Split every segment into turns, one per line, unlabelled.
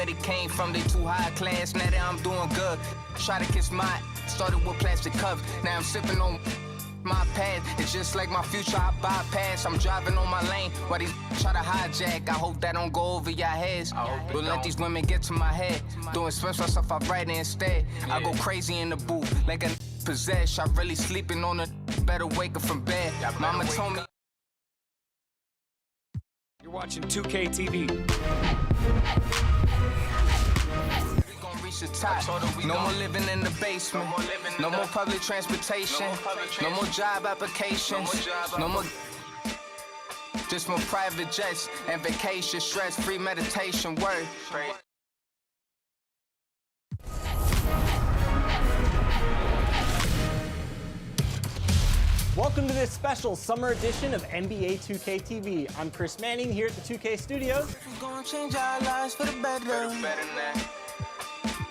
where they came from, they too high class. Now that I'm doing good, try to kiss my. Started with plastic cups, now I'm sipping on my path. It's just like my future, I bypass. I'm driving on my lane while these try to hijack. I hope that don't go over your heads. Don't let these women get to my head. Doing special stuff, I write it instead. I go crazy in the booth like a possessed. I really sleeping on a better wake up from bed. Mama told me.
You're watching 2K TV.
The top. No more living in the basement. No more public transportation. No more job applications. No more. Just more private jets and vacation. Stress-free meditation. Word.
Welcome to this special summer edition of NBA 2K TV. I'm Chris Manning here at the 2K Studios.
We're gonna change our lives for the better.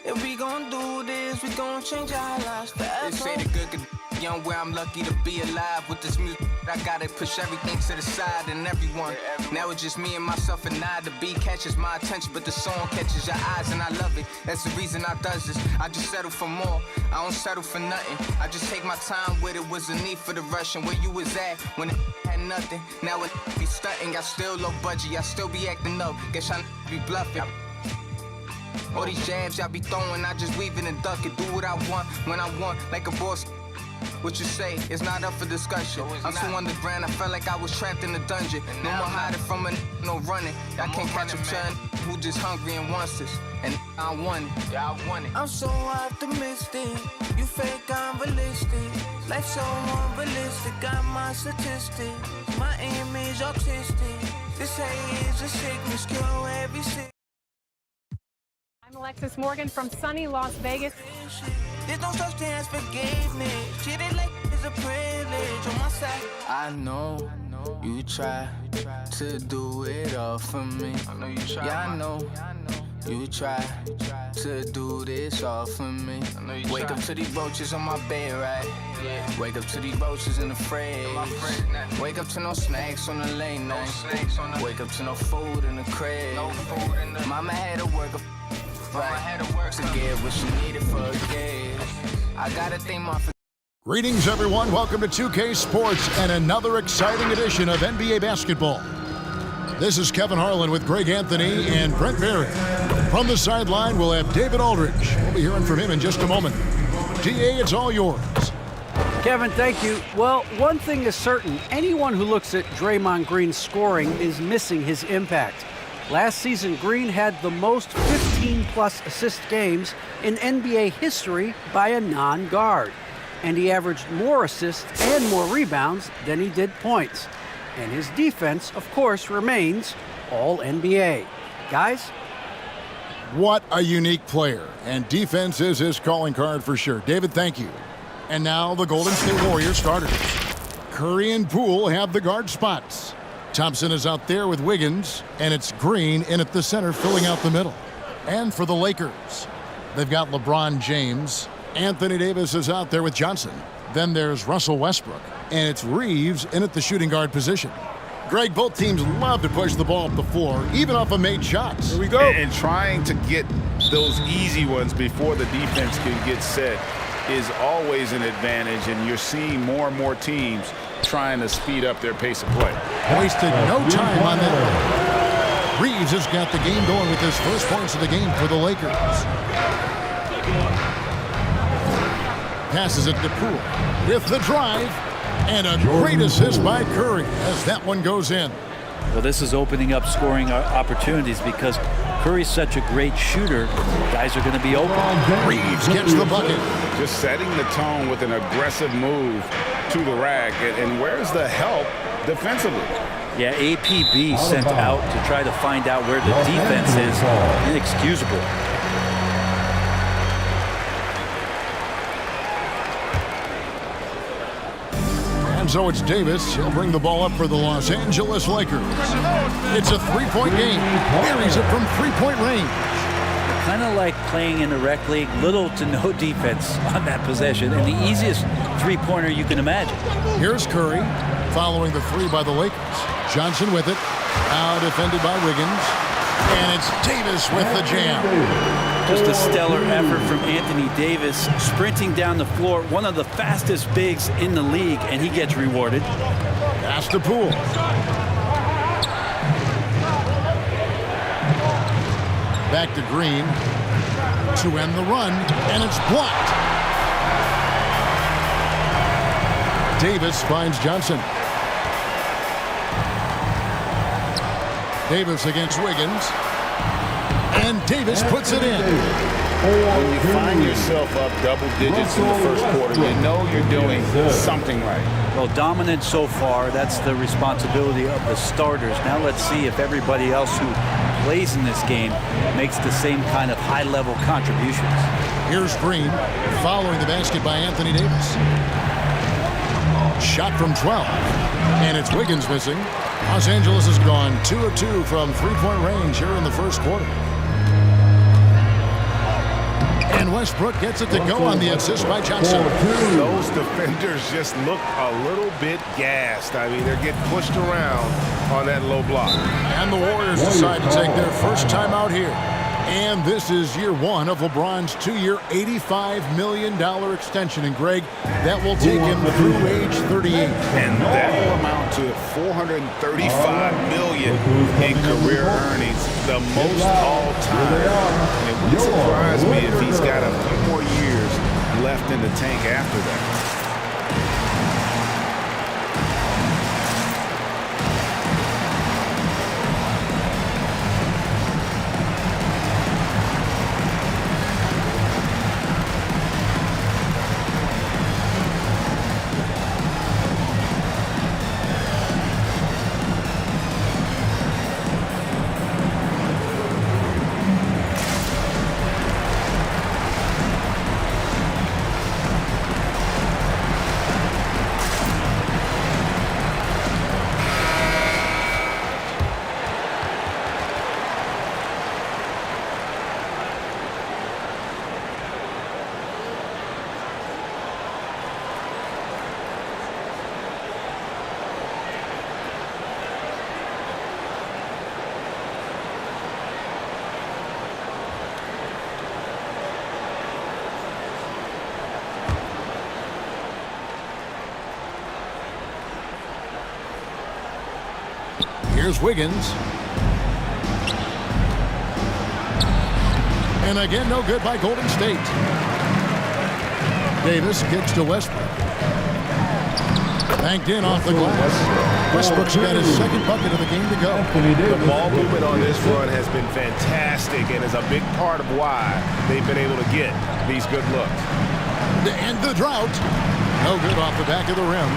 If we gon' do this, we gon' change our lives forever. They say the good could young where I'm lucky to be alive with this music. I gotta push everything to the side and everyone. Now it's just me and myself and I. The beat catches my attention, but the song catches your eyes and I love it. That's the reason I does this. I just settle for more. I don't settle for nothing. I just take my time with it. Was a need for the rush and where you was at when it had nothing. Now it be stunting. I still low budget. I still be acting up. Guess I be bluffing. All these jabs y'all be throwing, I just weave it and duck it. Do what I want, when I want, like a boss. What you say, it's not up for discussion. I'm so underground, I felt like I was trapped in a dungeon. No more hiding from a no running. I can't catch a child who just hungry and wants this. And I want it, yeah, I want it. I'm so optimistic, you fake, I'm realistic. Life so unrealistic, got my statistics. My image autistic. This hate is a sickness, kill every sick.
I'm Alexis Morgan from sunny Las Vegas.
There's no such thing as forgiveness. Treated like it's a privilege on my side. I know you try to do it all for me. Yeah, I know you try to do this all for me. Wake up to these roaches on my bed, right? Wake up to these roaches in the fridge. Wake up to no snacks on the late night. Wake up to no food in the crib. Mama had to work to get what she needed for a gift. I gotta thank my.
Greetings, everyone. Welcome to 2K Sports and another exciting edition of NBA basketball. This is Kevin Harlan with Greg Anthony and Brent Barry. From the sideline, we'll have David Aldridge. We'll be hearing from him in just a moment. DA, it's all yours.
Kevin, thank you. Well, one thing is certain. Anyone who looks at Draymond Green's scoring is missing his impact. Last season, Green had the most 15-plus assist games in NBA history by a non-guard. And he averaged more assists and more rebounds than he did points. And his defense, of course, remains all NBA. Guys?
What a unique player. And defense is his calling card for sure. David, thank you. And now the Golden State Warriors starters. Curry and Poole have the guard spots. Thompson is out there with Wiggins, and it's Green in at the center filling out the middle. And for the Lakers, they've got LeBron James. Anthony Davis is out there with Johnson. Then there's Russell Westbrook, and it's Reeves in at the shooting guard position. Greg, both teams love to push the ball up the floor, even off of made shots.
Here we go. And trying to get those easy ones before the defense can get set is always an advantage, and you're seeing more and more teams trying to speed up their pace of play.
Wasted no time on that. Reeves has got the game going with his first points of the game for the Lakers. Passes it to Poole with the drive, and a great assist by Curry as that one goes in.
Well, this is opening up scoring opportunities because Curry's such a great shooter. Guys are going to be open.
Reeves gets the bucket.
Just setting the tone with an aggressive move to the rack. And where's the help defensively?
Yeah, APB sent out to try to find out where the defense is. Inexcusable.
And so it's Davis. He'll bring the ball up for the Los Angeles Lakers. It's a three-point game. Buries it from three-point range.
Kind of like playing in the rec league, little to no defense on that possession, and the easiest three-pointer you can imagine.
Here's Curry following the three by the Lakers. Johnson with it. Now defended by Wiggins. And it's Davis with the jam.
Just a stellar effort from Anthony Davis, sprinting down the floor, one of the fastest bigs in the league, and he gets rewarded.
Pass to Poole. Back to Green to end the run, and it's blocked. Davis finds Johnson. Davis against Wiggins. And Davis puts it in.
When you find yourself up double digits in the first quarter, you know you're doing something right.
Well, dominant so far. That's the responsibility of the starters. Now let's see if everybody else who plays in this game makes the same kind of high-level contributions.
Here's Green following the basket by Anthony Davis. Shot from 12. And it's Wiggins missing. Los Angeles has gone 2 of 2 from three-point range here in the first quarter. And Westbrook gets it to go on the assist by Johnson.
Those defenders just look a little bit gassed. I mean, they're getting pushed around on that low block.
And the Warriors decide to take their first time out here. And this is year one of LeBron's 2-year, $85 million extension. And, Greg, that will take him through age 38.
And that will amount to $435 million in career earnings, the most all-time. And it wouldn't surprise me if he's got a few more years left in the tank after that.
Here's Wiggins. And again, no good by Golden State. Davis kicks to Westbrook. Banked in off the glass. Westbrook's got his second bucket of the game to go.
The ball movement on this run has been fantastic and is a big part of why they've been able to get these good looks.
To end the drought. No good off the back of the rim.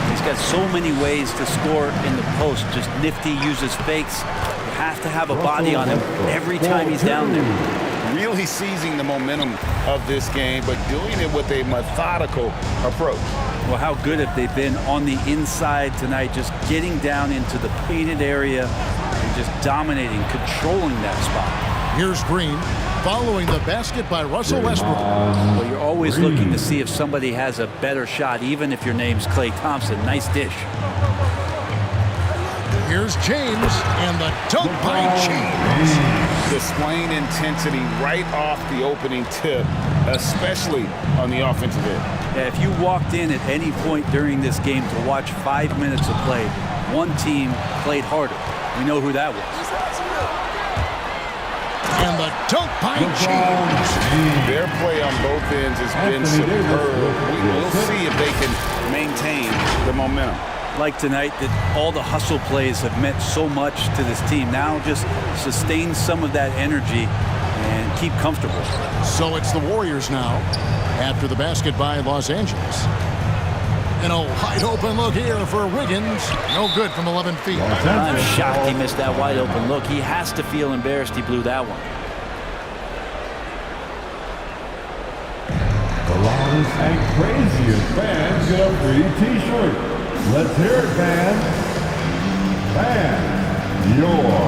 He's got so many ways to score in the post. Just nifty, uses fakes. You have to have a body on him every time he's down there.
Really seizing the momentum of this game, but doing it with a methodical approach.
Well, how good have they been on the inside tonight, just getting down into the painted area and just dominating, controlling that spot.
Here's Green following the basket by Russell Westbrook.
Well, you're always looking to see if somebody has a better shot, even if your name's Klay Thompson. Nice dish.
Here's James, and the dunk by James.
Displaying intensity right off the opening tip, especially on the offensive end.
Yeah, if you walked in at any point during this game to watch 5 minutes of play, one team played harder. We know who that was.
And the dunk by James.
Their play on both ends has been superb. We'll see if they can maintain the momentum.
Like tonight, that all the hustle plays have meant so much to this team. Now just sustain some of that energy and keep comfortable.
So it's the Warriors now after the basket by Los Angeles. And a wide open look here for Wiggins. No good from 11 feet.
I'm shocked he missed that wide open look. He has to feel embarrassed he blew that one.
The loudest and craziest fans get a free t-shirt. Let's hear it, fans. Fans, your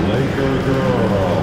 Laker girl.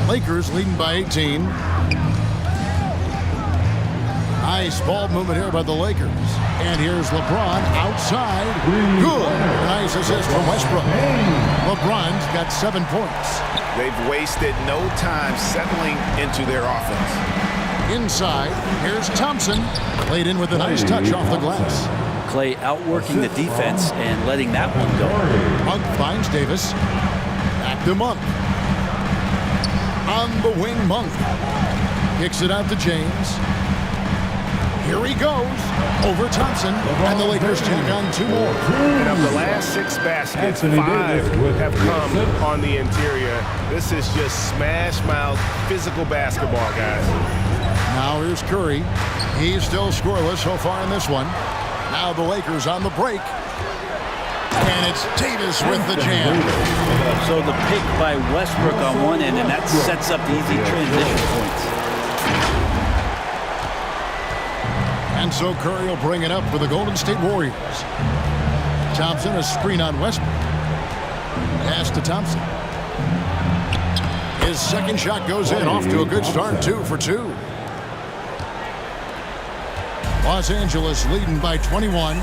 Lakers leading by 18. Nice ball movement here by the Lakers. And here's LeBron outside. Good. Nice assist from Westbrook. LeBron's got 7 points.
They've wasted no time settling into their offense.
Inside, here's Thompson. Played in with a nice touch off the glass.
Clay outworking the defense and letting that one go.
Monk finds Davis. Back to Monk. On the wing, Monk. Kicks it out to James. Here he goes. Over Thompson. And the Lakers tack on 2 more.
And of the last 6 baskets, 5 have come on the interior. This is just smash mouth physical basketball, guys.
Now here's Curry. He's still scoreless so far in this one. Now the Lakers on the break. And it's Davis with the jam.
So the pick by Westbrook on one end, and that sets up the easy transition points.
And so Curry will bring it up for the Golden State Warriors. Thompson, a screen on Westbrook. Pass to Thompson. His second shot goes in, off to a good start, 2 for 2. Los Angeles leading by 21.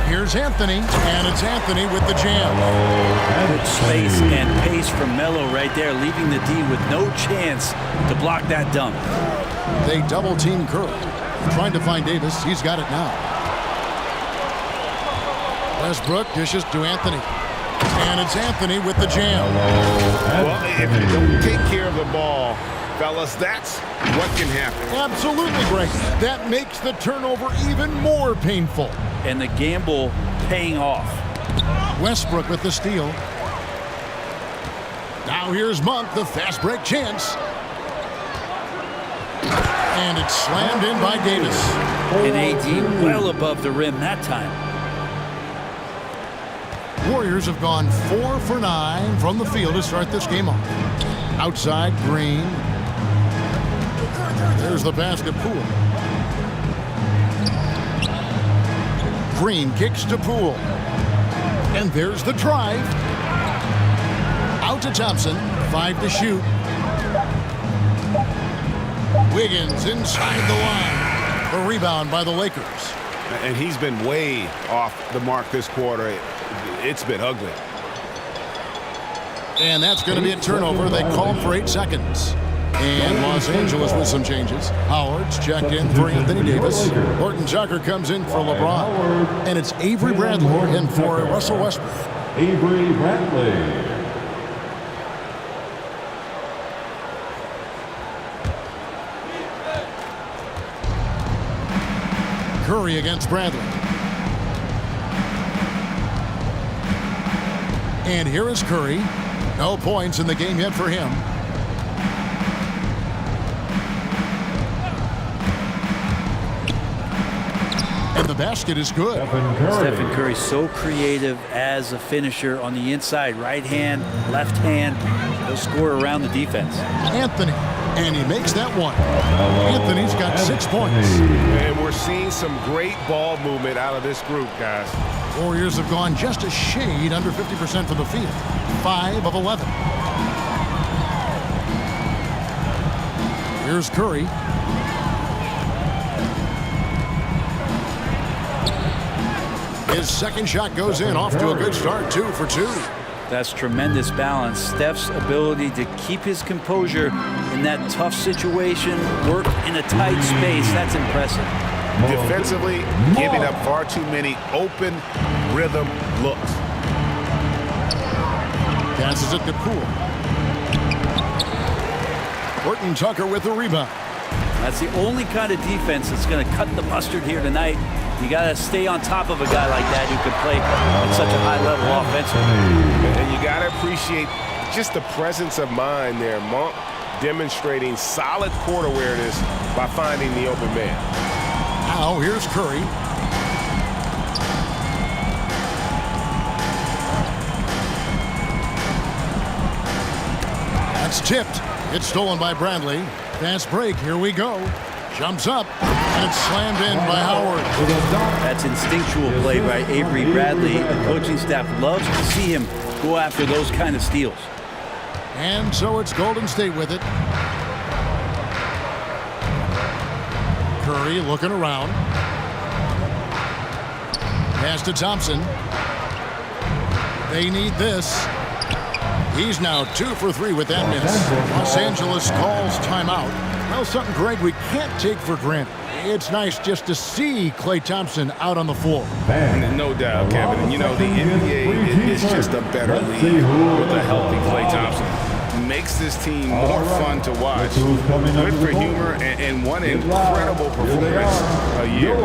Here's Anthony, and it's Anthony with the jam.
Good space and pace from Melo right there, leaving the D with no chance to block that dunk.
They double-team Curry. Trying to find Davis. He's got it now. Westbrook dishes to Anthony. And it's Anthony with the jam.
Well, if you don't take care of the ball, fellas, that's what can happen.
Absolutely, Greg. That makes the turnover even more painful.
And the gamble paying off.
Westbrook with the steal. Now here's Monk, the fast break chance. And it's slammed in by Davis.
And AD well above the rim that time.
Warriors have gone 4 for 9 from the field to start this game off. Outside, Green. There's the basket, Poole. Green kicks to Poole. And there's the drive. Out to Thompson. 5 to shoot. Wiggins inside the line. The rebound by the Lakers.
And he's been way off the mark this quarter. It's been ugly.
And that's going to be a turnover. They call for 8 seconds. And Los Angeles with some changes. Howard's checked in for Anthony Davis. Horton Tucker comes in for LeBron. And it's Avery Bradley in for Russell Westbrook.
Avery Bradley.
Curry against Bradley. And here is Curry. No points in the game yet for him. And the basket is good.
Stephen Curry so creative as a finisher on the inside. Right hand, left hand. He'll score around the defense.
Anthony. And he makes that one. Anthony's got 6 points.
And we're seeing some great ball movement out of this group, guys.
Warriors have gone just a shade under 50% from the field. 5 of 11. Here's Curry. His second shot goes in, off to a good start, 2 for 2.
That's tremendous balance. Steph's ability to keep his composure in that tough situation, work in a tight space, that's impressive.
Defensively, giving up far too many open rhythm looks.
Passes it to Poole. Horton Tucker with the rebound.
That's the only kind of defense that's going to cut the mustard here tonight. You got to stay on top of a guy like that who can play at such a high level offensively.
And you got to appreciate just the presence of mind there. Monk demonstrating solid court awareness by finding the open man.
Now here's Curry. That's tipped. It's stolen by Bradley. Fast break. Here we go. Jumps up, and it's slammed in by Howard.
That's instinctual play by Avery Bradley. The coaching staff loves to see him go after those kind of steals.
And so it's Golden State with it. Curry looking around. Pass to Thompson. They need this. He's now 2 for 3 with that miss. Los Angeles calls timeout. Well, something, Greg, we can't take for granted. It's nice just to see Klay Thompson out on the floor.
No doubt, Kevin. And you know, the NBA is just a better league with a healthy Klay Thompson. Makes this team more fun to watch. Good for humor and one incredible performance a year.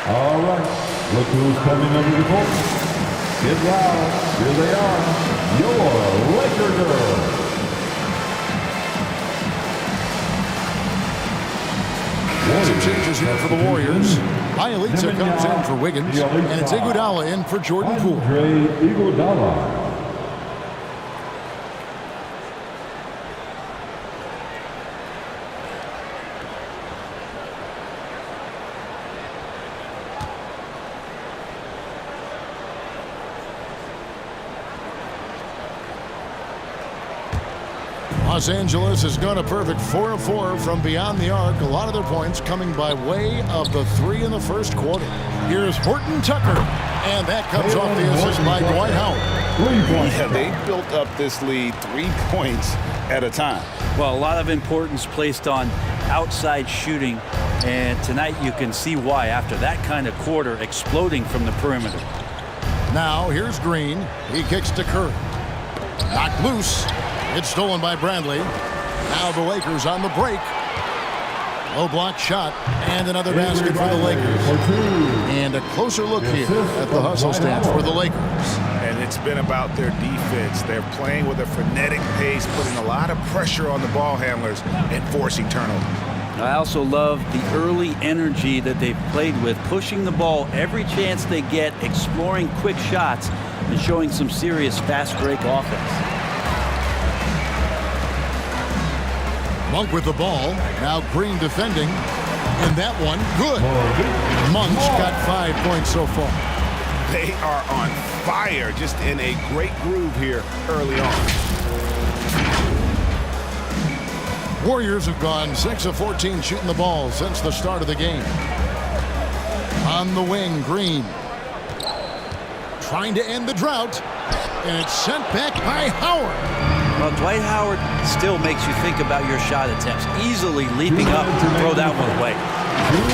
All right, look who's coming over the court. Get loud, here they are, your Laker girls.
Some changes here for the Warriors. Bielitsa comes in for Wiggins, and it's Iguodala in for Jordan Poole.
Andre Iguodala.
Los Angeles has gone a perfect 4 of 4 from beyond the arc. A lot of their points coming by way of the 3 in the first quarter. Here's Horton Tucker, and that comes off the assist by Dwight Howard.
Yeah, they built up this lead 3 points at a time.
Well, a lot of importance placed on outside shooting, and tonight you can see why after that kind of quarter exploding from the perimeter.
Now here's Green. He kicks to Curry. Knocked loose. It's stolen by Bradley. Now the Lakers on the break. Low block shot and another basket for the Lakers. And a closer look here at the hustle stats for the Lakers.
And it's been about their defense. They're playing with a frenetic pace, putting a lot of pressure on the ball handlers and forcing turnovers.
I also love the early energy that they've played with, pushing the ball every chance they get, exploring quick shots, and showing some serious fast break offense.
Monk with the ball. Now Green defending. And that one, good. Monk's got 5 points so far.
They are on fire, just in a great groove here early on.
Warriors have gone 6 of 14 shooting the ball since the start of the game. On the wing, Green. Trying to end the drought. And it's sent back by Howard.
Well, Dwight Howard still makes you think about your shot attempts. Easily leaping up to throw that one away.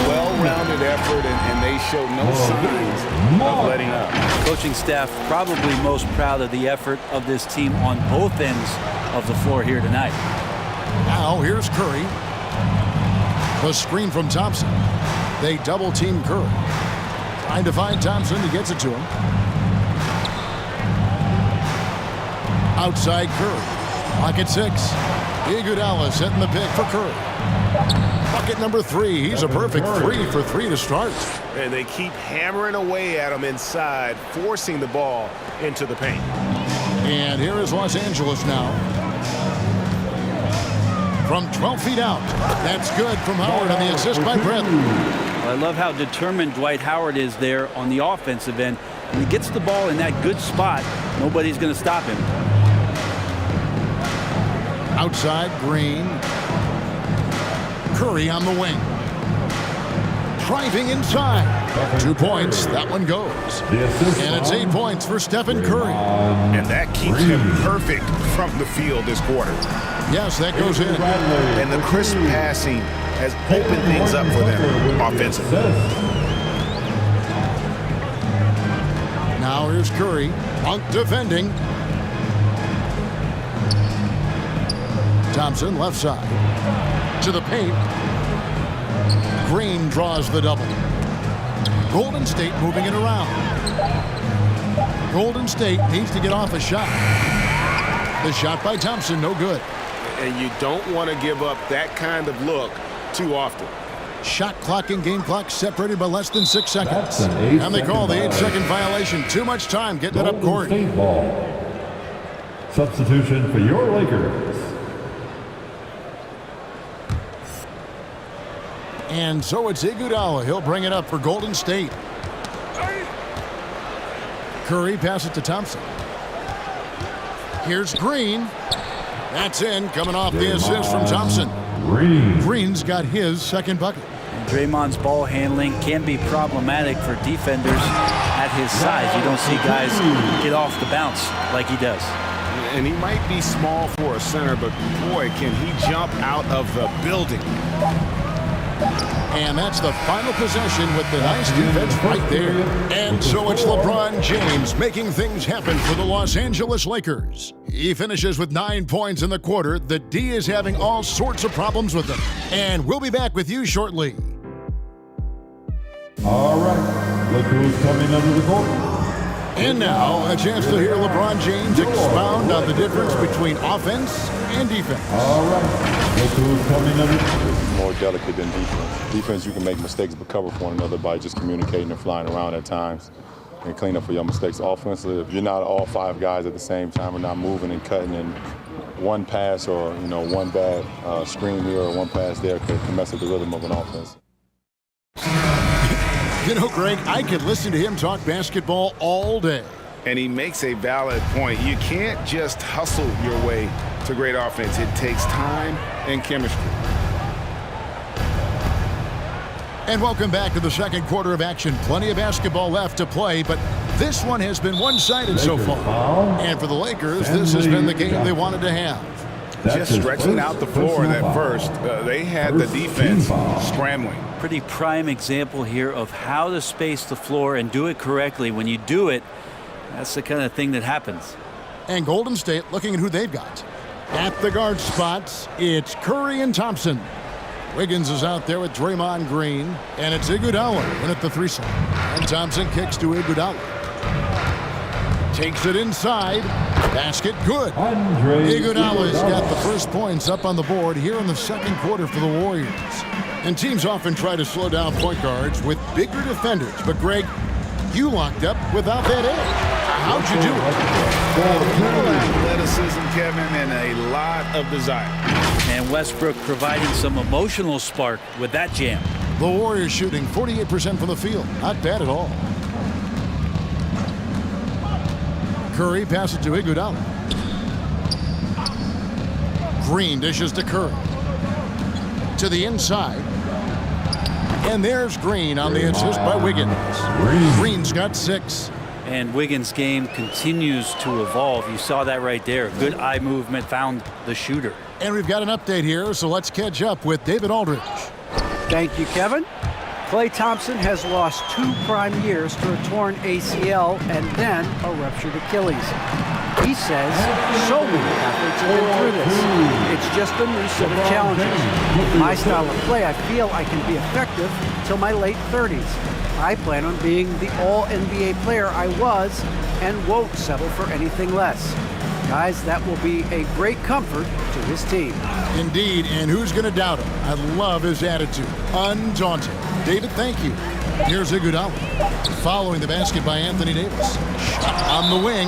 Well-rounded effort, and they show no signs of letting up.
Coaching staff probably most proud of the effort of this team on both ends of the floor here tonight.
Now here's Curry. The screen from Thompson. They double-team Curry. Trying to find Thompson. He gets it to him. Outside Curry. Pocket 6. Iguodala setting the pick for Curry. Bucket number 3. He's a perfect 3 for 3 to start.
And they keep hammering away at him inside, forcing the ball into the paint.
And here is Los Angeles now. From 12 feet out. That's good from Howard on the assist by Bradley.
I love how determined Dwight Howard is there on the offensive end. When he gets the ball in that good spot, nobody's going to stop him.
Outside, Green. Curry on the wing. driving inside. 2 points. That one goes. And it's 8 points for Stephen Curry.
And that keeps him perfect from the field this quarter.
Yes, that goes in.
And the crisp passing has opened things up for them offensively.
Now here's Curry. Punk defending. Thompson left side. To the paint. Green draws the double. Golden State moving it around. Golden State needs to get off a shot. The shot by Thompson, no good.
And you don't want to give up that kind of look too often.
Shot clock and game clock separated by less than 6 seconds. And they call the 8-second violation. Too much time getting it up court.
State ball. Substitution for your Lakers.
And so it's Iguodala. He'll bring it up for Golden State. Curry passes it to Thompson. Here's Green. That's in, coming off the assist from Thompson. Green's got his second bucket.
And Draymond's ball handling can be problematic for defenders at his size. You don't see guys get off the bounce like he does.
And he might be small for a center, but boy, can he jump out of the building.
And that's the final possession with the nice defense right there. And so it's LeBron James making things happen for the Los Angeles Lakers. He finishes with 9 points in the quarter. The D is having all sorts of problems with him. And we'll be back with you shortly.
All right, look who's coming under the court.
And now, a chance to hear LeBron James expound on the difference between offense and defense.
All right, look who's coming under the court.
More delicate than defense. Defense, you can make mistakes but cover for one another by just communicating and flying around at times and clean up for your mistakes. Offensively, if you're not all 5 guys at the same time or not moving and cutting, and one pass or one bad screen here or one pass there can mess up the rhythm of an offense.
You know, Greg, I could listen to him talk basketball all day.
And he makes a valid point. You can't just hustle your way to great offense. It takes time and chemistry.
And welcome back to the second quarter of action. Plenty of basketball left to play, but this one has been one-sided so far. And for the Lakers, this has been the game they wanted to have.
Just stretching out the floor at first. They had the defense scrambling.
Pretty prime example here of how to space the floor and do it correctly. When you do it, that's the kind of thing that happens.
And Golden State looking at who they've got. At the guard spots, it's Curry and Thompson. Wiggins is out there with Draymond Green, and it's Iguodala in at the 3 side. And Thompson kicks to Iguodala. Takes it inside. Basket good. Iguodala's got the first points up on the board here in the second quarter for the Warriors. And teams often try to slow down point guards with bigger defenders. But, Greg, you locked up without that edge. How'd you do it?
Little athleticism, Kevin, and a lot of desire.
And Westbrook providing some emotional spark with that jam.
The Warriors shooting 48% from the field. Not bad at all. Curry passes to Iguodala. Green dishes to Curry. To the inside. And there's Green on the assist by Wiggins. Green's got 6.
And Wiggins' game continues to evolve. You saw that right there. Good eye movement, found the shooter.
And we've got an update here, so let's catch up with David Aldridge.
Thank you, Kevin. Klay Thompson has lost 2 prime years to a torn ACL and then a ruptured Achilles. He says so many athletes have been through this. It's just a new set of challenges. My style of play, I feel I can be effective till my late 30s. I plan on being the all-NBA player I was and won't settle for anything less. Guys, that will be a great comfort to his team.
Indeed, and who's going to doubt him? I love his attitude. Undaunted. David, thank you. Here's Iguodala. Following the basket by Anthony Davis. Shot on the wing.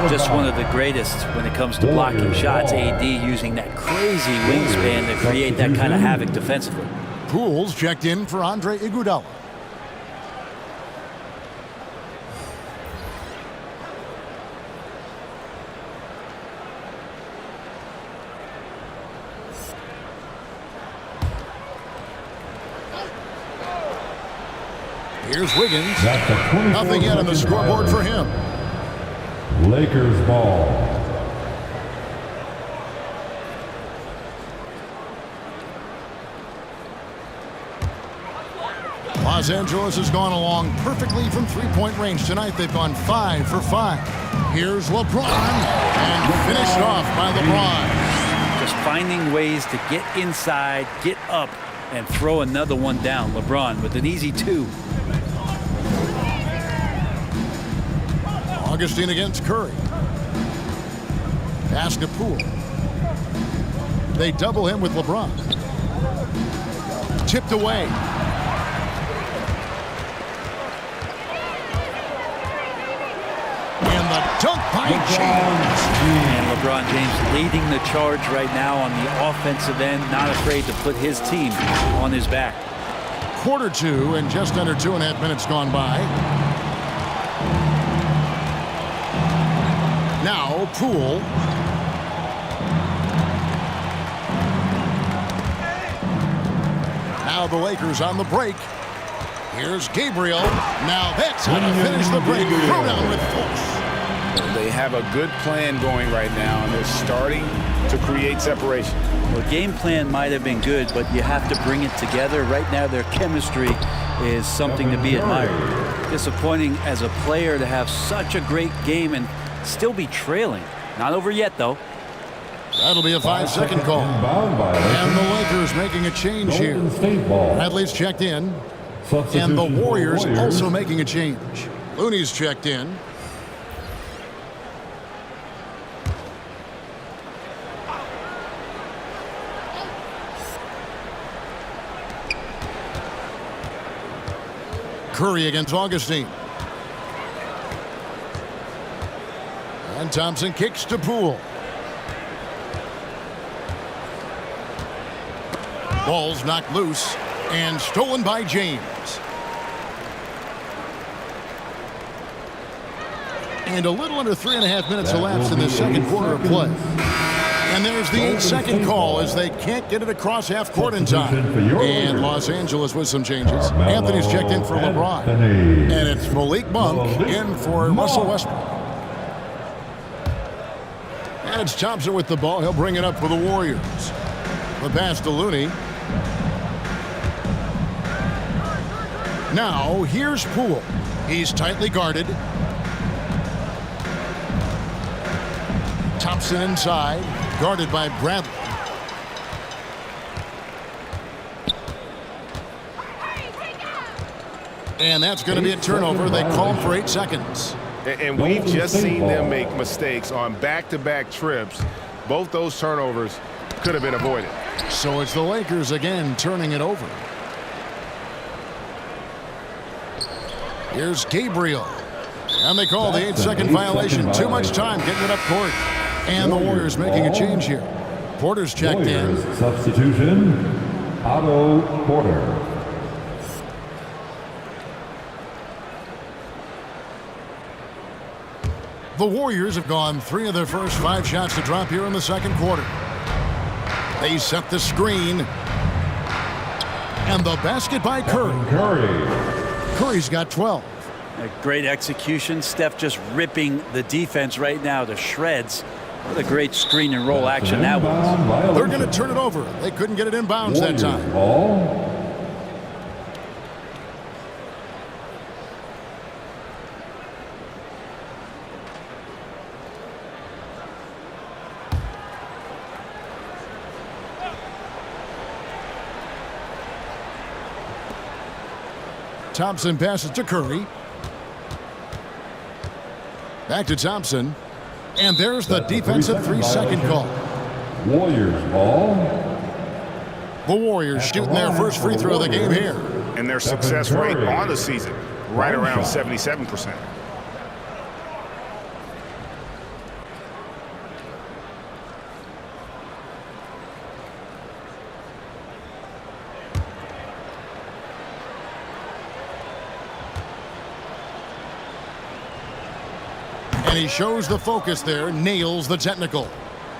Just one of the greatest when it comes to blocking shots. AD using that crazy wingspan to create that kind of havoc defensively.
Pools checked in for Andre Iguodala. Here's Wiggins.
That's a 24
Nothing yet on the
second
scoreboard for
violation.
him.
Lakers ball.
Los Angeles has gone along perfectly from three-point range tonight. They've gone 5 for 5. Here's LeBron, and finished off by LeBron.
Just finding ways to get inside, get up, and throw another one down. LeBron with an easy 2.
Augustine against Curry. Pass to Poole. They double him with LeBron. Tipped away. And the dunk by James.
And LeBron James leading the charge right now on the offensive end, not afraid to put his team on his back.
Quarter 2 and just under 2.5 minutes gone by. Now Poole. Now the Lakers on the break. Here's Gabriel. Now that's how to finish the break. Throw down with force.
They have a good plan going right now, and they're starting to create separation.
Well, game plan might have been good, but you have to bring it together. Right now, their chemistry is something to be admired. Disappointing as a player to have such a great game and still be trailing. Not over yet, though.
That'll be a 5-second call. And the Lakers making a change here. Bradley's checked in. And the Warriors also making a change. Looney's checked in. Curry against Augustine. And Thompson kicks to Poole. Ball's knocked loose and stolen by James. And a little under 3.5 minutes elapsed in the second quarter of play. And there's the 8-second call as they can't get it across half court in time. And Los Angeles with some changes. Anthony's checked in for LeBron. And it's Malik Monk in for Russell Westbrook. And it's Thompson with the ball. He'll bring it up for the Warriors. The pass to Looney. Now here's Poole. He's tightly guarded. Thompson inside, guarded by Bradley. And that's going to be a turnover. They called for 8 seconds.
And we've just seen them make mistakes on back-to-back trips. Both those turnovers could have been avoided.
So it's the Lakers again turning it over. Here's Gabriel. And they call the 8-second violation. Too much time getting it up court. And the Warriors making a change here. Porter's checked in.
Substitution, Otto Porter.
The Warriors have gone 3 of their first 5 shots to drop here in the second quarter. They set the screen. And the basket by Curry. Curry's got 12.
A great execution. Steph just ripping the defense right now to shreds. What a great screen and roll action that was.
They're going to turn it over. They couldn't get it inbounds that time. Thompson passes to Curry. Back to Thompson. And there's the defensive 3-second call.
Warriors ball.
The Warriors shooting their first free throw of the game here.
And their success rate on the season, right around 77%.
And he shows the focus there, nails the technical.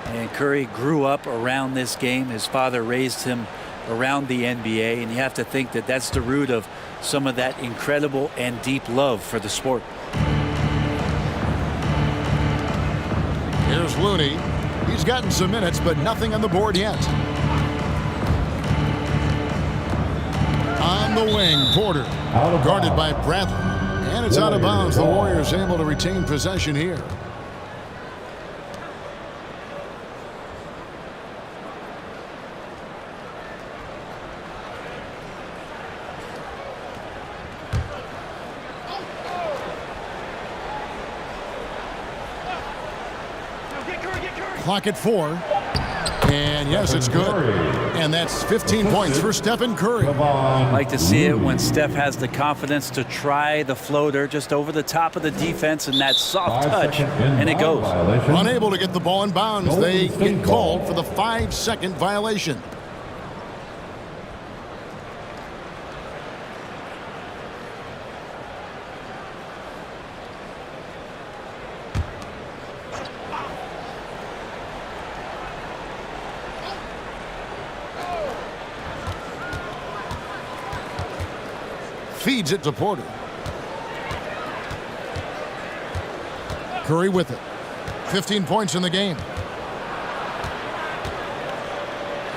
And Curry grew up around this game. His father raised him around the NBA, and you have to think that that's the root of some of that incredible and deep love for the sport.
Here's Looney. He's gotten some minutes, but nothing on the board yet. On the wing, Porter. Guarded by Bradley. And it's out of bounds. The Warriors able to retain possession here. Clock at 4. And yes, it's good. And that's 15 points for Stephen Curry.
I like to see it when Steph has the confidence to try the floater just over the top of the defense and that soft touch, and it goes.
Unable to get the ball in bounds. They get called for the 5-second violation. Feeds it to Porter. Curry with it. 15 points in the game.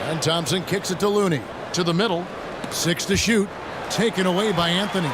And Thompson kicks it to Looney. To the middle. 6 to shoot. Taken away by Anthony.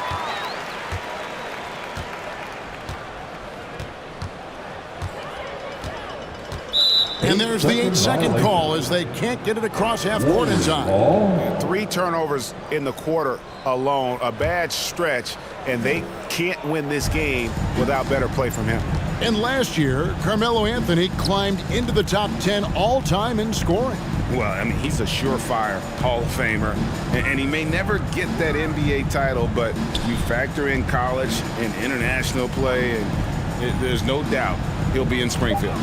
And there's the 8-second call as they can't get it across half court in time.
3 turnovers in the quarter alone, a bad stretch, and they can't win this game without better play from him.
And last year, Carmelo Anthony climbed into the top 10 all-time in scoring.
Well, I mean, he's a surefire Hall of Famer, and he may never get that NBA title, but you factor in college and international play, and there's no doubt he'll be in Springfield.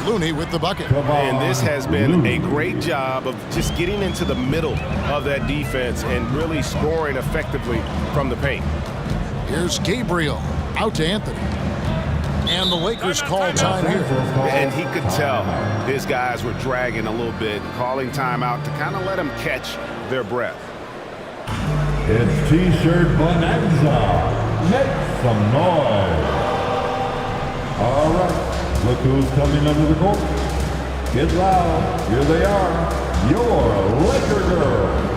Looney with the bucket.
And this has been a great job of just getting into the middle of that defense and really scoring effectively from the paint.
Here's Gabriel out to Anthony. And the Lakers call time here.
And he could tell his guys were dragging a little bit, calling timeout to kind of let them catch their breath.
It's T-shirt Bonanza. Make some noise. All right. Look who's coming under the court. Get loud. Here they are. Your Laker girls.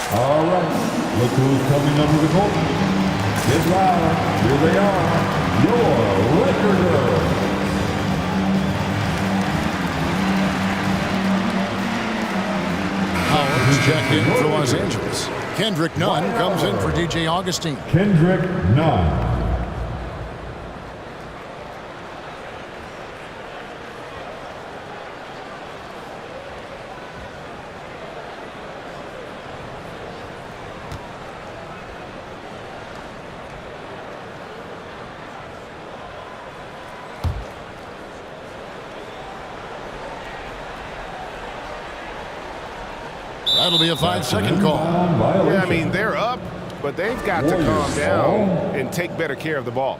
All right, look who's coming under the court. Get loud, here they are, your Laker girls.
Howard's checked in for Los Angeles. Kendrick Nunn comes in for DJ Augustine.
Kendrick Nunn.
That'll be a 5-second call.
Yeah, I mean, they're up, but they've got to calm down and take better care of the ball.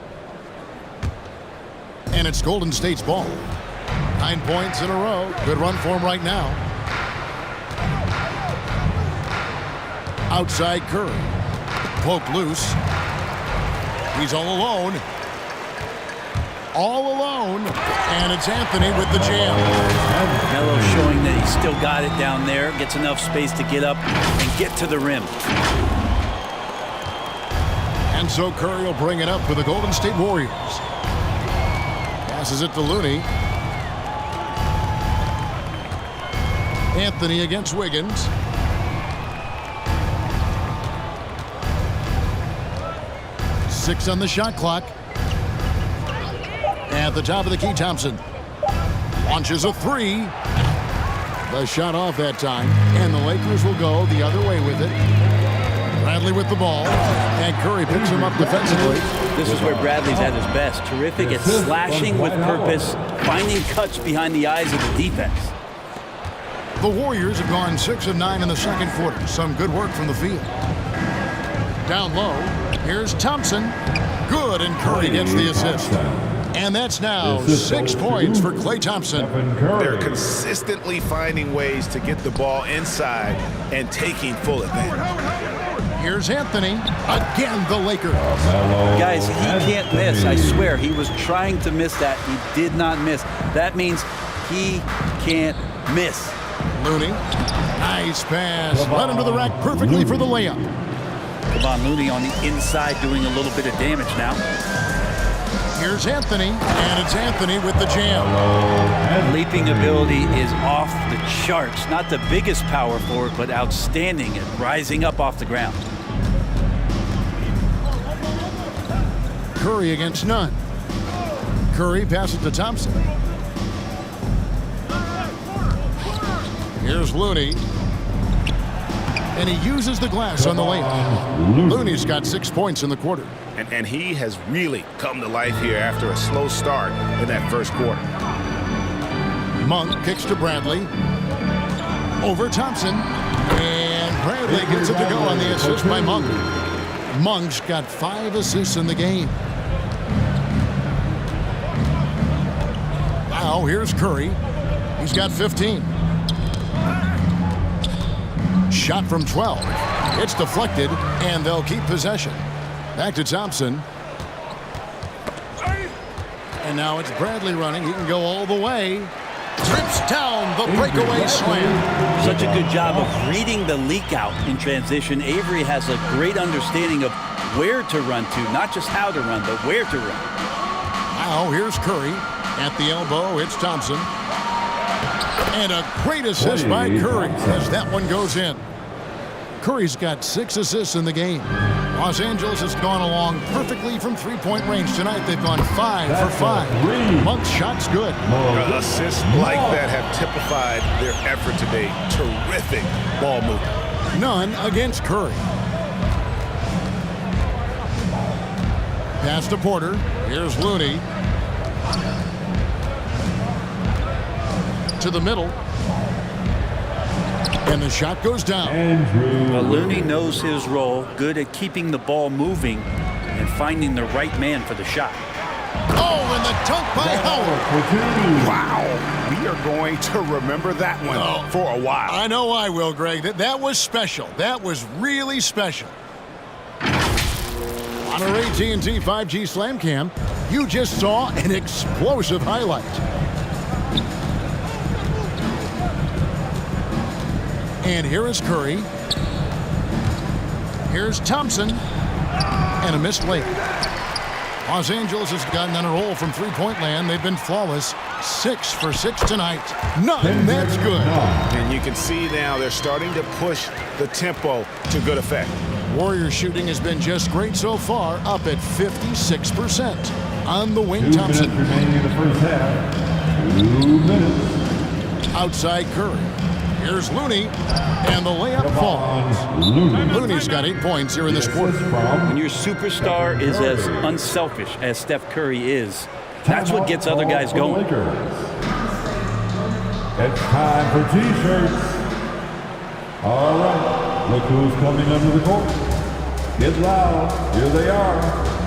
And it's Golden State's ball. 9 points in a row. Good run for him right now. Outside Curry. Poked loose. He's all alone. all alone, and it's Anthony with the jam.
Melo showing that he's still got it down there, gets enough space to get up and get to the rim.
And so Curry will bring it up for the Golden State Warriors. Passes it to Looney. Anthony against Wiggins. Six on the shot clock. At the top of the key, Thompson launches a three. The shot off that time, and the Lakers will go the other way with it. Bradley with the ball, and Curry picks him up defensively.
This is where Bradley's at his best. Terrific at slashing with purpose, finding cuts behind the eyes of the defense.
The Warriors have gone 6 of 9 in the second quarter. Some good work from the field. Down low, here's Thompson. Good, and Curry gets the assist. And that's now 6 points for Klay Thompson.
They're consistently finding ways to get the ball inside and taking full advantage.
Here's Anthony. Again, the Lakers.
Guys, he can't miss. I swear, he was trying to miss that. He did not miss. That means he can't miss.
Looney. Nice pass. Led him to the rack perfectly for the layup.
Kevon Looney on the inside doing a little bit of damage now.
Here's Anthony, and it's Anthony with the jam.
Leaping ability is off the charts. Not the biggest power forward, but outstanding at rising up off the ground.
Curry against none. Curry passes to Thompson. Here's Looney. And he uses the glass on the layup. Looney's got 6 points in the quarter.
And he has really come to life here after a slow start in that first quarter.
Monk kicks to Bradley. Over Thompson. And Bradley gets it to go on the assist by Monk. Monk's got 5 assists in the game. Now here's Curry. He's got 15. Shot from 12. It's deflected, and they'll keep possession. Back to Thompson. And now it's Bradley running. He can go all the way. Trips down the breakaway slam.
Such a good job of reading the leak out in transition. Avery has a great understanding of where to run to, not just how to run, but where to run.
Now here's Curry. At the elbow, it's Thompson. And a great assist by Curry as that one goes in. Curry's got 6 assists in the game. Los Angeles has gone along perfectly from three-point range tonight. They've gone 5 for 5. Monk's shot's good.
Assists like that have typified their effort today. Terrific ball movement.
None against Curry. Pass to Porter. Here's Looney. To the middle. And the shot goes down.
Well, Looney knows his role, good at keeping the ball moving and finding the right man for the shot.
Oh, and the dunk by Howard.
Wow. We are going to remember that one for a while.
I know I will, Greg. That was special. That was really special. On our AT&T 5G Slam Cam, you just saw an explosive highlight. And here is Curry. Here's Thompson. And a missed layup. Los Angeles has gotten on a roll from three-point land. They've been flawless. 6 for 6 tonight. None. That's good.
And you can see now they're starting to push the tempo to good effect.
Warriors shooting has been just great so far, up at 56%. On the wing, Thompson.
2 minutes remaining in the first half. 2 minutes.
Outside Curry. Here's Looney, and the layup falls. Looney's got 8 points here in this quarter.
When your superstar is as unselfish as Steph Curry is, that's what gets other guys going.
It's time for T-shirts. All right, look who's coming under the court. Get loud. Here they are,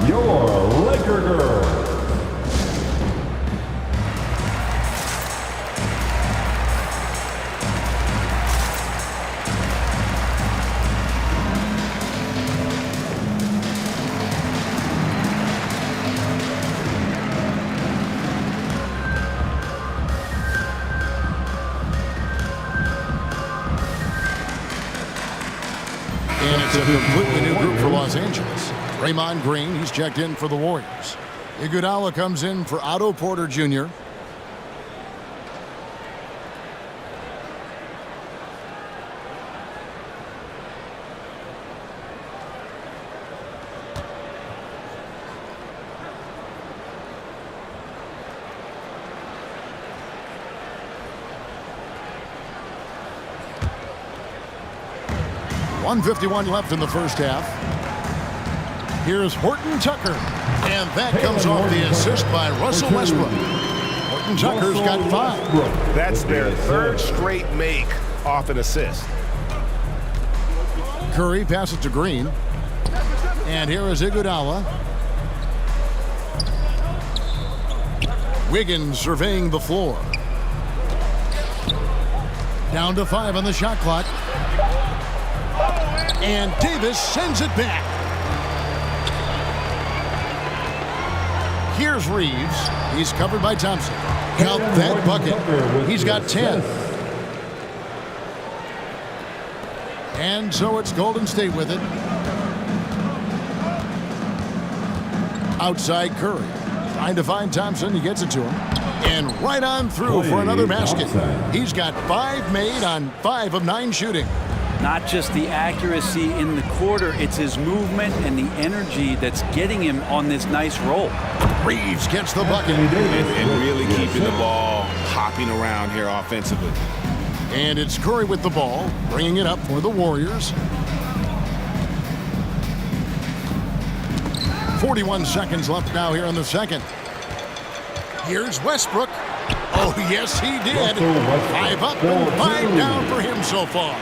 your Laker girls.
It's a completely new group for Los Angeles. Draymond Green, he's checked in for the Warriors. Iguodala comes in for Otto Porter Jr. .151 left in the first half. Here's Horton Tucker, and that comes off the assist by Russell Westbrook. Horton Tucker's got 5.
That's their third straight make off an assist.
Curry passes to Green, and here is Iguodala. Wiggins surveying the floor. Down to 5 on the shot clock. And Davis sends it back. Here's Reeves. He's covered by Thompson. Count that bucket. He's got 10. And so it's Golden State with it. Outside Curry. Trying to find Thompson. He gets it to him. And right on through for another basket. He's got 5 made on 5 of 9 shooting.
Not just the accuracy in the quarter, it's his movement and the energy that's getting him on this nice roll.
Reeves gets the bucket.
And really keeping the ball hopping around here offensively.
And it's Curry with the ball, bringing it up for the Warriors. 41 seconds left now here in the second. Here's Westbrook. Oh, yes, he did. 5 up and 5 down for him so far.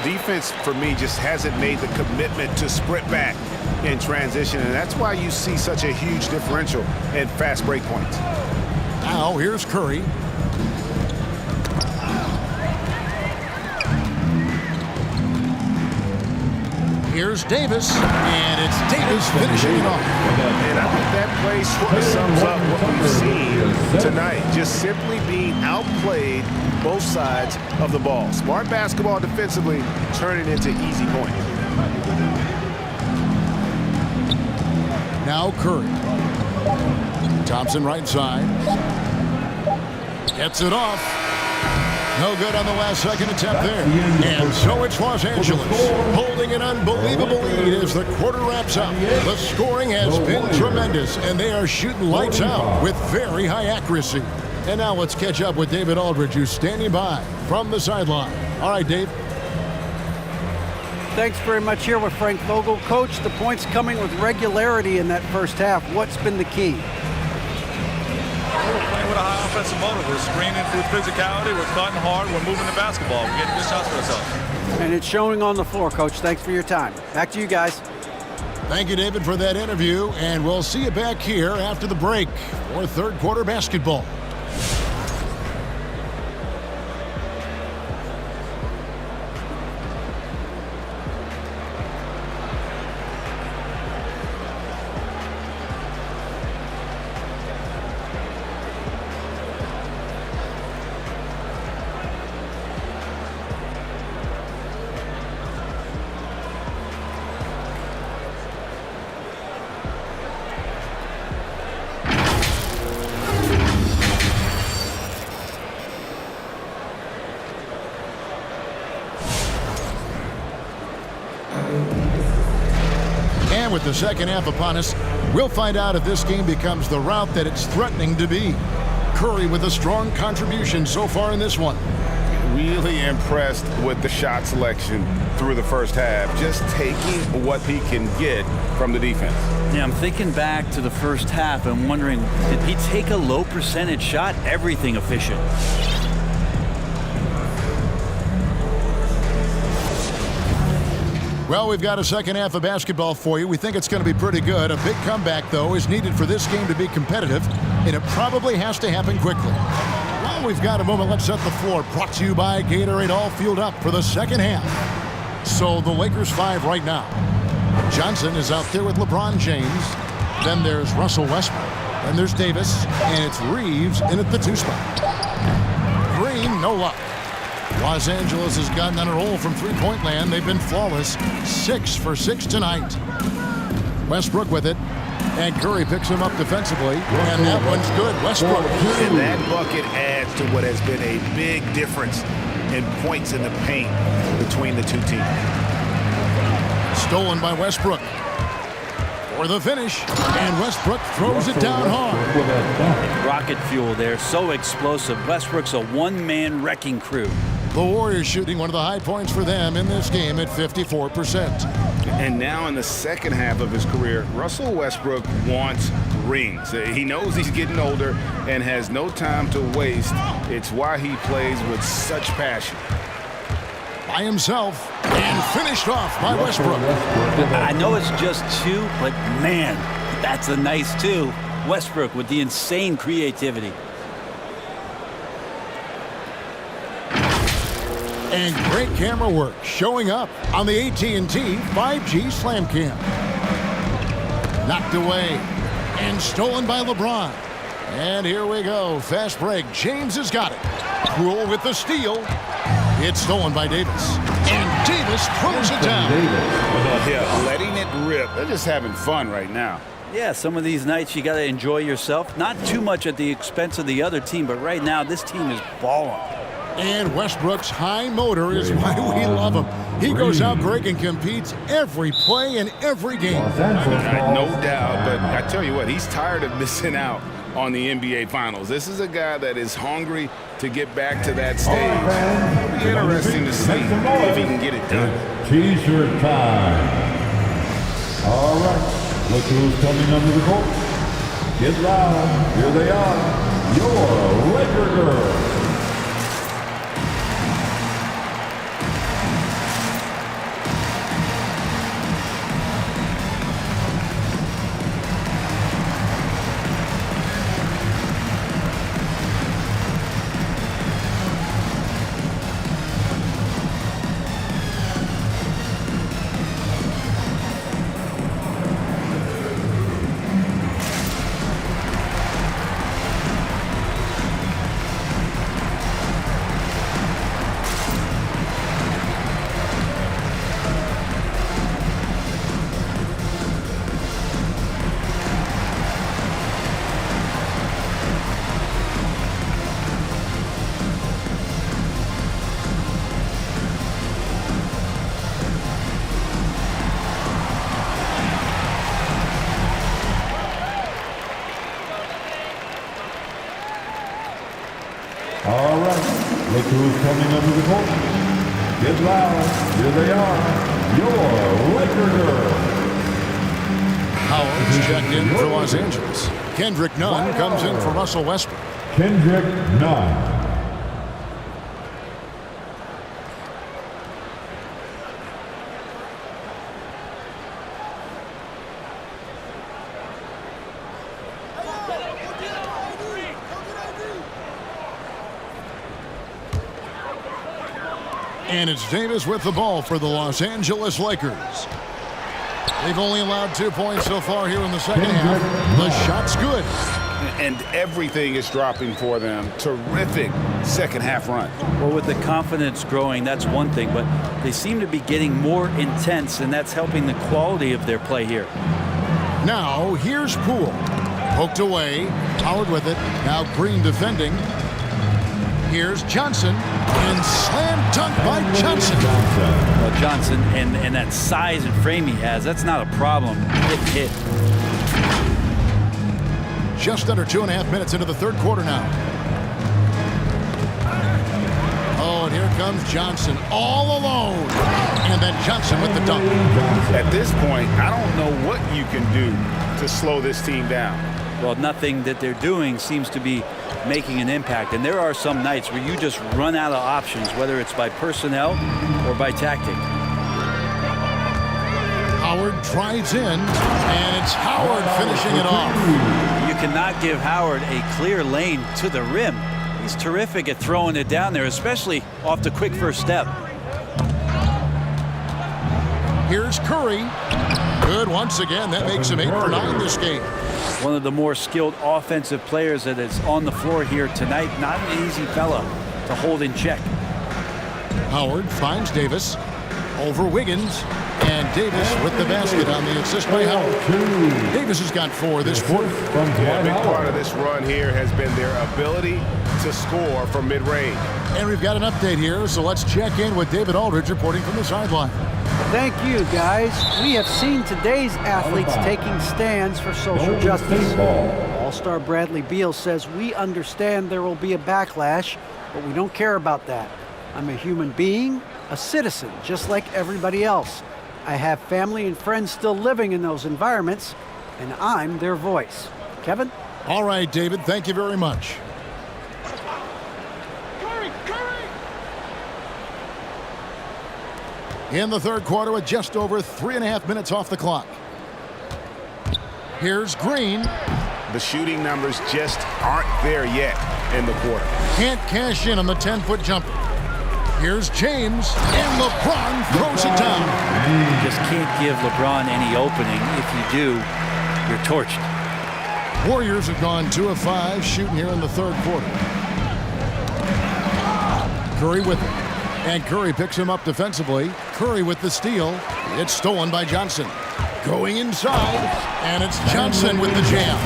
Defense, for me, just hasn't made the commitment to sprint back in transition, and that's why you see such a huge differential in fast break points.
Now, here's Curry. Here's Davis, and it's Davis finishing it off.
And I think that play sort of sums up what we've seen tonight, just simply being outplayed both sides of the ball. Smart basketball defensively, turning into easy points.
Now Curry. Thompson right side. Gets it off. No good on the last second attempt there. And so it's Los Angeles holding an unbelievable lead as the quarter wraps up. The scoring has been tremendous, and they are shooting lights out with very high accuracy. And now let's catch up with David Aldridge, who's standing by from the sideline. All right, Dave.
Thanks very much here with Frank Vogel. Coach, the points coming with regularity in that first half. What's been the key?
We're playing with a high offensive motive. We're screening through physicality. We're cutting hard. We're moving the basketball. We're getting good shots for ourselves.
And it's showing on the floor, Coach. Thanks for your time. Back to you guys.
Thank you, David, for that interview. And we'll see you back here after the break for third quarter basketball. With the second half upon us, we'll find out if this game becomes the route that it's threatening to be. Curry with a strong contribution so far in this one.
Really impressed with the shot selection through the first half, just taking what he can get from the defense.
Yeah, I'm thinking back to the first half and wondering, did he take a low percentage shot? Everything efficient.
Well, we've got a second half of basketball for you. We think it's going to be pretty good. A big comeback, though, is needed for this game to be competitive, and it probably has to happen quickly. Well, we've got a moment. Let's set the floor. Brought to you by Gatorade. All fueled up for the second half. So the Lakers 5 right now. Johnson is out there with LeBron James. Then there's Russell Westbrook. Then there's Davis, and it's Reeves in at the 2 spot. Green, no luck. Los Angeles has gotten on a roll from three-point land. They've been flawless. 6 for 6 tonight. Westbrook with it. And Curry picks him up defensively. And that one's good. Westbrook.
And that bucket adds to what has been a big difference in points in the paint between the two teams.
Stolen by Westbrook. For the finish. And Westbrook throws it down hard.
Rocket fuel there. So explosive. Westbrook's a one-man wrecking crew.
The Warriors shooting one of the high points for them in this game at 54%.
And now in the second half of his career, Russell Westbrook wants rings. He knows he's getting older and has no time to waste. It's why he plays with such passion.
By himself and finished off by Westbrook.
I know it's just 2, but man, that's a nice 2. Westbrook with the insane creativity.
And great camera work showing up on the AT&T 5G Slam Cam. Knocked away and stolen by LeBron. And here we go. Fast break. James has got it. Poole with the steal. It's stolen by Davis. And Davis throws it down.
Yeah, letting it rip. They're just having fun right now.
Yeah, some of these nights you got to enjoy yourself. Not too much at the expense of the other team, but right now this team is balling.
And Westbrook's high motor is why we love him. He goes out, Greg, and competes every play in every game.
No doubt, but I tell you what, he's tired of missing out on the NBA Finals. This is a guy that is hungry to get back to that stage. It'll be interesting to see if he can get it done.
T-shirt time. All right, look who's coming under the court. Get loud. Here they are, your Laker girls. All right, look who's coming under the court. Get loud. Here they are, your Laker girls.
Howard's checked in for Los Angeles. Kendrick Nunn comes in for Russell Westbrook.
Kendrick Nunn.
And it's Davis with the ball for the Los Angeles Lakers. They've only allowed 2 points so far here in the second half. The shot's good.
And everything is dropping for them. Terrific second half run.
Well, with the confidence growing, that's one thing, but they seem to be getting more intense, and that's helping the quality of their play here.
Now, here's Poole. Poked away. Howard with it. Now Green defending. Here's Johnson. And slam dunk by Johnson.
Well, Johnson and that size and frame he has, that's not a problem. Hit.
Just under 2.5 minutes into the third quarter now. Oh, and here comes Johnson all alone. And then Johnson with the dunk.
At this point, I don't know what you can do to slow this team down.
Well, nothing that they're doing seems to be making an impact. And there are some nights where you just run out of options, whether it's by personnel or by tactic.
Howard drives in, and it's Howard finishing it off.
You cannot give Howard a clear lane to the rim. He's terrific at throwing it down there, especially off the quick first step.
Here's Curry. Good once again. That makes him 8 for 9 this game.
One of the more skilled offensive players that is on the floor here tonight. Not an easy fella to hold in check.
Howard finds Davis. Over Wiggins. And Davis with the basket on the assist by Howard. Davis has got 4 this quarter.
A big part of this run here has been their ability to score from mid-range.
And we've got an update here, so let's check in with David Aldridge reporting from the sideline.
Thank you, guys. We have seen today's athletes taking stands for social justice. All-star Bradley Beal says, "We understand there will be a backlash, but we don't care about that. I'm a human being, a citizen, just like everybody else. I have family and friends still living in those environments, and I'm their voice." Kevin?
All right, David, thank you very much. In the third quarter with just over 3.5 minutes off the clock. Here's Green.
The shooting numbers just aren't there yet in the quarter.
Can't cash in on the 10-foot jumper. Here's James, and LeBron throws it down.
You just can't give LeBron any opening. If you do, you're torched.
Warriors have gone 2 of 5 shooting here in the third quarter. Curry with it. And Curry picks him up defensively. Curry with the steal. It's stolen by Johnson. Going inside, and it's Johnson with the jam.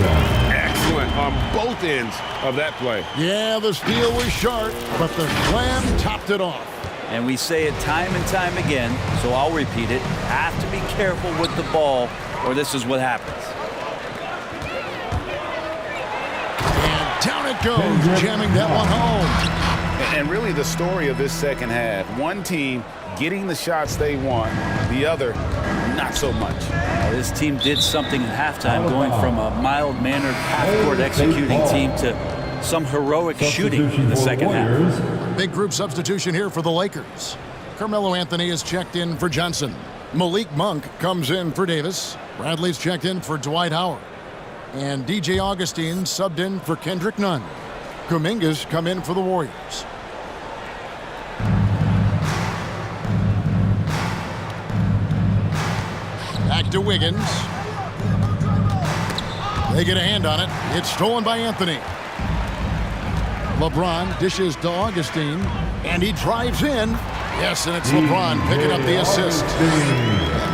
Excellent on both ends of that play.
Yeah, the steal was sharp, but the slam topped it off.
And we say it time and time again, so I'll repeat it. Have to be careful with the ball, or this is what happens.
And down it goes, jamming that one home.
And really the story of this second half, one team getting the shots they want, the other not so much.
Well, this team did something at halftime, going from a mild-mannered half-court executing team to some heroic shooting in the second half.
Big group substitution here for the Lakers. Carmelo Anthony is checked in for Johnson. Malik Monk comes in for Davis. Bradley's checked in for Dwight Howard. And DJ Augustine subbed in for Kendrick Nunn. Kuminga's come in for the Warriors. Back to Wiggins. They get a hand on it. It's stolen by Anthony. LeBron dishes to Augustine, and he drives in. Yes, and it's LeBron picking up the assist.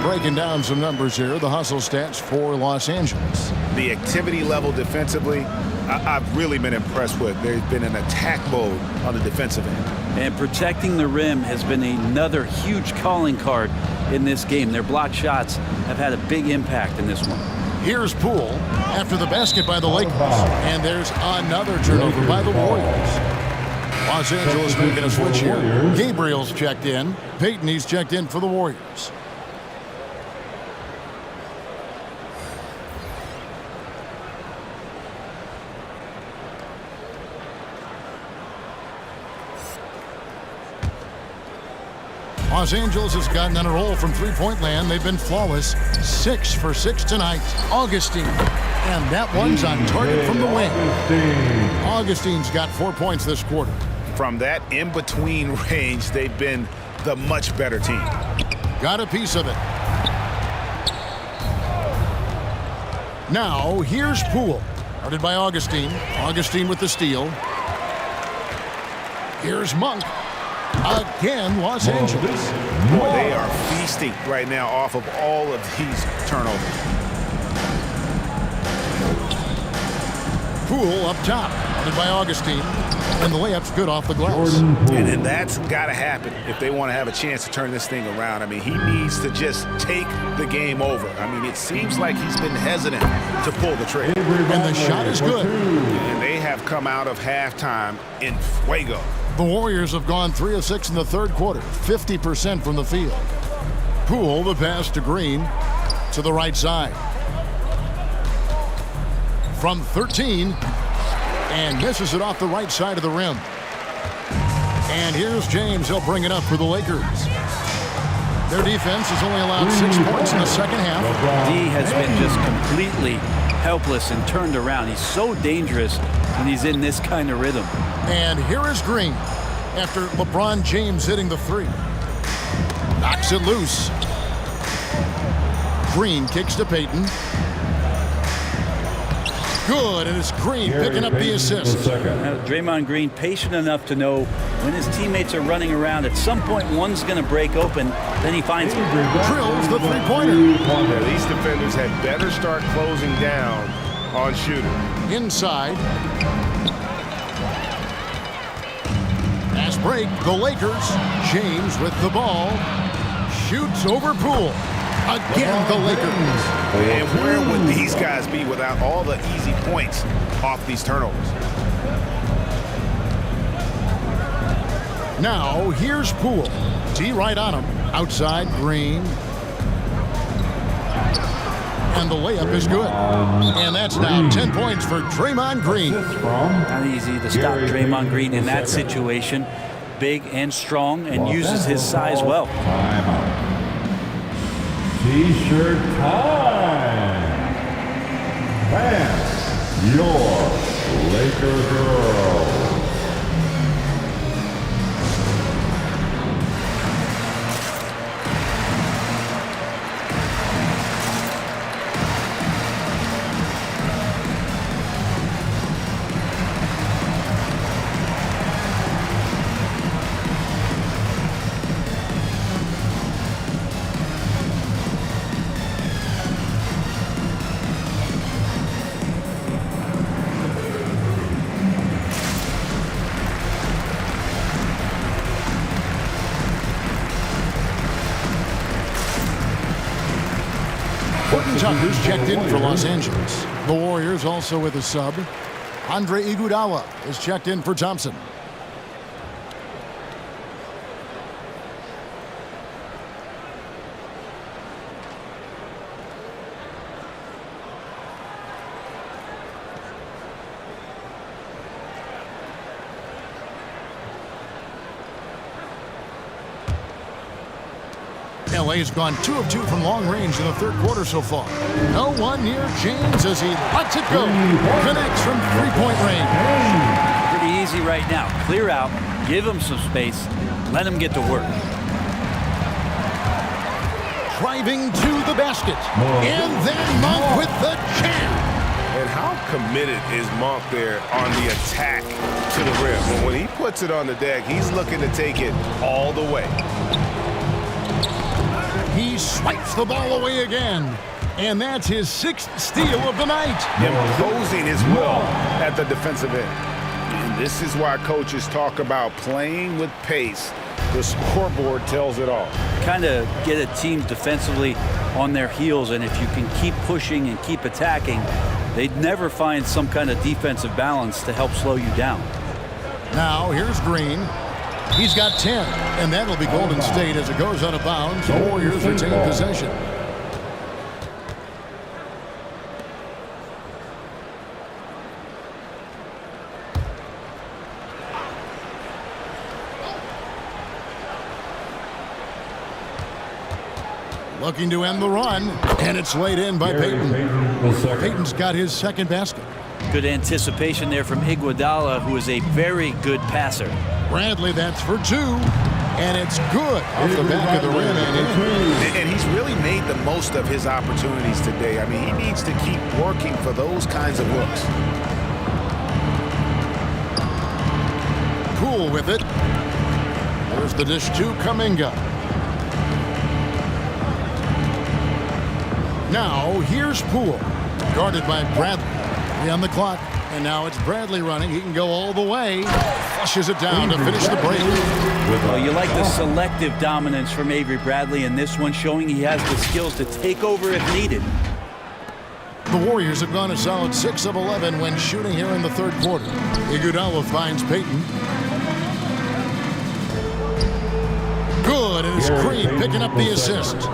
Breaking down some numbers here, the hustle stats for Los Angeles.
The activity level defensively, I've really been impressed with. There's been an attack mode on the defensive end.
And protecting the rim has been another huge calling card in this game. Their block shots have had a big impact in this one.
Here's Poole after the basket by the Lakers. And there's another turnover by the Warriors. Los Angeles making a switch here. Gabriel's checked in. Payton, he's checked in for the Warriors. Los Angeles has gotten on a roll from three-point land. They've been flawless. 6 for 6 tonight. Augustine. And that one's on target from the wing. Augustine's got 4 points this quarter.
From that in-between range, they've been the much better team.
Got a piece of it. Now, here's Poole. Guarded by Augustine. Augustine with the steal. Here's Monk. Again, Los Angeles.
Boy, they are feasting right now off of all of these turnovers.
Poole up top, guarded by Augustine, and the layup's good off the glass.
And that's got to happen if they want to have a chance to turn this thing around. I mean, he needs to just take the game over. I mean, it seems like he's been hesitant to pull the trigger.
And the shot is good.
And they have come out of halftime in fuego.
The Warriors have gone 3 of 6 in the third quarter, 50% from the field. Poole, the pass to Green, to the right side. From 13, and misses it off the right side of the rim. And here's James. He'll bring it up for the Lakers. Their defense has only allowed 6 points in the second half.
D has been just completely helpless and turned around. He's so dangerous when he's in this kind of rhythm.
And here is Green after LeBron James hitting the three. Knocks it loose. Green kicks to Payton. Good, and it's Green picking up the assist.
Now, Draymond Green patient enough to know when his teammates are running around, at some point one's going to break open, then he finds him.
Drills the three-pointer.
Yeah, these defenders had better start closing down on shooter.
Inside. Fast break, the Lakers. James with the ball. Shoots over Poole. Again, the Lakers.
And where would these guys be without all the easy points off these turnovers?
Now, here's Poole. T right on him. Outside, Green. And the layup is good. And that's now 10 points for Draymond Green.
Not easy to stop Draymond Green in that situation. Big and strong and uses his size well.
T-shirt time. And your Laker girl.
Tucker's checked in for Los Angeles. The Warriors also with a sub. Andre Iguodala is checked in for Thompson. LA's gone 2 of 2 from long range in the third quarter so far. No one near James as he lets it go. Connects from three-point range.
Pretty easy right now. Clear out, give him some space, let him get to work.
Driving to the basket. And then Monk with the jam.
And how committed is Monk there on the attack to the rim? When he puts it on the deck, he's looking to take it all the way.
He swipes the ball away again. And that's his 6th steal of the night.
Imposing his will at the defensive end. And this is why coaches talk about playing with pace. The scoreboard tells it all.
Kind of get a team defensively on their heels, and if you can keep pushing and keep attacking, they'd never find some kind of defensive balance to help slow you down.
Now here's Green. He's got 10, and that'll be Golden State as it goes out of bounds. The Warriors retain possession. Looking to end the run, and it's laid in by Payton. Payton's got his second basket.
Good anticipation there from Iguodala, who is a very good passer.
Bradley, that's for 2, and it's good off the back of the rim and in.
And he's really made the most of his opportunities today. I mean, he needs to keep working for those kinds of looks.
Poole with it. There's the dish to Kuminga. Now, here's Poole, guarded by Bradley. 3 on the clock, and now it's Bradley running. He can go all the way. Flushes it down to finish the break.
Well, you like the selective dominance from Avery Bradley in this one, showing he has the skills to take over if needed.
The Warriors have gone a solid 6 of 11 when shooting here in the third quarter. Iguodala finds Payton. Good, and it's Green picking up the assist.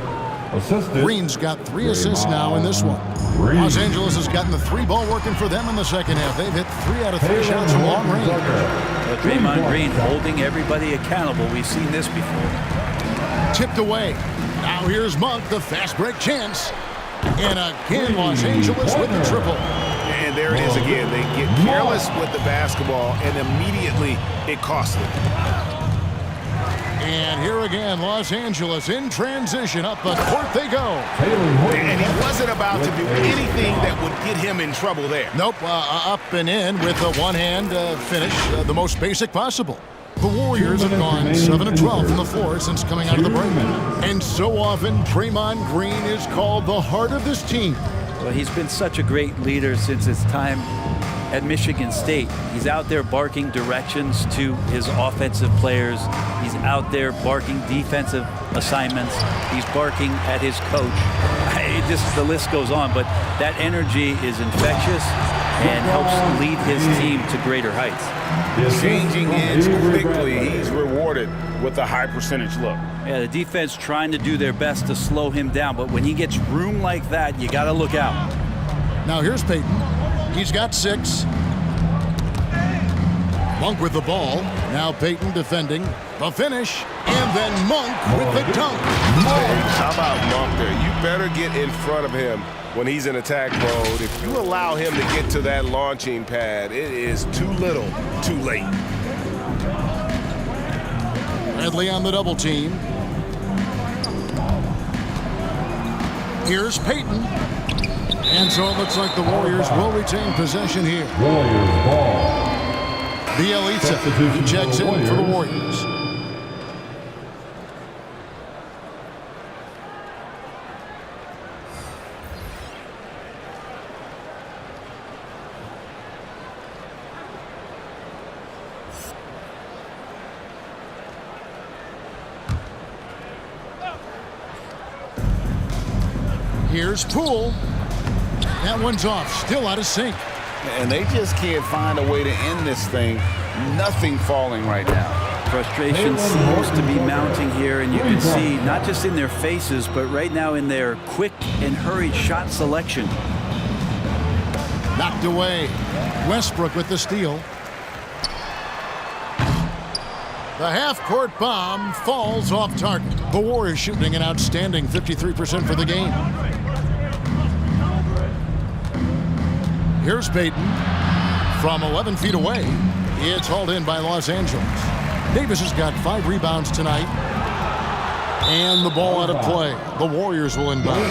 Green's got 3 assists now in this one. Los Angeles has gotten the 3-ball working for them in the second half. They've hit 3 out of 3 shots from long range.
Well, Draymond Green holding everybody accountable. We've seen this before.
Tipped away. Now here's Monk, the fast break chance. And again, Los Angeles with the triple.
And there it is again. They get careless with the basketball, and immediately it costs them.
And here again, Los Angeles in transition. Up the court they go.
And he wasn't about to do anything that would get him in trouble there.
Nope, up and in with a one-hand finish, the most basic possible. The Warriors have gone 7 of 12 from the floor since coming out of the break. And so often, Draymond Green is called the heart of this team.
Well, he's been such a great leader since his time at Michigan State. He's out there barking directions to his offensive players. He's out there barking defensive assignments. He's barking at his coach. The list goes on, but that energy is infectious and helps lead his team to greater heights.
Changing ends quickly. He's rewarded with a high percentage look.
Yeah, the defense trying to do their best to slow him down, but when he gets room like that, you got to look out.
Now here's Payton. He's got 6. Monk with the ball. Now Payton defending. The finish. And then Monk with the dunk.
How about Monk there? You better get in front of him when he's in attack mode. If you allow him to get to that launching pad, it is too little, too late.
Bradley on the double team. Here's Payton. And so it looks like the Warriors will retain possession here.
Warriors ball.
Bielitsa, he checks in for the Warriors. Here's Poole. That one's off, still out of sync.
And they just can't find a way to end this thing. Nothing falling right now.
Frustration seems to be mounting here, and you can see not just in their faces, but right now in their quick and hurried shot selection.
Knocked away. Westbrook with the steal. The half-court bomb falls off target. The Warriors shooting an outstanding 53% for the game. Here's Payton from 11 feet away. It's hauled in by Los Angeles. Davis has got 5 rebounds tonight. And the ball out of play. The Warriors will inbound.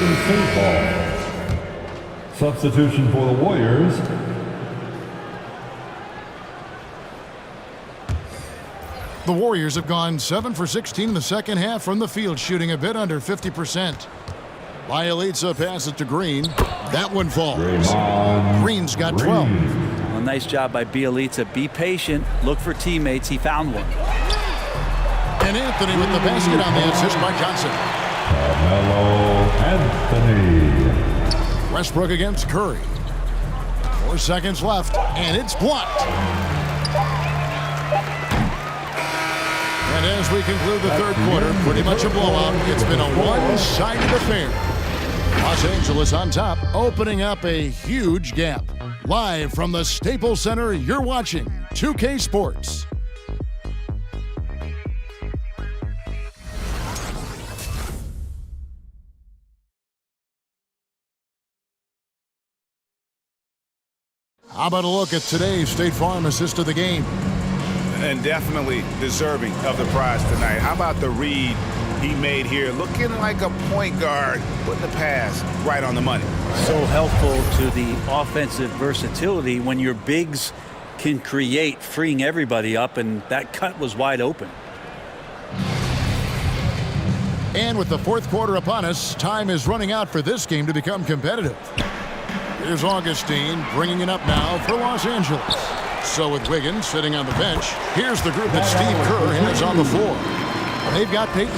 Substitution for the Warriors.
The Warriors have gone 7 for 16 in the second half from the field, shooting a bit under 50%. Bielitsa passes to Green. That one falls. Green's got 12.
Well, nice job by Bielitsa. Be patient. Look for teammates. He found one.
And Anthony with the basket on the assist by Johnson.
Anthony.
Westbrook against Curry. 4 seconds left, and it's blocked. And as we conclude the third quarter, pretty much a blowout. It's been a one-sided affair. Los Angeles on top, opening up a huge gap. Live from the Staples Center, you're watching 2K Sports. How about a look at today's State Farm assist of the game?
And definitely deserving of the prize tonight. How about the read he made here? Looking like a point guard, putting the pass right on the money.
So helpful to the offensive versatility when your bigs can create, freeing everybody up, and that cut was wide open.
And with the fourth quarter upon us, time is running out for this game to become competitive. Here's Augustine bringing it up now for Los Angeles. So with Wiggins sitting on the bench, here's the group that Steve Kerr has on the floor. They've got Payton.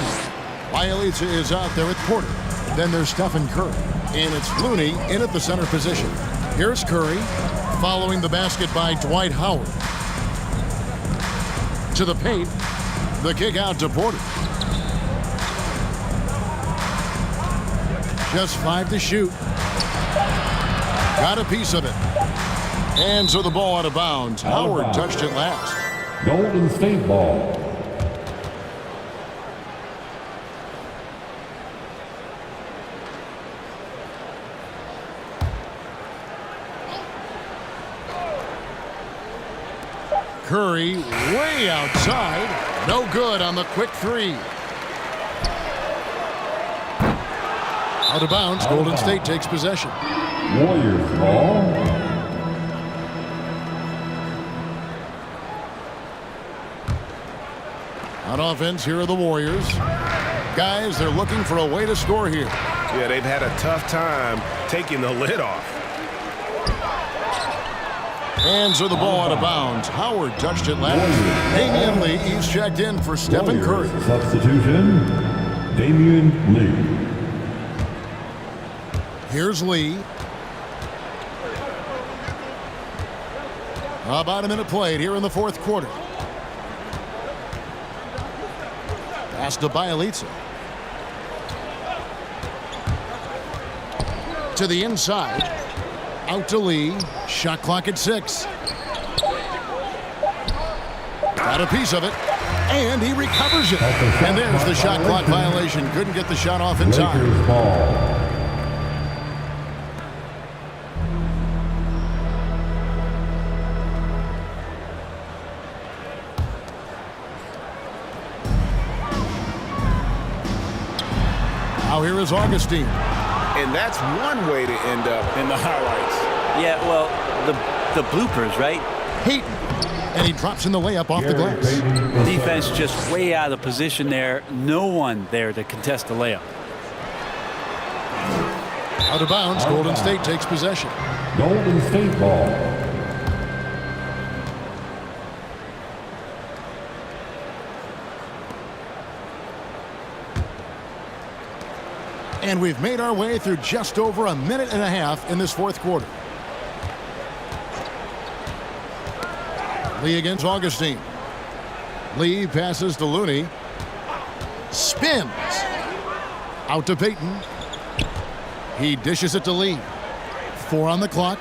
Bielitsa is out there at Porter. Then there's Stephen Curry. And it's Looney in at the center position. Here's Curry following the basket by Dwight Howard. To the paint. The kick out to Porter. Just 5 to shoot. Got a piece of it. And so the ball out of bounds. Howard touched it last.
Golden State ball.
Curry way outside. No good on the quick three. Out of bounds. Golden State takes possession.
Warriors ball.
On offense, here are the Warriors. Guys, they're looking for a way to score here.
Yeah, they've had a tough time taking the lid off.
Hands are the ball out of bounds. Howard touched it last. Damian Lee, he's checked in for Stephen Curry.
Substitution, Damian Lee.
Here's Lee. About a minute played here in the fourth quarter. Pass to Bjelica. To the inside. Out to Lee. Shot clock at 6. Got a piece of it. And he recovers it. And there's the shot clock violation. Couldn't get the shot off in time.
Lakers ball.
Now here is Augustine.
And that's one way to end up in the highlights.
Yeah, well, the bloopers, right?
Payton. And he drops in the layup off the glass.
Defense just way out of position there. No one there to contest the layup.
Out of bounds. Golden State takes possession.
Golden State ball.
And we've made our way through just over a minute and a half in this fourth quarter. Lee against Augustine. Lee passes to Looney. Spins. Out to Payton. He dishes it to Lee. 4 on the clock.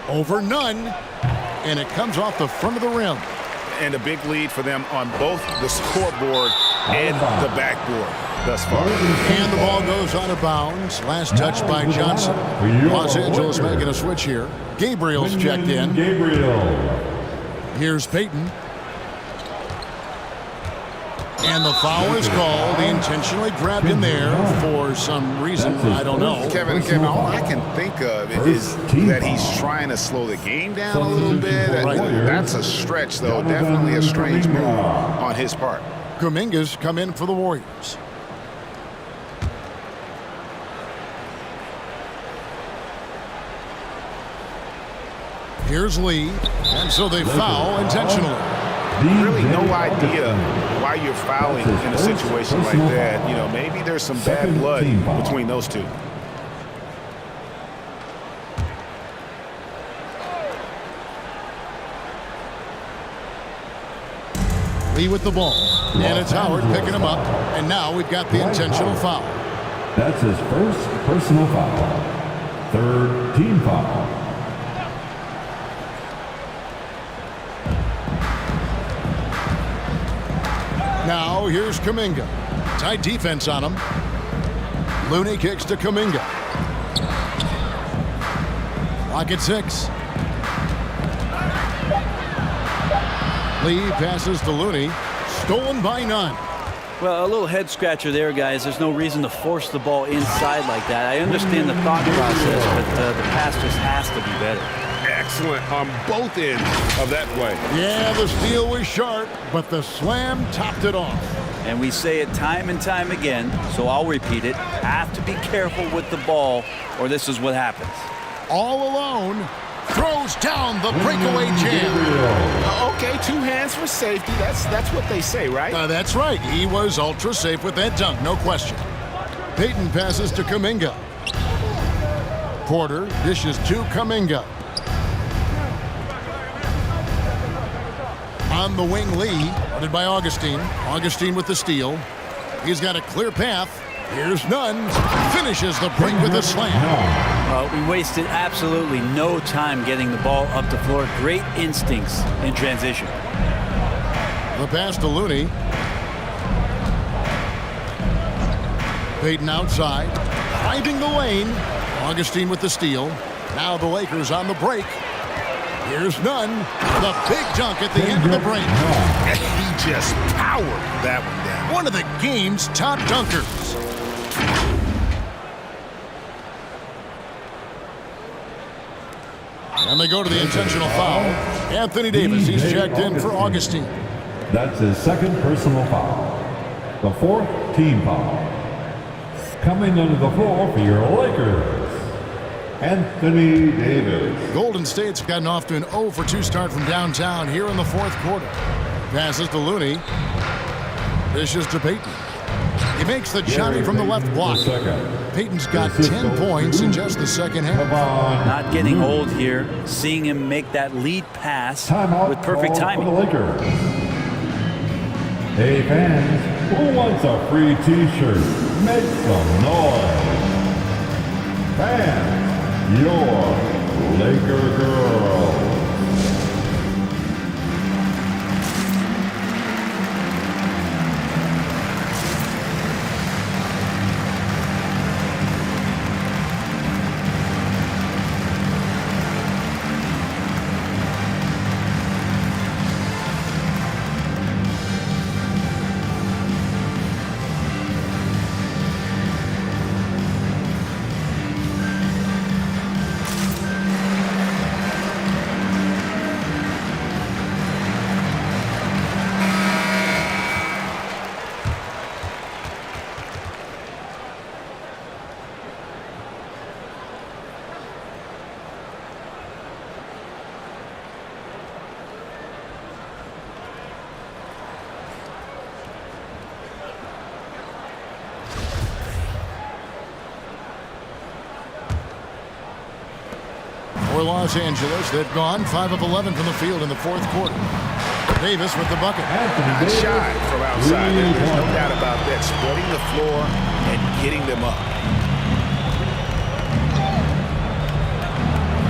Over none. And it comes off the front of the rim.
And a big lead for them on both the scoreboard and the backboard thus far.
And the ball goes out of bounds. Last touch by Johnson. Los Angeles making a switch here. Gabriel's checked in.
Gabriel.
Here's Payton. And the foul is called. He intentionally grabbed him there for some reason. I don't know.
Kevin, all I can think of is that he's trying to slow the game down a little bit. That's a stretch, though. Definitely a strange move on his part.
Kuminga's come in for the Warriors. Here's Lee. And so they foul intentionally.
Really no idea why you're fouling in a situation like that. You know, maybe there's some bad blood between those two.
Lee with the ball. And it's Howard picking him up. And now we've got the intentional foul.
That's his first personal foul. Third team foul.
Now here's Kuminga. Tight defense on him. Looney kicks to Kuminga. Clock at 6. Lee passes to Looney. Stolen by none.
Well, a little head scratcher there, guys. There's no reason to force the ball inside like that. I understand the thought process, but the pass just has to be better.
Excellent on both ends of that play.
Yeah, the steal was sharp, but the slam topped it off.
And we say it time and time again, so I'll repeat it. Have to be careful with the ball, or this is what happens.
All alone, throws down the breakaway jam.
Okay, 2 hands for safety. That's what they say, right?
That's right. He was ultra safe with that dunk, no question. Payton passes to Kuminga. Porter dishes to Kuminga. On the wing, Lee, guarded by Augustine. Augustine with the steal. He's got a clear path. Here's Nunn. Finishes the break with a slam.
Well, we wasted absolutely no time getting the ball up the floor. Great instincts in transition.
The pass to Looney. Payton outside. Finding the lane. Augustine with the steal. Now the Lakers on the break. Here's Nunn. The big dunk at the end of the break.
He just powered that one down.
One of the game's top dunkers. And they go to the intentional foul. Anthony Davis, he's checked in for Augustine.
That's his second personal foul. The fourth team foul. Coming under the floor for your Lakers, Anthony Davis.
Golden State's gotten off to an 0-for-2 start from downtown here in the fourth quarter. Passes to Looney. Dishes to Payton. He makes the jump from the left block. Payton's got 10 points in just the second half.
Not getting old here. Seeing him make that lead pass with perfect timing.
Hey fans, who wants a free t-shirt? Make some noise. Fans, your Laker girls.
For Los Angeles, they've gone 5 of 11 from the field in the fourth quarter. Davis with the bucket.
Good shot from outside. There's no doubt about that. Spreading the floor and getting them up.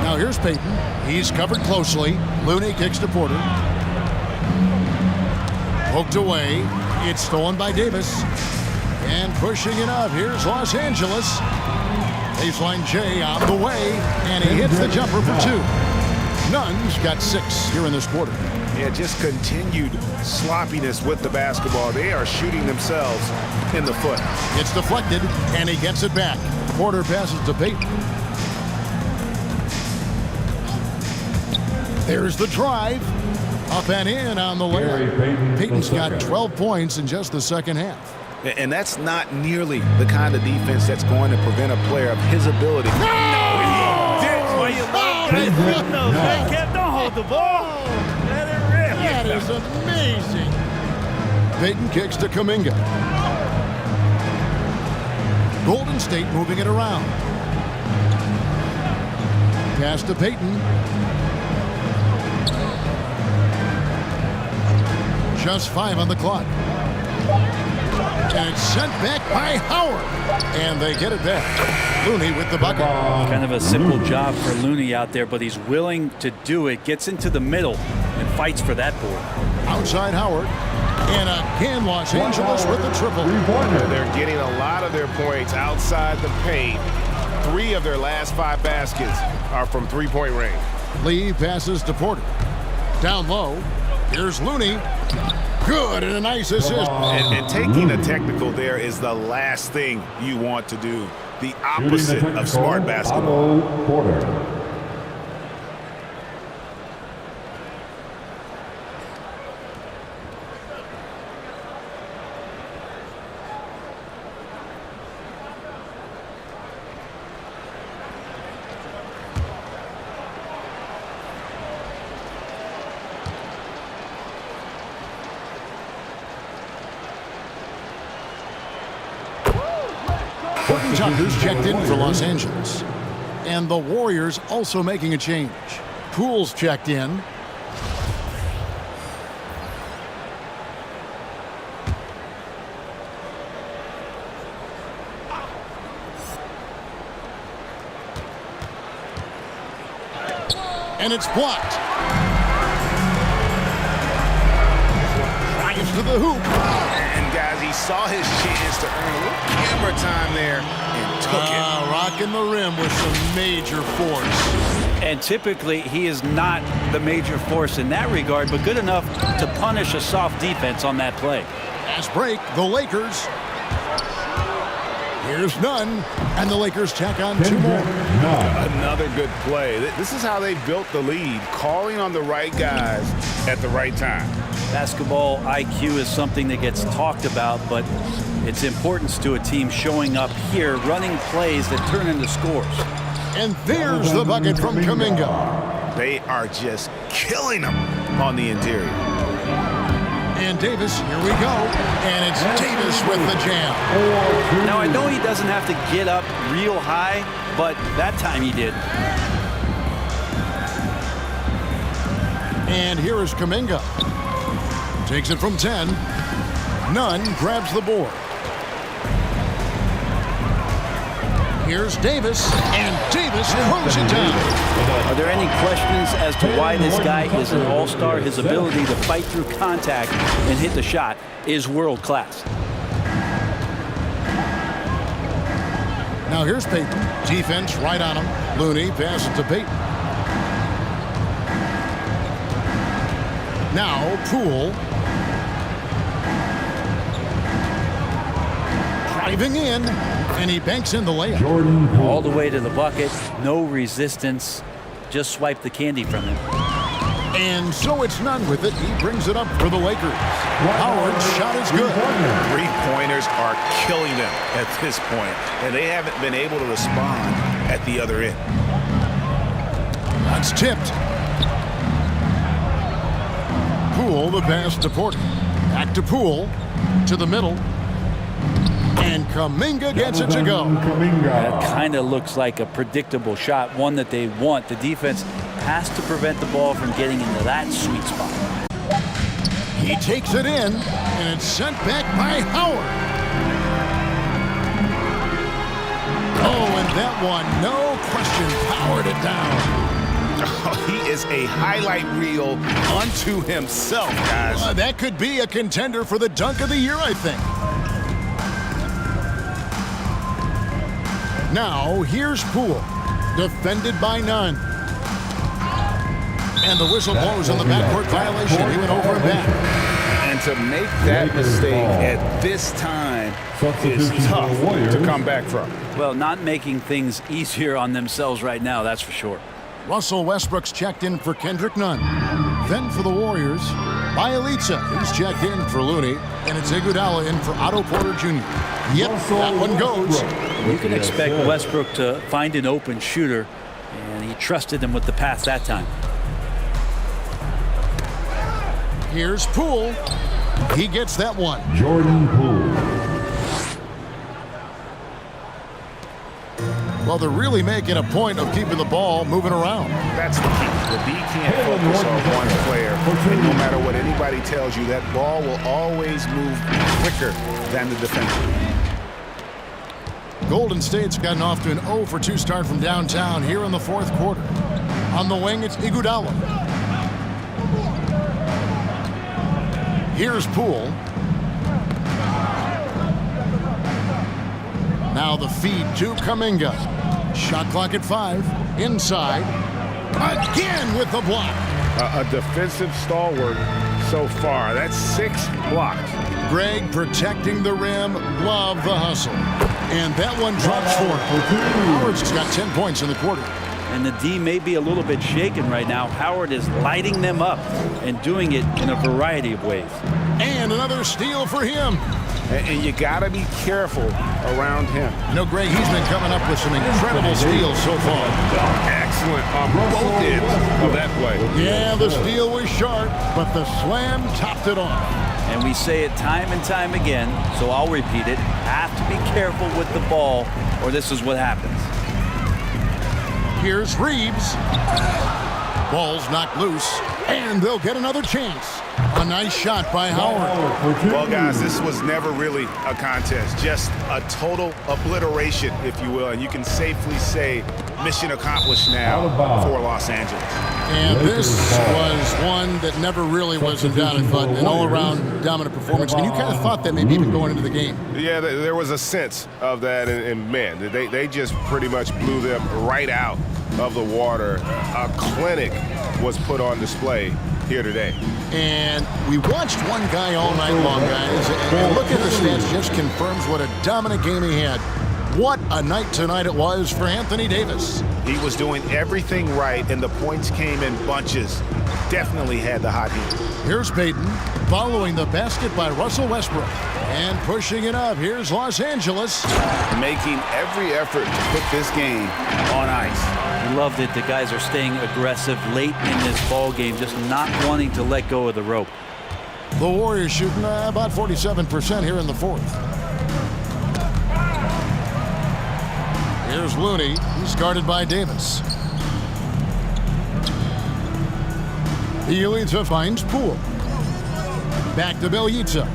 Now here's Payton. He's covered closely. Looney kicks to Porter. Poked away. It's stolen by Davis. And pushing it up. Here's Los Angeles. Baseline J on the way, and he hits the jumper for 2. Nunn's got 6 here in this quarter.
Yeah, just continued sloppiness with the basketball. They are shooting themselves in the foot.
It's deflected, and he gets it back. Porter passes to Payton. There's the drive. Up and in on the layup. Payton's got 12 points in just the second half.
And that's not nearly the kind of defense that's going to prevent a player of his ability.
No!
Don't hold the ball. Let it rip.
That is amazing. Payton kicks to Kuminga. Golden State moving it around. Pass to Payton. Just 5 on the clock. And it's sent back by Howard. And they get it back. Looney with the bucket.
Kind of a simple job for Looney out there, but he's willing to do it. Gets into the middle and fights for that board.
Outside Howard. And again, Los Angeles with the triple.
They're getting a lot of their points outside the paint. 3 of their last 5 baskets are from three-point range.
Lee passes to Porter. Down low. Here's Looney. Good, and a nice assist.
And taking a technical there is the last thing you want to do. The opposite of smart basketball.
Porter.
Tucker's checked in for Los Angeles. And the Warriors also making a change. Poole's checked in. And it's blocked. Drives to the hoop.
And guys. He saw his chance to earn a little camera time there and took it.
Rocking the rim with some major force.
And typically, he is not the major force in that regard, but good enough to punish a soft defense on that play.
Fast break, the Lakers. Here's Nunn, and the Lakers check on 2 more.
Another good play. This is how they built the lead, calling on the right guys at the right time.
Basketball IQ is something that gets talked about, but its importance to a team showing up here, running plays that turn into scores.
And there's the bucket from Kuminga.
They are just killing them on the interior.
And Davis, here we go. And it's Davis with the jam.
Now, I know he doesn't have to get up real high, but that time he did.
And here is Kuminga. Takes it from 10. Nunn grabs the board. Here's Davis, and Davis throws it down.
Are there any questions as to why this guy is an all-star? His ability to fight through contact and hit the shot is world-class.
Now here's Payton. Defense right on him. Looney passes to Payton. Now Poole. Driving in, and he banks in the layup.
All the way to the bucket, no resistance, just swipe the candy from him.
And so it's Nunn with it. He brings it up for the Lakers. Howard's shot is good.
3-pointers are killing them at this point, and they haven't been able to respond at the other end.
That's tipped. Poole, the pass to Porter. Back to Poole, to the middle. And Kuminga gets it to go.
That kind of looks like a predictable shot, one that they want. The defense has to prevent the ball from getting into that sweet spot.
He takes it in, and it's sent back by Howard. Oh, and that one, no question, powered it down.
Oh, he is a highlight reel unto himself, guys.
That could be a contender for the dunk of the year, I think. Now, here's Poole, defended by Nunn. And the whistle blows on the backcourt violation. He went over and back.
And to make that mistake at this time is tough to come back from.
Well, not making things easier on themselves right now, that's for sure.
Russell Westbrook's checked in for Kendrick Nunn. Then for the Warriors, Bjelica. He's checked in for Looney. And it's Iguodala in for Otto Porter Jr. Yep, that one goes.
You can expect Westbrook to find an open shooter, and he trusted him with the pass that time.
Here's Poole. He gets that one.
Jordan Poole.
Well, they're really making a point of keeping the ball moving around.
That's the key. The D can't focus on one player. And no matter what anybody tells you, that ball will always move quicker than the defender.
Golden State's gotten off to an 0-for-2 start from downtown here in the fourth quarter. On the wing, it's Iguodala. Here's Poole. Now the feed to Kuminga. Shot clock at 5. Inside. Again with the block.
A defensive stalwart so far. That's 6 blocks.
Greg protecting the rim. Love the hustle. And that one drops for him. Howard's got 10 points in the quarter.
And the D may be a little bit shaken right now. Howard is lighting them up and doing it in a variety of ways.
And another steal for him.
And you got to be careful around him.
You know, Greg, he's been coming up with some incredible steals so far.
Excellent on both ends of that play.
Yeah, the steal was sharp, but the slam topped it off.
And we say it time and time again, so I'll repeat it. Have to be careful with the ball, or this is what happens.
Here's Reeves. Ball's knocked loose, and they'll get another chance. A nice shot by Howard.
Well, guys, this was never really a contest. Just a total obliteration, if you will. And you can safely say mission accomplished now for Los Angeles.
And this was one that never really was in doubt, but an all-around dominant performance. And you kind of thought that maybe even going into the game.
Yeah, there was a sense of that, and man, they just pretty much blew them right out of the water. A clinic was put on display here today.
And we watched one guy all night long, guys, and look at the stats, just confirms what a dominant game he had. What a night tonight it was for Anthony Davis.
He was doing everything right, and the points came in bunches. Definitely had the hot heat.
Here's Peyton following the basket by Russell Westbrook. And pushing it up, here's Los Angeles.
Making every effort to put this game on ice.
I loved it. The guys are staying aggressive late in this ball game, just not wanting to let go of the rope.
The Warriors shooting about 47% here in the fourth. Here's Looney. He's guarded by Davis. Bjelica finds Poole. Back to Bjelica.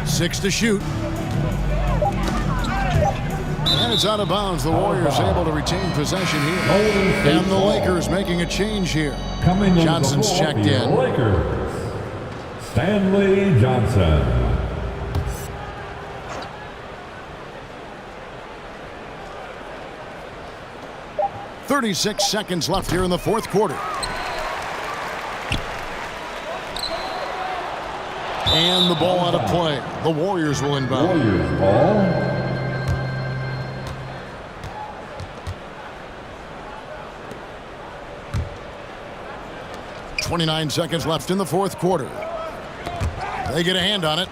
6 to shoot. And it's out of bounds. The Warriors able to retain possession here. And the Lakers making a change here. Johnson's checked in.
Lakers. Stanley Johnson.
36 seconds left here in the fourth quarter. And the ball out of play. The Warriors will inbound.
Warriors ball.
29 seconds left in the fourth quarter. They get a hand on it.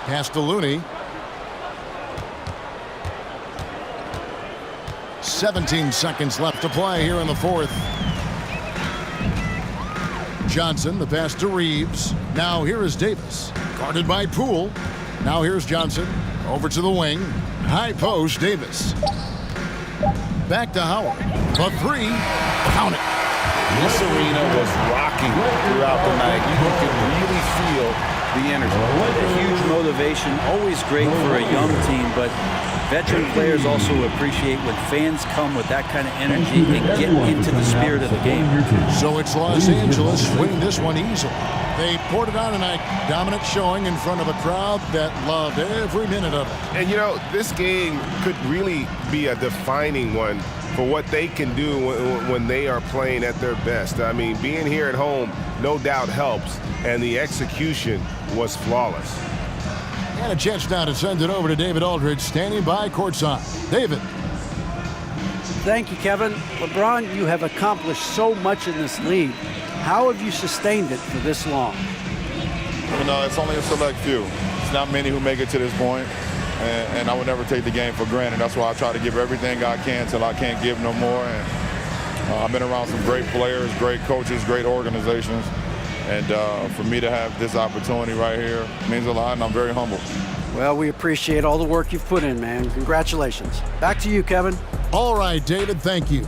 Pass to Looney. 17 seconds left to play here in the fourth. Johnson, the pass to Reeves. Now here is Davis. Guarded by Poole. Now here's Johnson. Over to the wing. High post, Davis. Back to Howard. For three. Count it.
This arena was rocking throughout the night. You could really feel the energy.
A huge motivation, always great for a young team, but veteran players also appreciate when fans come with that kind of energy and get into the spirit of the game.
So it's Los Angeles winning this one easily. They poured it on tonight. Dominant showing in front of a crowd that loved every minute of it.
And you know, this game could really be a defining one for what they can do when they are playing at their best. I mean, being here at home no doubt helps, and the execution was flawless.
And a chance now to send it over to David Aldridge, standing by courtside. David.
Thank you, Kevin. LeBron, you have accomplished so much in this league. How have you sustained it for this long?
You know, it's only a select few. It's not many who make it to this point, and I would never take the game for granted. That's why I try to give everything I can till I can't give no more. And I've been around some great players, great coaches, great organizations. And for me to have this opportunity right here means a lot, and I'm very humbled.
Well, we appreciate all the work you've put in, man. Congratulations. Back to you, Kevin.
All right, David, thank you.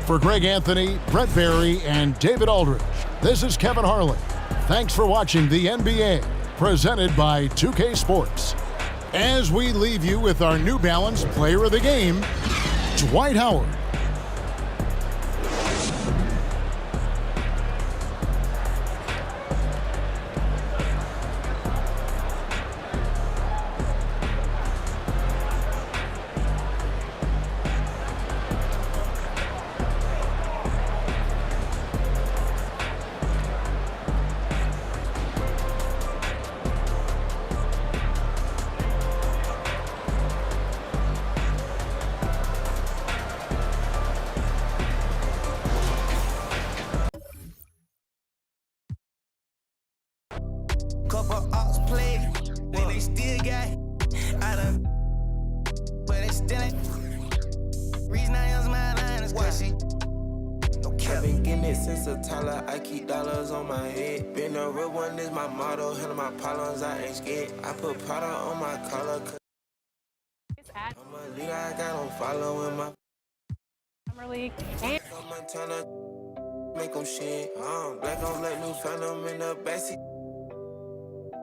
For Greg Anthony, Brett Barry, and David Aldridge, this is Kevin Harlan. Thanks for watching the NBA, presented by 2K Sports. As we leave you with our New Balance Player of the Game, Dwight Howard.
I keep dollars on my head. Been a real one is my motto. Handle my problems, I ain't scared. I put Prada on my collar. I'm a leader, I got on following my
Summer League. And
I'm trying to make them shit. Black on black, new phantom in the backseat.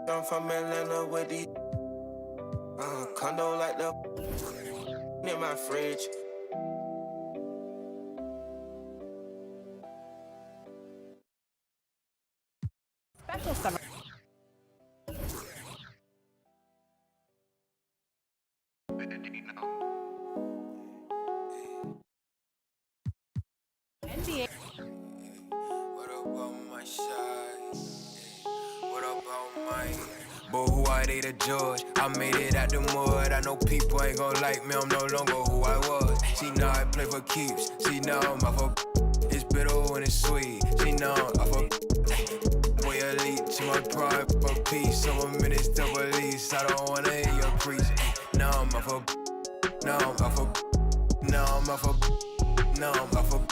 I'm from Atlanta with these condo like the in my fridge.
Special summer. NBA.
What up on my side? What up on my... But who are they to judge? I made it out the mud. I know people ain't gon' like me. I'm no longer who I was. See now I play for keeps. See now I'm off of... It's bitter when it's sweet. See now I'm off of... Boy elite to my pride for peace. So I'm in this double lease. I don't wanna hear your preach. Now I'm off of... Now I'm off of... Now I'm off of... Now I'm off of...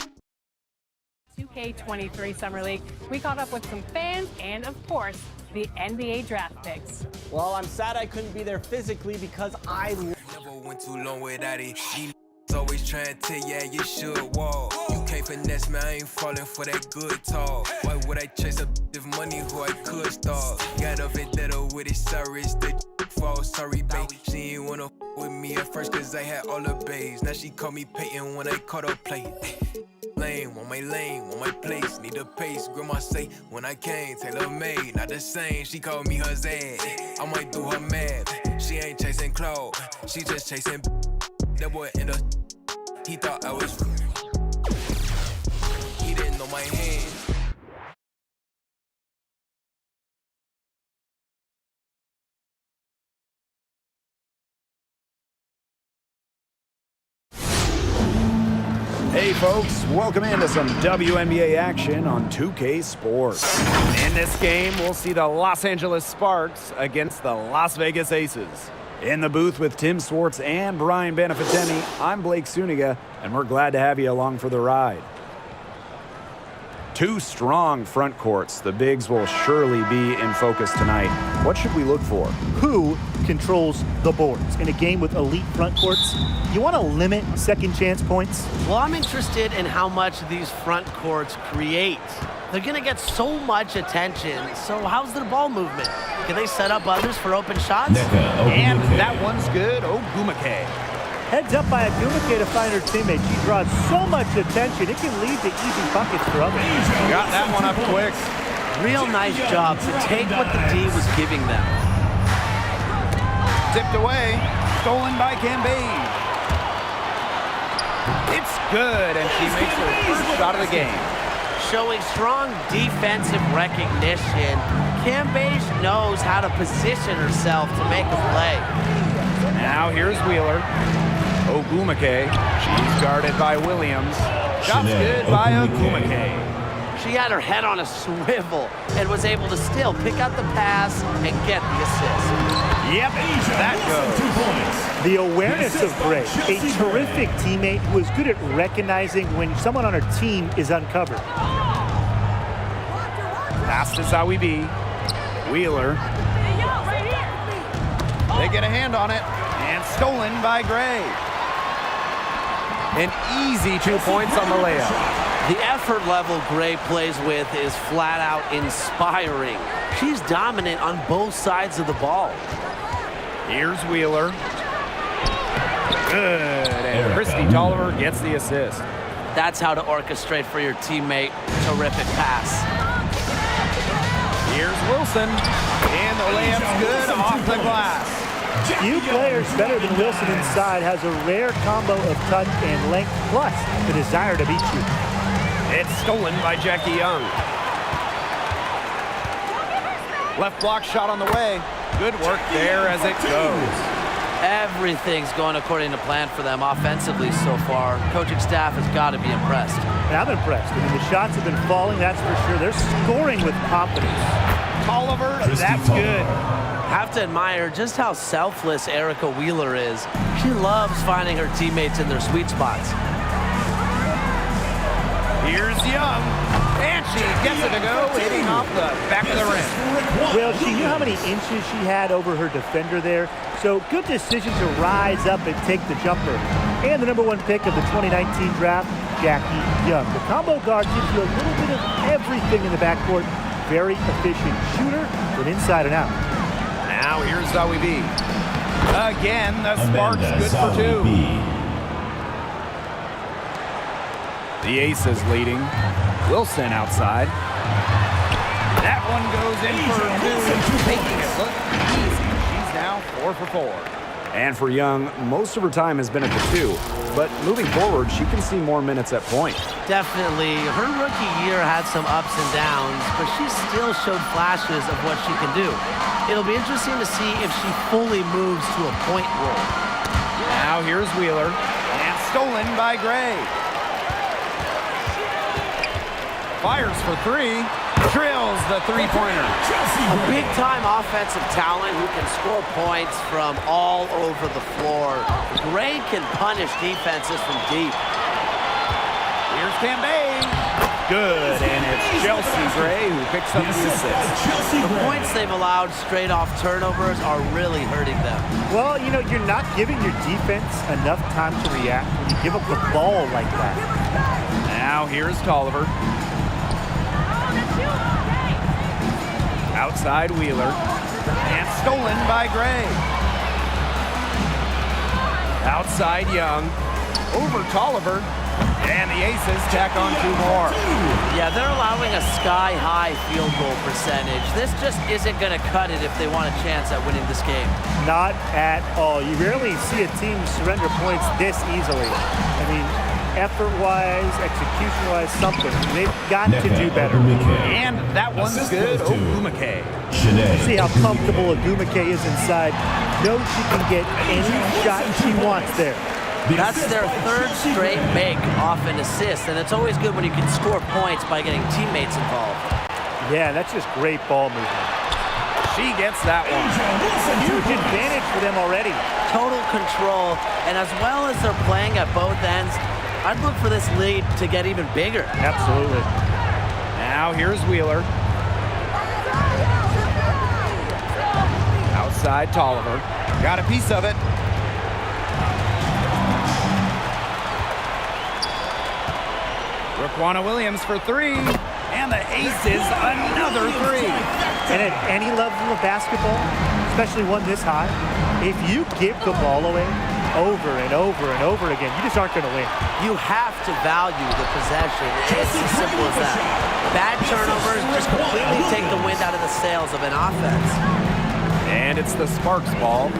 2K23 Summer League. We caught up with some fans and, of course, the NBA draft picks.
Well, I'm sad I couldn't be there physically because I
never went too long without it. These always trying to tell you you should walk. You can't finesse me, I ain't falling for that good talk. Why would I chase a if money who I could start? Got a vendetta with it, sorry, it's the fall. Sorry, babe. She ain't wanna with me at first cause I had all the babes. Now she call me Peyton when I caught her play. Lane, want my place, need a pace. Grandma say, when I came, tailor made, not the same. She called me her Zed, I might do her mad. She ain't chasing clothes, she just chasing. That boy in the, he thought I was. He didn't know my hands.
Hey folks, welcome into some WNBA action on 2K Sports. In this game, we'll see the Los Angeles Sparks against the Las Vegas Aces. In the booth with Tim Swartz and Brian Beneficenti, I'm Blake Suniga, and we're glad to have you along for the ride. Two strong front courts. The bigs will surely be in focus tonight. What should we look for?
Who controls the boards? In a game with elite front courts, you want to limit second chance points?
Well, I'm interested in how much these front courts create. They're going to get so much attention. So how's their ball movement? Can they set up others for open shots?
And that one's good. Ogwumike.
Heads up by Ogwumike to find her teammate. She draws so much attention, it can lead to easy buckets for others.
Got that one up quick.
Real nice job to take what the D was giving them.
Tipped away. Stolen by Cambage. It's good, and she makes her first shot of the game.
Showing strong defensive recognition, Cambage knows how to position herself to make a play.
Now here's Wheeler. Ogwumike. She's guarded by Williams. Shot's good by Ogwumike.
She had her head on a swivel and was able to still pick out the pass and get the assist.
Yep, that goes.
The awareness of Gray, a terrific teammate who is good at recognizing when someone on her team is uncovered.
Pass to Zawibi. Wheeler. They get a hand on it, and stolen by Gray. An easy 2 points on the layup.
The effort level Gray plays with is flat out inspiring. She's dominant on both sides of the ball.
Here's Wheeler. Good, and Christy Tolliver gets the assist.
That's how to orchestrate for your teammate. Terrific pass.
Here's Wilson, and the layup's good off the glass.
Few players better than Wilson inside, has a rare combo of touch and length, plus the desire to beat you.
It's stolen by Jackie Young. Left block shot on the way. Good work there as it goes.
Everything's going according to plan for them offensively so far. Coaching staff has got to be impressed.
And I'm impressed. I mean, the shots have been falling, that's for sure. They're scoring with confidence.
Tolliver, that's good.
Have to admire just how selfless Erica Wheeler is. She loves finding her teammates in their sweet spots.
Here's Young, and she gets it to go, hitting off the back of the rim.
Well, she knew how many inches she had over her defender there, so good decision to rise up and take the jumper. And the #1 pick of the 2019 draft, Jackie Young. The combo guard gives you a little bit of everything in the backcourt. Very efficient shooter with inside and out.
Now here's Zawibi. Again, the Sparks good for two. The Aces leading. Wilson outside. That one goes in for two, making it look easy. She's now 4 for 4. And for Young, most of her time has been at the 2, but moving forward, she can see more minutes at point.
Definitely. Her rookie year had some ups and downs, but she still showed flashes of what she can do. It'll be interesting to see if she fully moves to a point role.
Now here's Wheeler, and stolen by Gray. Fires for 3. Drills the three-pointer.
A big-time offensive talent who can score points from all over the floor. Gray can punish defenses from deep.
Here's Cambay. Good, and it's Chelsea Gray who picks up the assist.
The points they've allowed straight off turnovers are really hurting them.
Well, you know, you're not giving your defense enough time to react when you give up the ball like that.
Now here's Tolliver. Outside Wheeler. And stolen by Gray. Outside Young. Over Tolliver. And the Aces tack on 2 more.
Yeah, they're allowing a sky-high field goal percentage. This just isn't going to cut it if they want a chance at winning this game.
Not at all. You rarely see a team surrender points this easily. I mean, effort-wise, execution-wise, something. They've got to do better.
And that one's good. Ogumake.
See how comfortable Ogumake is inside. Knows she can get any shot she wants there.
That's their 3rd straight make off an assist, and it's always good when you can score points by getting teammates involved.
Yeah, that's just great ball movement.
She gets that one.
Huge advantage for them already.
Total control, and as well as they're playing at both ends, I'd look for this lead to get even bigger.
Absolutely.
Now here's Wheeler. Outside Tolliver. Got a piece of it. Raquana Williams for 3. And the Aces another 3.
And at any level of basketball, especially one this high, if you give the ball away over and over and over again, you just aren't going to win.
You have to value the possession. It's as simple as that. Bad turnovers just completely take the wind out of the sails of an offense.
And it's the Sparks ball.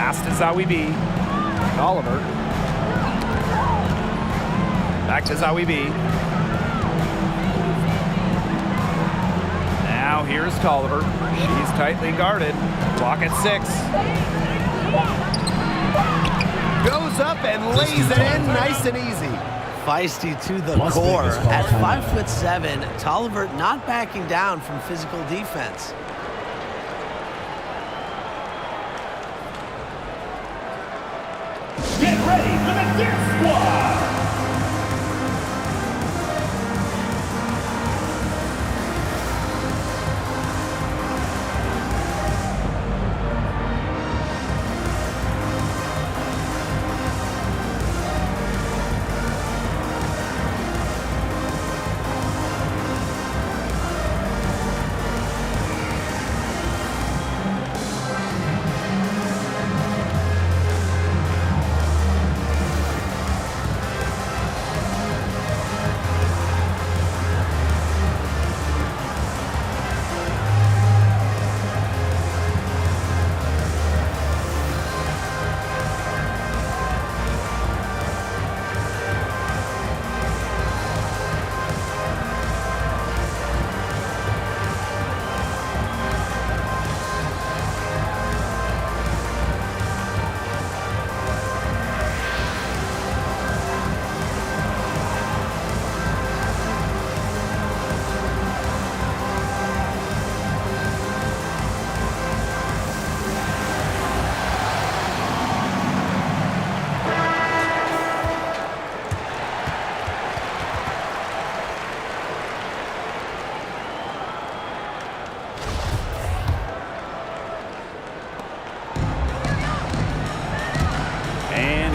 Pass to Zawi B. Oliver. Back to Zawi B. Now here's Tolliver. She's tightly guarded. Clock at 6. Goes up and lays it in nice and easy.
Feisty to the core. At 5'7", Tolliver not backing down from physical defense.
Get ready for the Dirt Squad!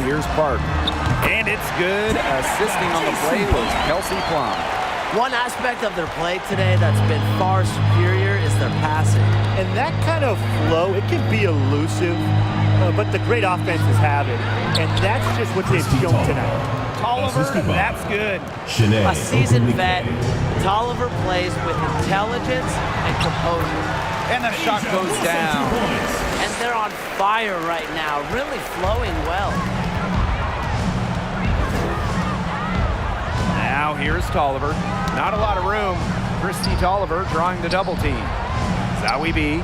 Here's Park. And it's good. Assisting on the play was Kelsey Plum.
One aspect of their play today that's been far superior is their passing.
And that kind of flow, it can be elusive, but the great offenses have it. And that's just what they've shown tonight.
Tolliver, that's good.
A seasoned vet, Tolliver plays with intelligence and composure.
And the shot goes down.
And they're on fire right now, really flowing well.
Now here's Tolliver. Not a lot of room. Christy Tolliver drawing the double team. Zowie B.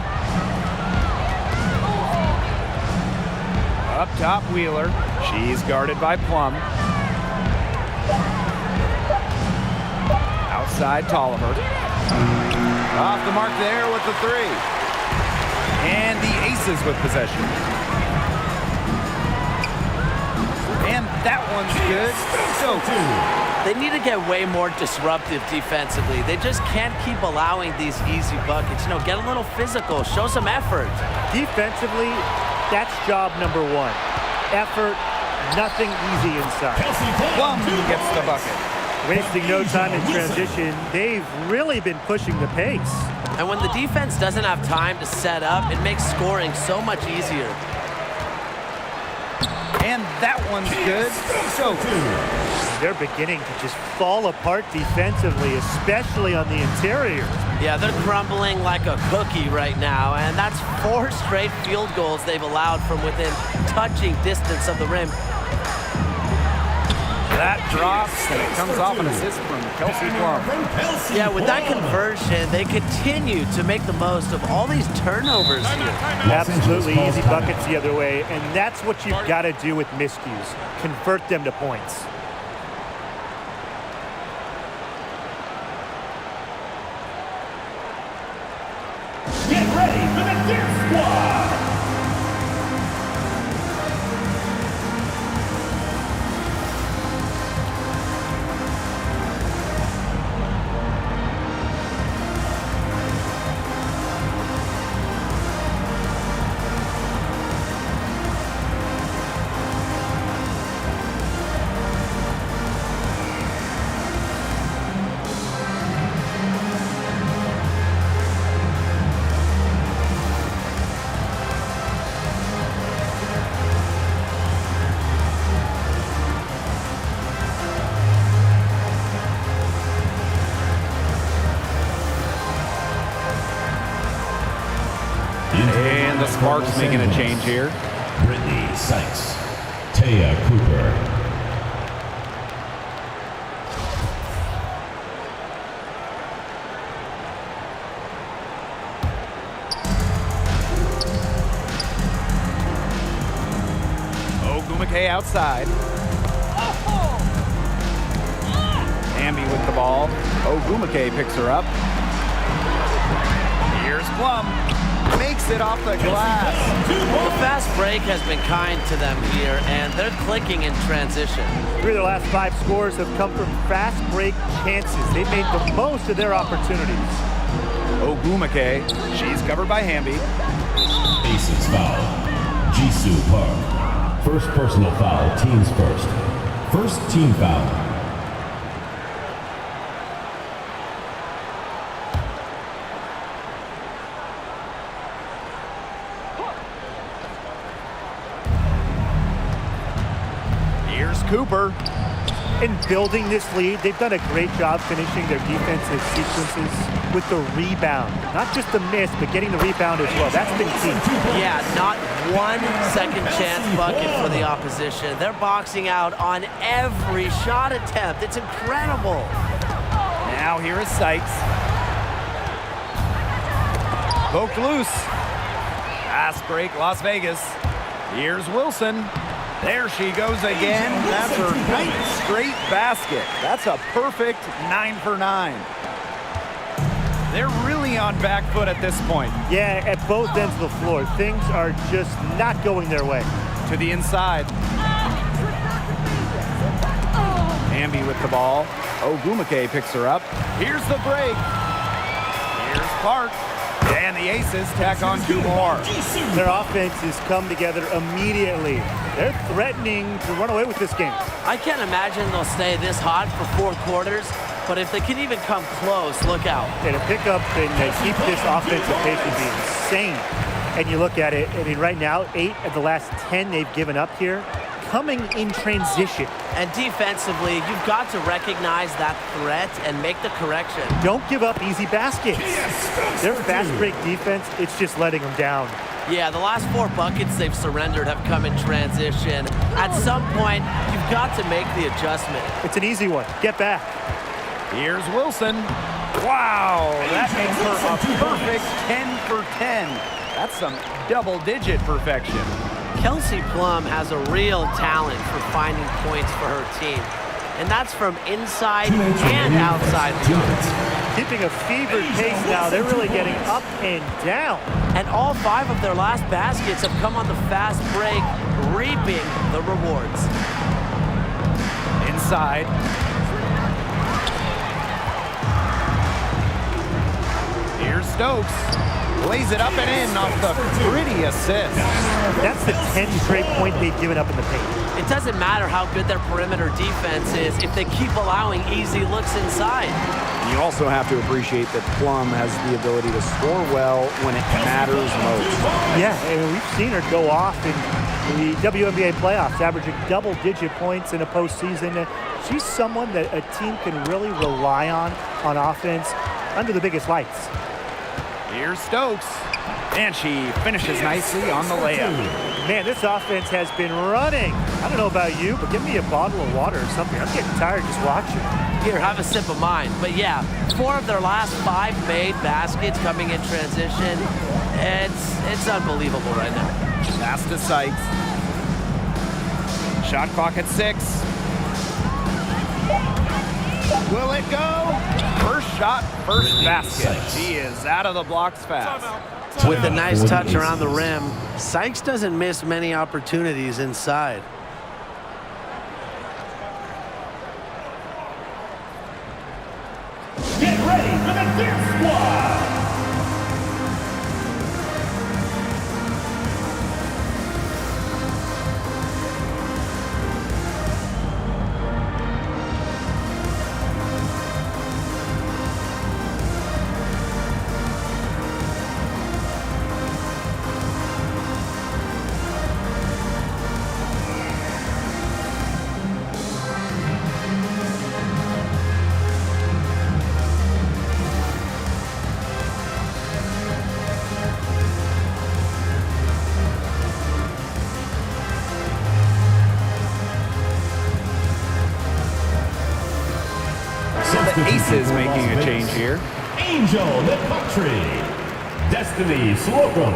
Up top, Wheeler. She's guarded by Plum. Outside, Tolliver. Off the mark there with the three. And the Aces with possession. And that one's good. So
They need to get way more disruptive defensively. They just can't keep allowing these easy buckets. You know, get a little physical, show some effort.
Defensively, that's job number one. Effort, nothing easy inside.
Plum gets the bucket.
Wasting no time in transition. They've really been pushing the pace.
And when the defense doesn't have time to set up, it makes scoring so much easier.
And that one's good. So
they're beginning to just fall apart defensively, especially on the interior.
Yeah, they're crumbling like a cookie right now, and that's 4 straight field goals they've allowed from within touching distance of the rim.
That drops, and it comes off an assist from Kelsey Plum.
Yeah, with that conversion, they continue to make the most of all these turnovers here.
Absolutely easy buckets the other way, and that's what you've got to do with miscues. Convert them to points.
Get ready for the Dance Squad!
And the Sparks making a change here.
Brittany Sykes, Taya Cooper.
Ogumake outside. Hamby with the ball. Ogumake picks her up. Here's Plum. Makes it off the glass.
The fast break has been kind to them here, and they're clicking in transition.
3 of their last 5 scores have come from fast break chances. They've made the most of their opportunities.
Ogumake, she's covered by Hamby.
Aces foul. Jisoo Park. First personal foul, teams first. First team foul.
Cooper.
In building this lead, they've done a great job finishing their defensive sequences with the rebound. Not just the miss, but getting the rebound as well. That's been key.
Yeah, not one second chance bucket for the opposition. They're boxing out on every shot attempt. It's incredible.
Now here is Sykes. Poked loose. Fast break, Las Vegas. Here's Wilson. There she goes again. That's her 9th straight basket. That's a perfect 9 for 9. They're really on back foot at this point.
Yeah, at both ends of the floor. Things are just not going their way.
To the inside. Hamby with the ball. Ogumake picks her up. Here's the break. Here's Park. And the Aces tack on 2 more.
Their offense has come together immediately. They're threatening to run away with this game.
I can't imagine they'll stay this hot for 4 quarters, but if they can even come close, look out.
And to pick up and keep this offensive pace would be insane. And you look at it, I mean, right now, 8 of the last 10 they've given up here coming in transition.
And defensively, you've got to recognize that threat and make the correction.
Don't give up easy baskets. Their fast break defense, it's just letting them down.
Yeah, the last 4 buckets they've surrendered have come in transition. At some point, you've got to make the adjustment.
It's an easy one. Get back.
Here's Wilson. Wow, that makes her a perfect 10 for 10. That's some double-digit perfection.
Kelsey Plum has a real talent for finding points for her team. And that's from inside and outside the arc.
Keeping a fevered pace now. They're really getting up and down.
And all 5 of their last baskets have come on the fast break, reaping the rewards.
Inside. Here's Stokes. Lays it up and in off the pretty assist.
That's the 10th straight point they've given up in the paint.
It doesn't matter how good their perimeter defense is if they keep allowing easy looks inside.
You also have to appreciate that Plum has the ability to score well when it matters most.
Yeah, and we've seen her go off in the WNBA playoffs, averaging double-digit points in a postseason. She's someone that a team can really rely on offense under the biggest lights.
Here's Stokes, and she finishes nicely on the layup.
Man, this offense has been running. I don't know about you, but give me a bottle of water or something. I'm getting tired just watching.
Here, have a sip of mine. But yeah, 4 of their last 5 made baskets coming in transition. It's unbelievable right now.
Pass to Sykes. Shot clock at 6. Will it go? First shot, first basket. She is out of the blocks fast.
With a nice touch around the rim, Sykes doesn't miss many opportunities inside.
Get ready for the Dance Squad!
The Aces making a change here.
Angel McCoughtry, Destiny Slocum.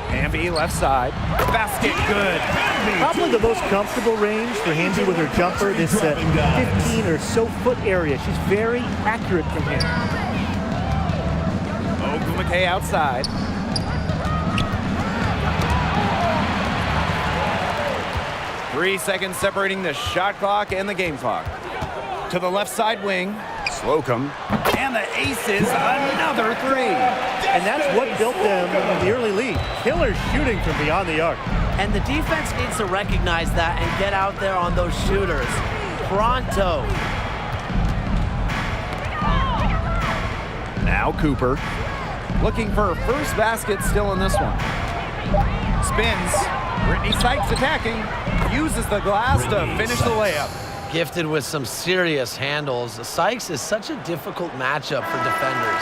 Hamby left side. Basket good.
Probably the most comfortable range for Hamby with her jumper, this 15 or so foot area. She's very accurate from here.
Ogwumike outside. 3 seconds separating the shot clock and the game clock. To the left side wing, Slocum. And the Aces, another 3.
And that's what built them in the early lead. Killer shooting from beyond the arc.
And the defense needs to recognize that and get out there on those shooters. Pronto.
Now Cooper. Looking for her first basket still in this one. Spins. Brittany Sykes attacking. Uses the glass to finish the layup.
Gifted with some serious handles. Sykes is such a difficult matchup for defenders.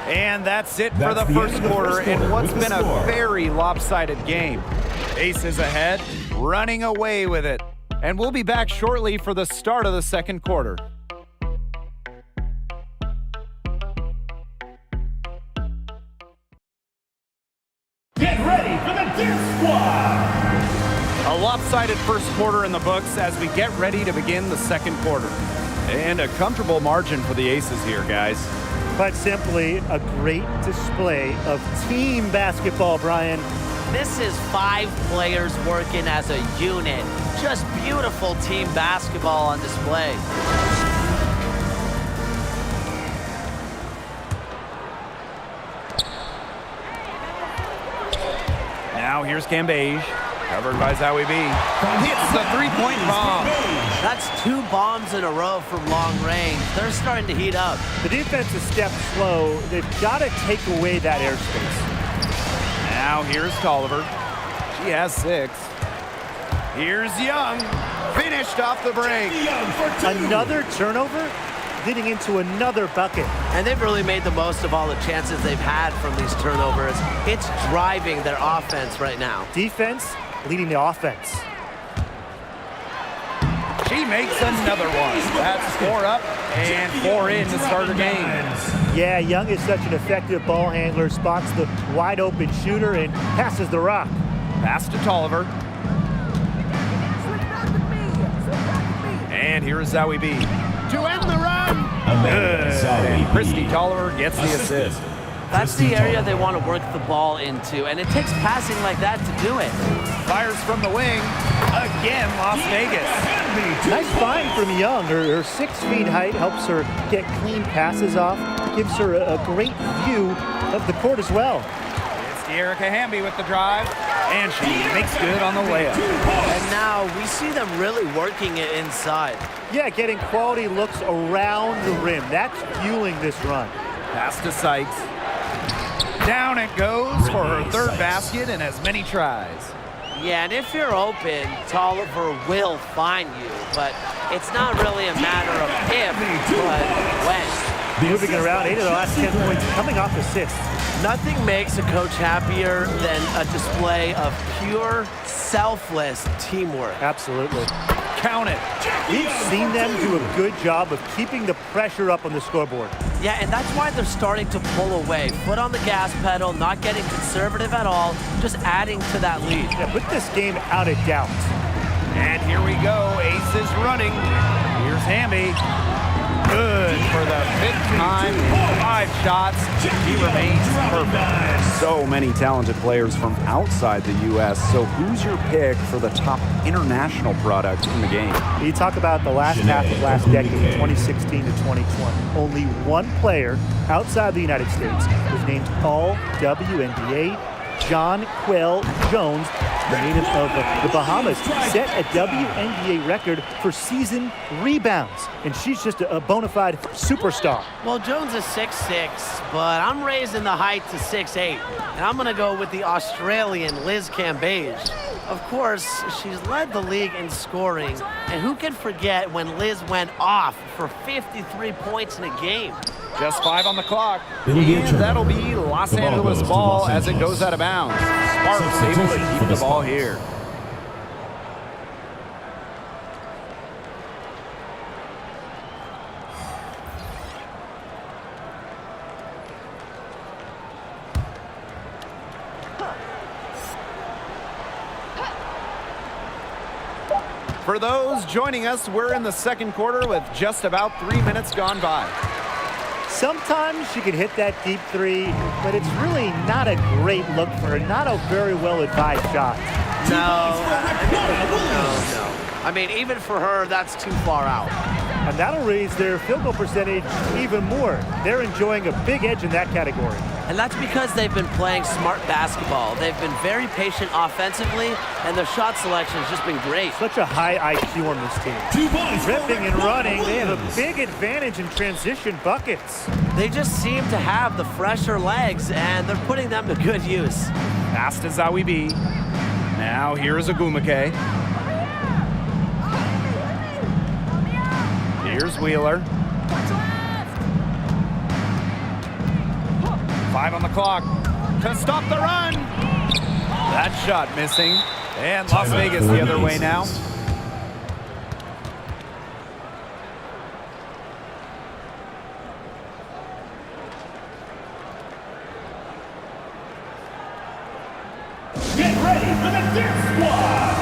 And that's it for the first quarter in what's been a very lopsided game. Aces ahead, running away with it. And we'll be back shortly for the start of the second quarter.
Get ready for the Dance Squad!
A lopsided first quarter in the books as we get ready to begin the second quarter. And a comfortable margin for the Aces here, guys.
But simply a great display of team basketball, Brian.
This is 5 players working as a unit. Just beautiful team basketball on display.
Now here's Cambage, covered by Zowie B. Hits the three-point bomb.
That's 2 bombs in a row from long range. They're starting to heat up.
The defense is stepped slow. They've got to take away that airspace.
Now here's Tolliver. She has 6. Here's Young. Finished off the break.
Another turnover, leading into another bucket.
And they've really made the most of all the chances they've had from these turnovers. It's driving their offense right now.
Defense leading the offense.
She makes another one. That's 4 up and 4 in to start the game.
Yeah, Young is such an effective ball handler, spots the wide open shooter and passes the rock.
Pass to Tolliver. And here's Zowie B. To end the run. Good. And Christy Tolliver gets the assist.
That's the area they want to work the ball into, and it takes passing like that to do it.
Fires from the wing. Again, Las Vegas.
Nice find from Young. Her 6 feet height helps her get clean passes off, gives her a great view of the court as well.
It's Erica Hamby with the drive, and she makes good on the layup.
And now we see them really working it inside.
Yeah, getting quality looks around the rim. That's fueling this run.
Pass to Sykes. Down it goes for her 3rd basket in as many tries.
Yeah, and if you're open, Tolliver will find you, but it's not really a matter of if, but when.
Moving it around, 8 of the last 10 points coming off assists.
Nothing makes a coach happier than a display of pure, selfless teamwork.
Absolutely.
Count it.
We've seen them do a good job of keeping the pressure up on the scoreboard.
Yeah, and that's why they're starting to pull away. Foot on the gas pedal, not getting conservative at all, just adding to that lead.
Yeah, put this game out of doubt.
And here we go. Ace is running. Here's Hamby. Good for the 5th time in 5 shots. He remains perfect. So many talented players from outside the U.S. So who's your pick for the top international product in the game?
You talk about the last half of last decade, 2016 to 2020. Only one player outside the United States was named All-WNBA. John Quell Jones, the native of the Bahamas, set a WNBA record for season rebounds. And she's just a bona fide superstar.
Well, Jones is 6'6", but I'm raising the height to 6'8". And I'm going to go with the Australian Liz Cambage. Of course, she's led the league in scoring. And who can forget when Liz went off for 53 points in a game?
Just 5 on the clock. And that'll be Los Angeles ball as it goes out of bounds. Sparks able to keep the ball here. For those joining us, we're in the 2nd quarter with just about 3 minutes gone by.
Sometimes she can hit that deep 3, but it's really not a great look for her. Not a very well-advised shot.
No. I mean, even for her, that's too far out.
And that'll raise their field goal percentage even more. They're enjoying a big edge in that category.
And that's because they've been playing smart basketball. They've been very patient offensively, and their shot selection has just been great.
Such a high IQ on this team. Ripping and running, they have a big advantage in transition buckets.
They just seem to have the fresher legs, and they're putting them to good use.
Pass to Zowie B. Now here's Agumake. Here's Wheeler. 5 on the clock to stop the run. That shot missing. And Las Vegas the other way now.
Get ready for the Dip Squad!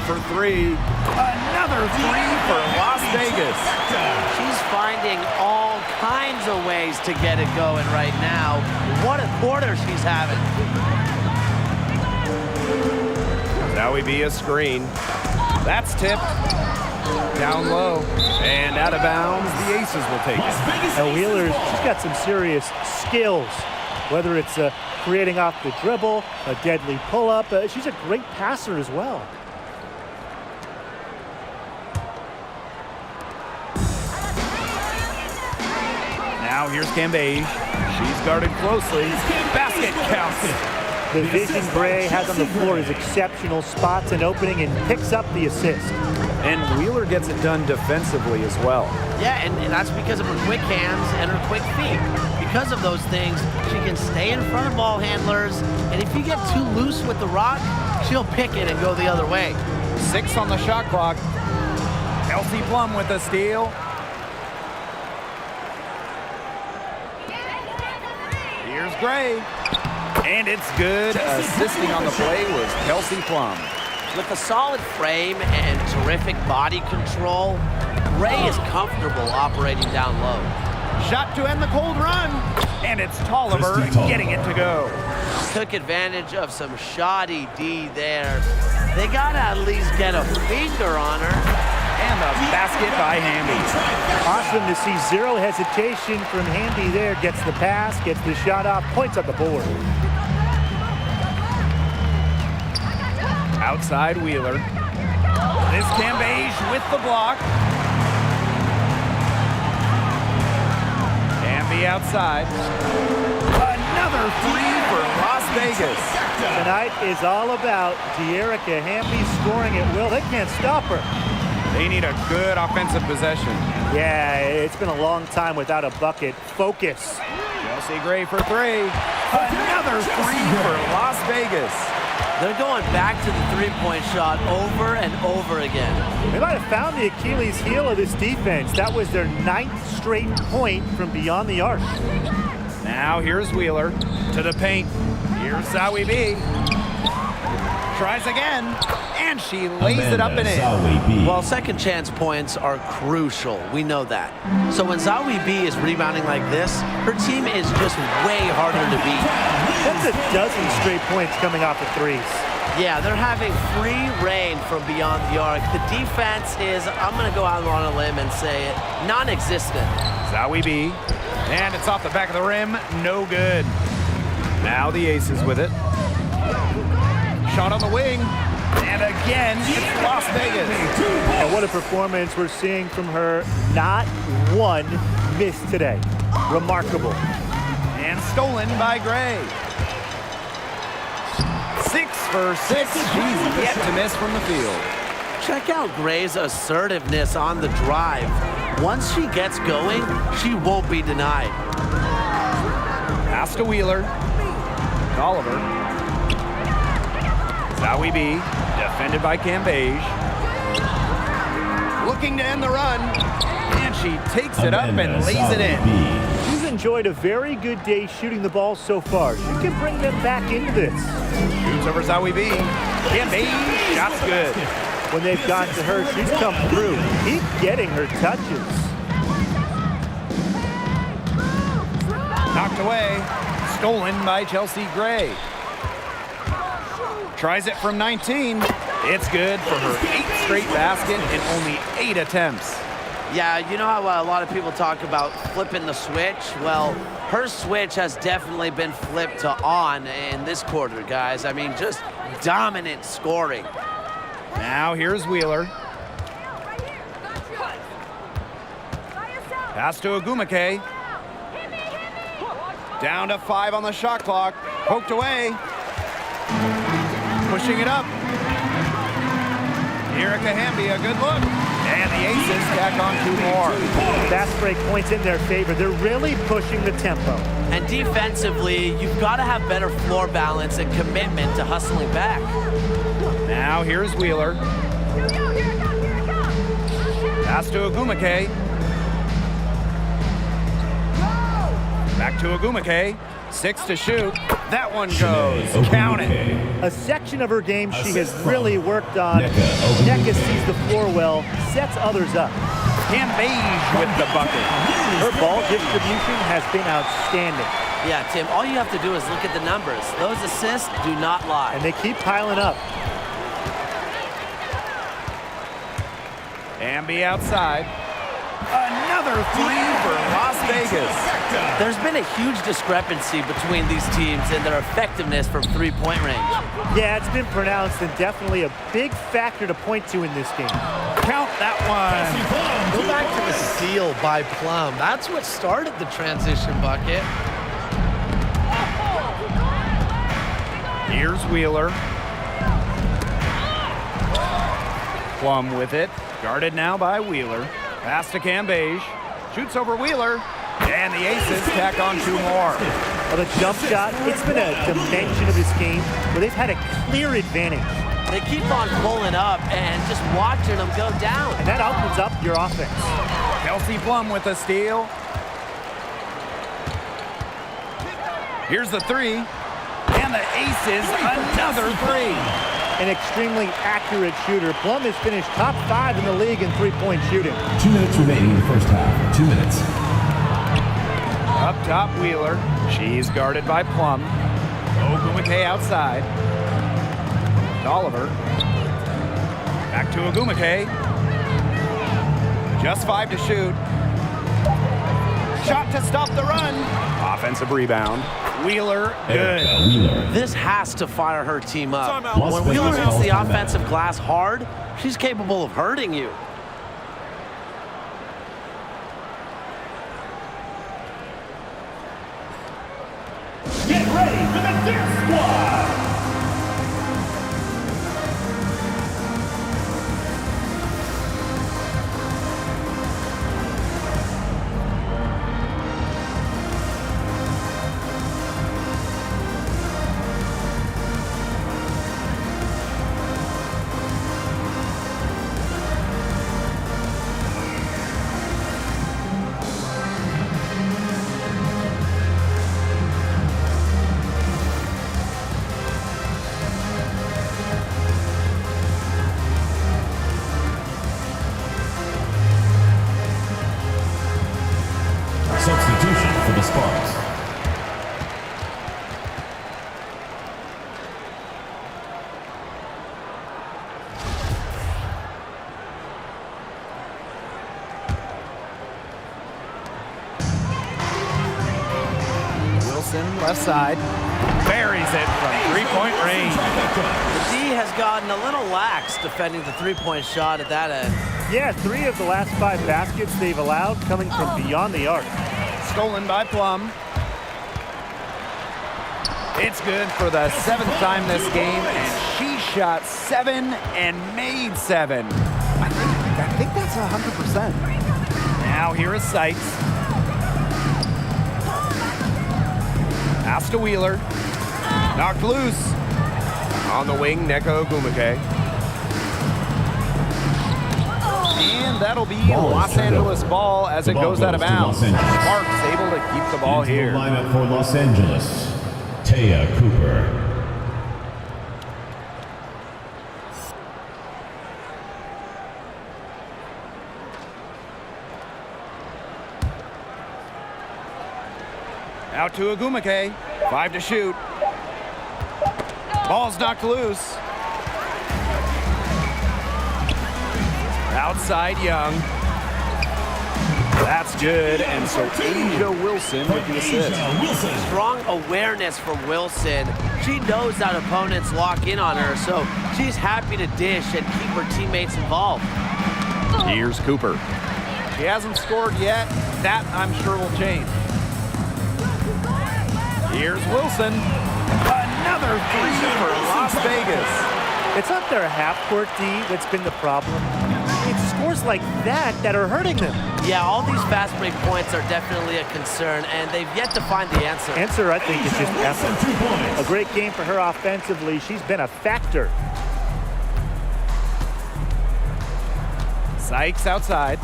for three. Another three for Las Vegas.
She's finding all kinds of ways to get it going right now. What a quarter she's having.
Now we be a screen. That's tipped. Down low and out of bounds. The Aces will take it.
Now Wheeler, she's got some serious skills, whether it's creating off the dribble, a deadly pull-up. She's a great passer as well.
Now here's Cambage. She's guarded closely. Basket counts.
The vision Gray has on the floor is exceptional. Spots an opening and picks up the assist.
And Wheeler gets it done defensively as well.
Yeah, and that's because of her quick hands and her quick feet. Because of those things, she can stay in front of ball handlers, and if you get too loose with the rock, she'll pick it and go the other way.
6 on the shot clock. Kelsey Plum with the steal. Here's Gray. And it's good. Assisting on the play was Kelsey Plum.
With a solid frame and terrific body control, Gray is comfortable operating down low.
Shot to end the cold run. And it's Tolliver getting it to go.
Took advantage of some shoddy D there. They got to at least get a finger on her.
And the basket by Hamby.
Awesome to see zero hesitation from Hamby there. Gets the pass, gets the shot off, points on the board.
Outside Wheeler. This Cambage with the block. And the outside. Another three for Las Vegas.
Tonight is all about De'Erica Hamby scoring at will. They can't stop her.
They need a good offensive possession.
Yeah, it's been a long time without a bucket. Focus.
Chelsea Gray for three. Another three for Las Vegas.
They're going back to the three-point shot over and over again.
They might have found the Achilles heel of this defense. That was their 9th straight point from beyond the arc.
Now here's Wheeler to the paint. Here's Zawi B. Tries again, and she lays it up and in.
Well, second chance points are crucial. We know that. So when Zawi B is rebounding like this, her team is just way harder to beat.
That's a dozen straight points coming off the threes.
Yeah, they're having free reign from beyond the arc. The defense is, I'm going to go out on a limb and say it, non-existent.
Zawi B, and it's off the back of the rim, no good. Now the Aces with it. Shot on the wing, and again, it's Las Vegas.
And what a performance we're seeing from her. Not one miss today. Remarkable.
And stolen by Gray. 6 for 6. She's yet to miss from the field.
Check out Gray's assertiveness on the drive. Once she gets going, she won't be denied.
Pass to Wheeler. Oliver. Zawi B, defended by Cambage. Looking to end the run, and she takes it up and lays it in.
She's enjoyed a very good day shooting the ball so far. She can bring them back into this.
Shoots over Zawi B. Cambage, shot's good.
When they've gotten to her, she's come through. Keep getting her touches.
Knocked away, stolen by Chelsea Gray. Tries it from 19. It's good for her 8th straight basket in only 8 attempts.
Yeah, you know how a lot of people talk about flipping the switch? Well, her switch has definitely been flipped to on in this quarter, guys. I mean, just dominant scoring.
Now here's Wheeler. Pass to Ogumake. Down to 5 on the shot clock. Poked away. Pushing it up. De'Erica Hamby, a good look. And the Aces tack on 2 more.
Fast break points in their favor. They're really pushing the tempo.
And defensively, you've got to have better floor balance and commitment to hustling back.
Now here's Wheeler. Pass to Ogumake. Back to Ogumake. 6 to shoot. That one goes. Count it.
A section of her game she has really worked on. Nneka sees the floor well, sets others up.
Cambage with the bucket.
Her ball distribution has been outstanding.
Yeah, Tim, all you have to do is look at the numbers. Those assists do not lie.
And they keep piling up.
Ambi outside. Another three for Las Vegas.
There's been a huge discrepancy between these teams in their effectiveness from three-point range.
Yeah, it's been pronounced and definitely a big factor to point to in this game.
Count that one.
Go back to the steal by Plum. That's what started the transition bucket.
Here's Wheeler. Plum with it. Guarded now by Wheeler. Pass to Cambage. Shoots over Wheeler. And the Aces tack on 2 more.
Well, the jump shot, it's been a dimension of this game where they've had a clear advantage.
They keep on pulling up and just watching them go down.
And that opens up your offense.
Kelsey Plum with a steal. Here's the 3. And the Aces, another 3.
An extremely accurate shooter. Plum has finished top 5 in the league in three-point shooting.
2 minutes remaining in the first half. 2 minutes.
Up top, Wheeler. She's guarded by Plum. Ogumake outside. Oliver. Back to Ogumake. Just 5 to shoot. Shot to stop the run. Offensive rebound. Wheeler, good.
This has to fire her team up. When Wheeler hits the offensive glass hard, she's capable of hurting you.
Get ready for the Dance Squad! Substitution for the Sparks.
Wilson, left side. Buries it from three-point range.
The D has gotten a little lax defending the three-point shot at that end.
Yeah, 3 of the last 5 baskets they've allowed coming from beyond the arc.
Stolen by Plum. It's good for the 7th time this game, and she shot 7 and made 7. I think that's 100%. Now here is Sykes. Pass to Wheeler. Knocked loose. On the wing, Nneka Ogumake. And that'll be Los Angeles ball as it goes out of bounds. Sparks able to keep the ball here.
Lineup for Los Angeles, Taya Cooper.
Out to Ogumake. 5 to shoot. Ball's knocked loose. Outside Young. That's good, and so Asia Wilson with the assist.
Strong awareness from Wilson. She knows that opponents lock in on her, so she's happy to dish and keep her teammates involved.
Here's Cooper. She hasn't scored yet. That, I'm sure, will change. Here's Wilson. Another 3 for Las Vegas.
It's not their half-court D that's been the problem. It's scores like that are hurting them.
Yeah, all these fast break points are definitely a concern, and they've yet to find the answer.
Answer, I think, is just effort. A great game for her offensively. She's been a factor.
Sykes outside.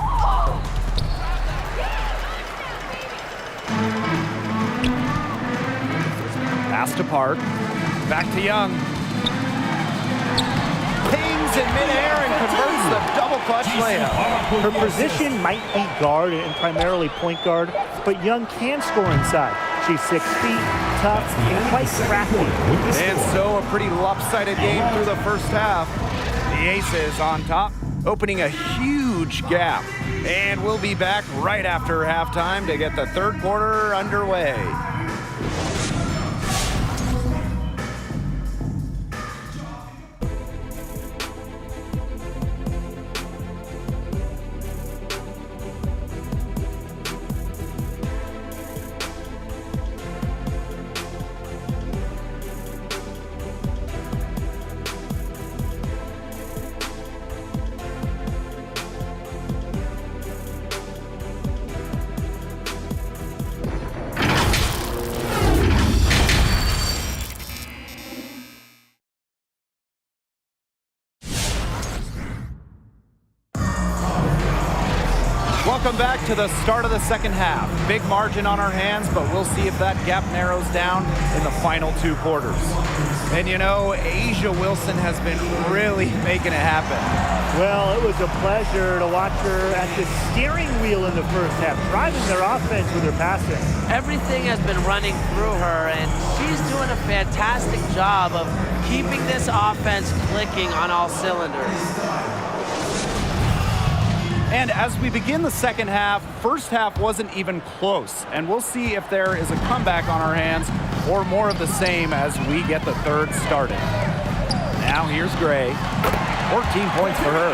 Pass to Park. Back to Young. Pings in midair and converts the double clutch layup.
Her position might be guard and primarily point guard, but Young can score inside. She's 6 feet, tough, and quite crafty.
And so a pretty lopsided game through the first half. The Aces on top, opening a huge gap. And we'll be back right after halftime to get the third quarter underway. Welcome back to the start of the second half. Big margin on our hands, but we'll see if that gap narrows down in the final 2 quarters. And you know, A'ja Wilson has been really making it happen.
Well, it was a pleasure to watch her at the steering wheel in the first half, driving their offense with her passing.
Everything has been running through her, and she's doing a fantastic job of keeping this offense clicking on all cylinders.
And as we begin the second half, first half wasn't even close. And we'll see if there is a comeback on our hands or more of the same as we get the third started. Now here's Gray. 14 points for her.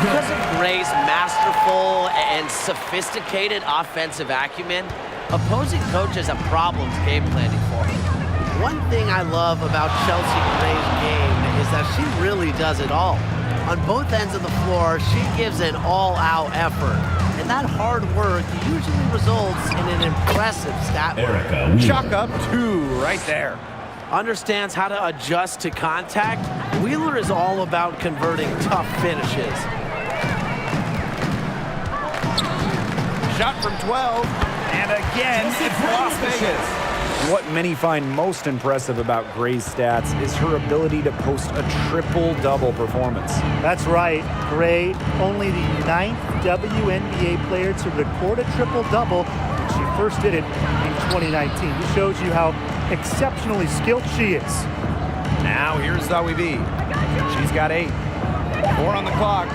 Because of Gray's masterful and sophisticated offensive acumen, opposing coaches have problems game planning for her. One thing I love about Chelsea Gray's game is that she really does it all. On both ends of the floor, she gives an all-out effort. And that hard work usually results in an impressive stat line.
Chuck up 2 right there.
Understands how to adjust to contact. Wheeler is all about converting tough finishes.
Shot from 12, and again, it's Las Vegas. What many find most impressive about Gray's stats is her ability to post a triple-double performance.
That's right, Gray, only the 9th WNBA player to record a triple-double when she first did it in 2019. This shows you how exceptionally skilled she is.
Now here's Zoe B. She's got 8. 4 on the clock.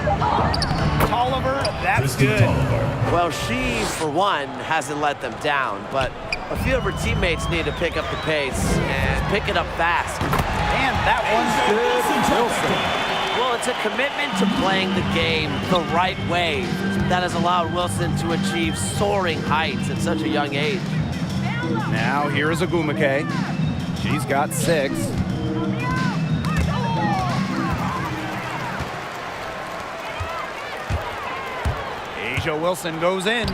Tolliver, that's good.
Well, she, for one, hasn't let them down, but a few of her teammates need to pick up the pace and pick it up fast.
And that one's good. Wilson.
Well, it's a commitment to playing the game the right way that has allowed Wilson to achieve soaring heights at such a young age.
Now here's Ogwumike. She's got 6. A'ja Wilson goes in,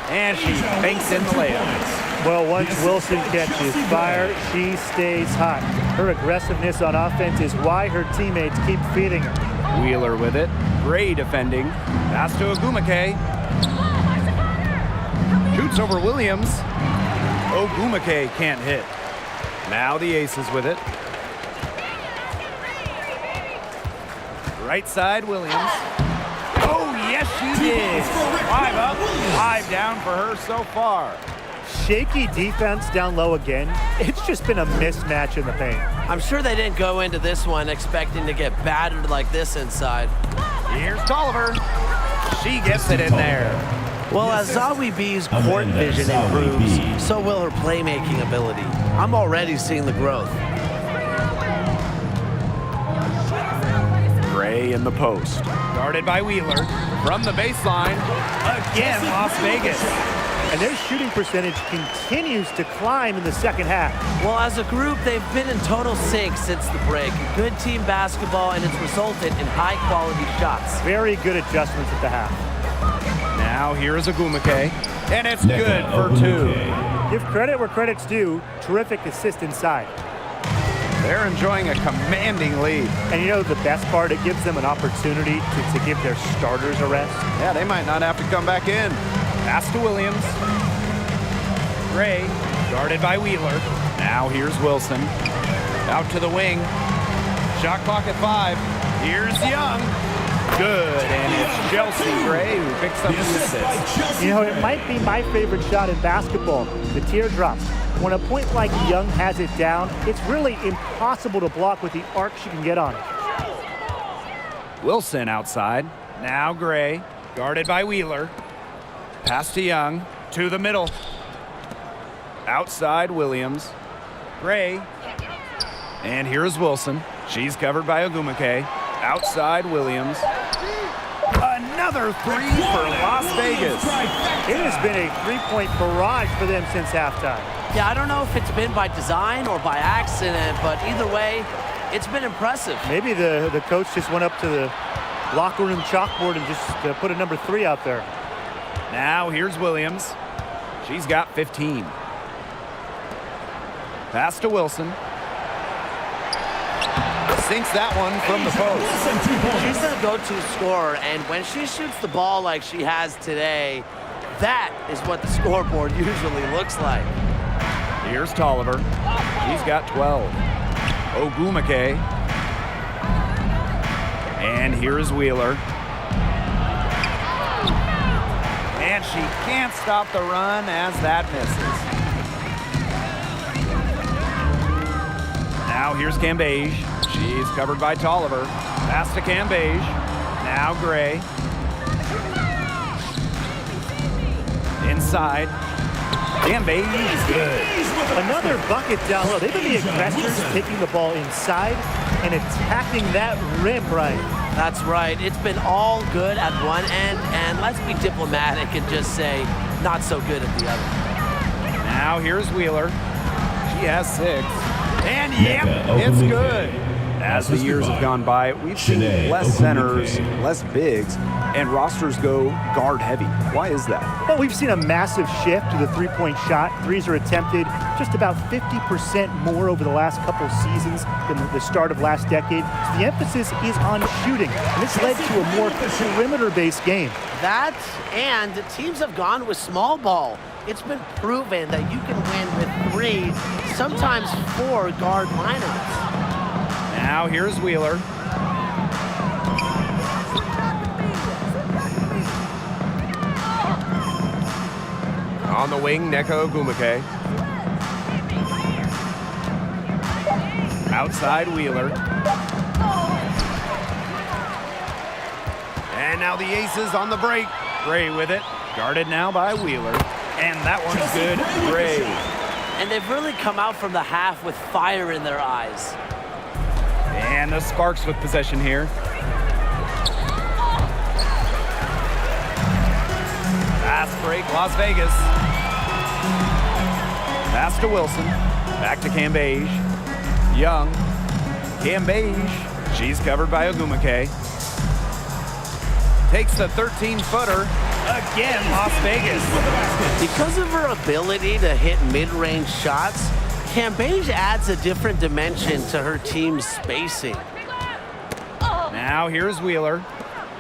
and she banks in the layup.
Well, once Wilson catches fire, she stays hot. Her aggressiveness on offense is why her teammates keep feeding her.
Wheeler with it. Gray defending. Pass to Ogwumike. Shoots over Williams. Ogwumike can't hit. Now the Aces with it. Right side, Williams. Oh, yes, she did. 5 up, 5 down for her so far.
Shaky defense down low again. It's just been a mismatch in the paint.
I'm sure they didn't go into this one expecting to get battered like this inside.
Here's Tolliver. She gets it in there.
Well, as Zawi B's court vision improves, so will her playmaking ability. I'm already seeing the growth.
Gray in the post. Guarded by Wheeler. From the baseline. Again, Las Vegas.
And their shooting percentage continues to climb in the second half.
Well, as a group, they've been in total sync since the break. Good team basketball, and it's resulted in high-quality shots.
Very good adjustments at the half.
Now here's Ogwumike, and it's good for 2.
Give credit where credit's due. Terrific assist inside.
They're enjoying a commanding lead.
And you know the best part? It gives them an opportunity to give their starters a rest.
Yeah, they might not have to come back in. Pass to Williams. Gray Guarded by Wheeler. Now here's Wilson. Out to the wing. Shot clock at 5. Here's Young. Good, and it's Chelsea Gray who picks up the assist.
You know, it might be my favorite shot in basketball, the teardrop. When a point like Young has it down, it's really impossible to block with the arc she can get on it.
Wilson outside. Now Gray, guarded by Wheeler. Pass to Young, to the middle. Outside Williams. Gray. And here's Wilson. She's covered by Ogumake. Outside Williams. Another 3 for Las Vegas.
It has been a three-point barrage for them since halftime.
Yeah, I don't know if it's been by design or by accident, but either way, it's been impressive.
Maybe the coach just went up to the locker room chalkboard and just put a number 3 out there.
Now here's Williams. She's got 15. Pass to Wilson. Sinks that one from the post.
She's the go-to scorer, and when she shoots the ball like she has today, that is what the scoreboard usually looks like.
Here's Tolliver. He's got 12. Ogumake. And here's Wheeler. And she can't stop the run as that misses. Now here's Cambage. She's covered by Tolliver. Pass to Cambage. Now Gray. Inside. Cambage is good.
Another bucket down low. They've been the aggressors, taking the ball inside and attacking that rim right.
That's right. It's been all good at one end, and let's be diplomatic and just say not so good at the other.
Now here's Wheeler. She has 6. And yep, it's good. As the years have gone by, we've seen less centers, less bigs, and rosters go guard heavy. Why is that?
Well, we've seen a massive shift to the three-point shot. Threes are attempted just about 50% more over the last couple seasons than the start of last decade. So the emphasis is on shooting, and this led to a more perimeter-based game.
That, and teams have gone with small ball. It's been proven that you can win with 3, sometimes 4 guard lineups.
Now here's Wheeler. On the wing, Neko Ogumake. Outside Wheeler. And now the Aces on the break. Gray with it. Guarded now by Wheeler. And that one's good. Gray.
And they've really come out from the half with fire in their eyes.
And the Sparks with possession here. Fast break, Las Vegas. Pass to Wilson. Back to Cambage. Young. Cambage. She's covered by Ogumake. Takes the 13-footer. Again, Las Vegas.
Because of her ability to hit mid-range shots, Cambage adds a different dimension to her team's spacing.
Now here's Wheeler.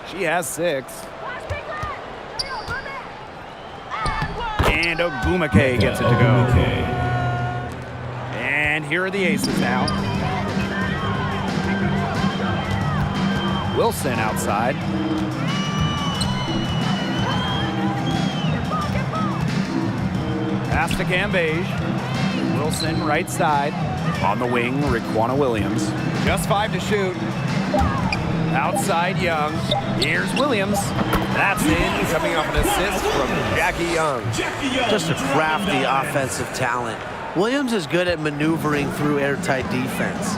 She has 6. And Ogumake gets it to go. And here are the Aces now. Wilson outside. Pass to Cambage. Wilson right side. On the wing, Riquna Williams. Just 5 to shoot. Outside Young. Here's Williams. That's in, coming off an assist from Jackie Young.
Just a crafty offensive talent. Williams is good at maneuvering through airtight defense.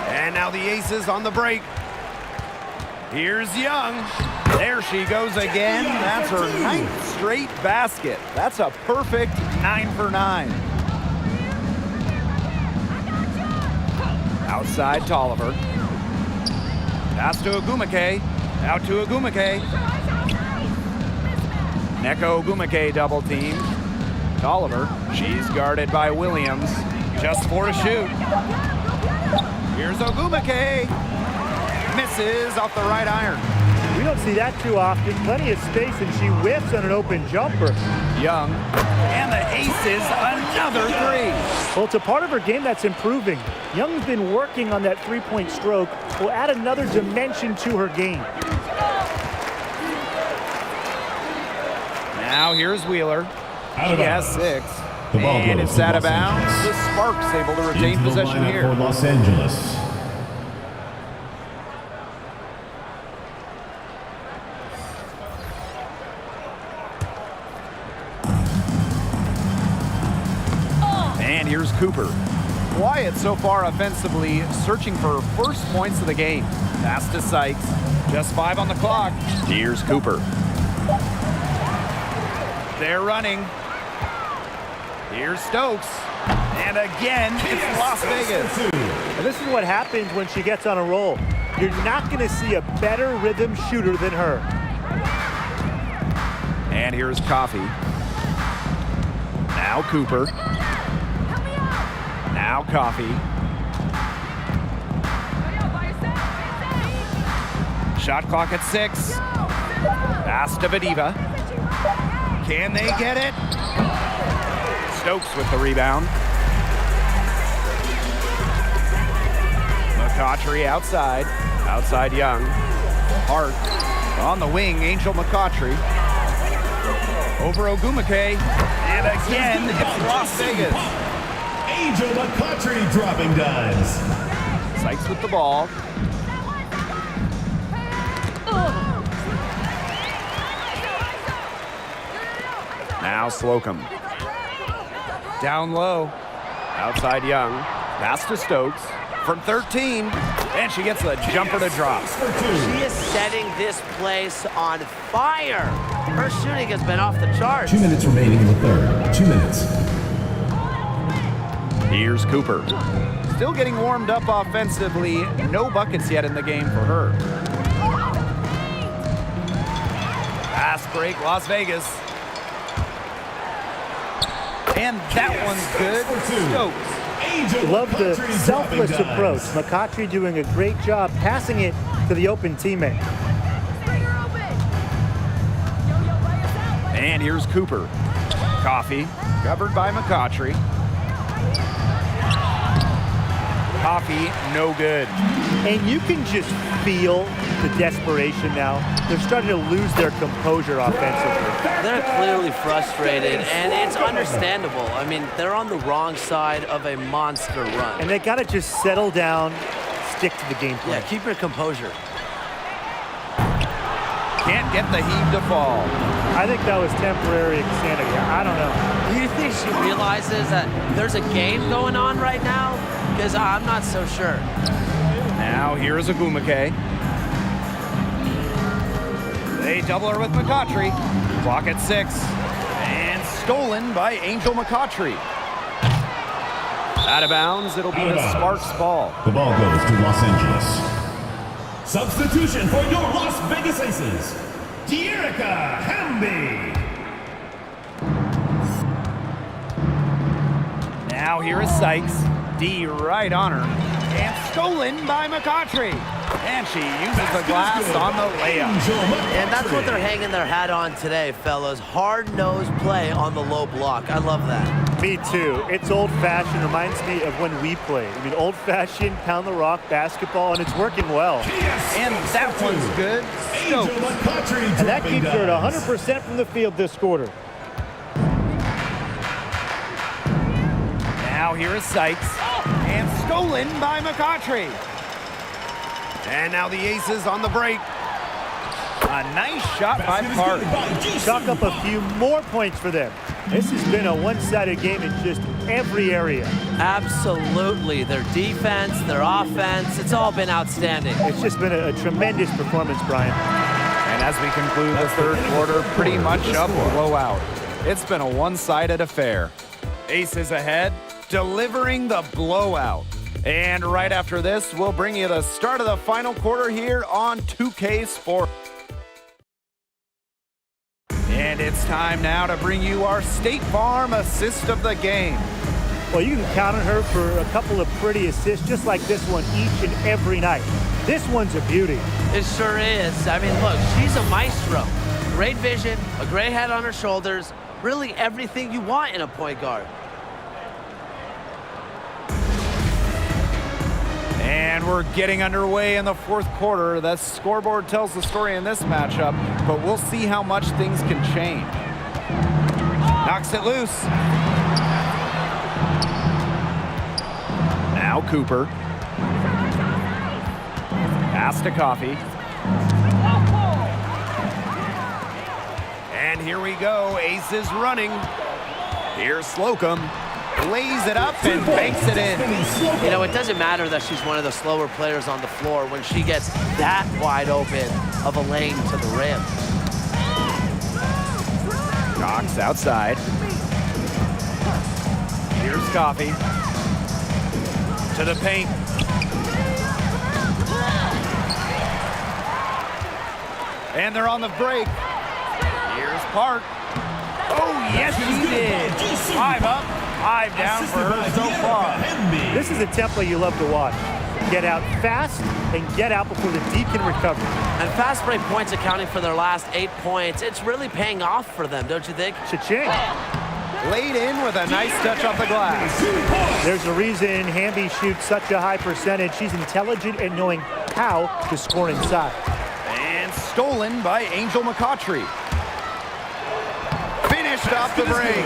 And now the Aces on the break. Here's Young. There she goes again. That's her 9th straight basket. That's a perfect 9 for 9. Outside Tolliver. Pass to Ogumake. Out to Ogumake. Neko Ogumake double team. Tolliver. She's guarded by Williams. Just 4 to shoot. Here's Ogumake. Misses off the right iron.
We don't see that too often. Plenty of space, and she whiffs on an open jumper.
Young, and the aces, another three.
Well, it's a part of her game that's improving. Young's been working on that three-point stroke. Will add another dimension to her game.
Now here's Wheeler. She has 6.
The ball
And
goes
it's
to
out of
Los
bounds.
Angeles.
The Sparks able to retain
Into the
possession
lineup
here.
for Los Angeles.
And here's Cooper. Quiet so far offensively, searching for first points of the game. Pass to Sykes. Just 5 on the clock. Here's Cooper. They're running. Here's Stokes. And again, it's Las Vegas.
And this is what happens when she gets on a roll. You're not going to see a better rhythm shooter than her.
And here's Coffey. Now Cooper. Now Coffey. Shot clock at 6. Pass to Vadiva. Can they get it? Stokes with the rebound. McCautry outside. Outside Young. Hart on the wing. Angel McCautry. Over Ogumake. And again, it's Las Vegas.
Angel McCautry dropping dimes.
Sykes with the ball. Now Slocum. Down low. Outside Young. Pass to Stokes. From 13. And she gets a jumper to drop.
She is setting this place on fire. Her shooting has been off the charts.
2 minutes remaining in the third. 2 minutes.
Here's Cooper. Still getting warmed up offensively. No buckets yet in the game for her. Pass break, Las Vegas. And that one's good. Stokes.
Love the selfless approach. McCautry doing a great job passing it to the open teammate.
And here's Cooper. Coffey, covered by McCautry. Coffey, no good.
And you can just feel the desperation now. They're starting to lose their composure offensively.
They're clearly frustrated, and it's understandable. I mean, they're on the wrong side of a monster run.
And they got to just settle down, stick to the game plan.
Yeah, keep your composure.
Can't get the heave to fall.
I think that was temporary insanity. I don't know.
Do you think she realizes that there's a game going on right now? Because I'm not so sure.
Now here's Ogumake. They double her with McCautry. Clock at 6. And stolen by Angel McCautry. Out of bounds, it'll be the Sparks ball.
The ball goes to Los Angeles. Substitution for your Las Vegas Aces, De'Erica Hamby.
Now here is Sykes. D right on her. And stolen by McCautry. And she uses the glass on the layup.
And that's what they're hanging their hat on today, fellas. Hard-nosed play on the low block. I love that.
Me too. It's old-fashioned. Reminds me of when we played. I mean, old-fashioned, pound-the-rock basketball, and it's working well.
And that one's good. Stokes.
And that keeps her at 100% from the field this quarter.
Now here is Sykes. And stolen by McCautry. And now the Aces on the break. A nice shot by Park.
Chalk up a few more points for them. This has been a one-sided game in just every area.
Absolutely. Their defense, their offense, it's all been outstanding.
It's just been a tremendous performance, Brian.
And as we conclude the third quarter, pretty much a blowout. It's been a one-sided affair. Aces ahead, delivering the blowout. And right after this, we'll bring you the start of the final quarter here on 2K Sports. And it's time now to bring you our State Farm assist of the game.
Well, you can count on her for a couple of pretty assists just like this one each and every night. This one's a beauty.
It sure is. I mean, look, she's a maestro. Great vision, a great head on her shoulders, really everything you want in a point guard.
And we're getting underway in the fourth quarter. The scoreboard tells the story in this matchup, but we'll see how much things can change. Knocks it loose. Now Cooper. Pass to Coffee. And here we go. Aces running. Here's Slocum. Lays it up and banks it in.
You know, it doesn't matter that she's one of the slower players on the floor when she gets that wide open of a lane to the rim.
Cox outside. Here's Coffee. To the paint. And they're on the break. Here's Park. Oh, yes, she did. 5 up, 5 down for her so far.
This is a template you love to watch. Get out fast and get out before the D can recover.
And fast break points accounting for their last 8 points. It's really paying off for them, don't you think?
Cha-ching.
Laid in with a nice touch off the glass.
There's a reason Hamby shoots such a high percentage. She's intelligent at knowing how to score inside.
And stolen by Angel McCautry. Finished off the break.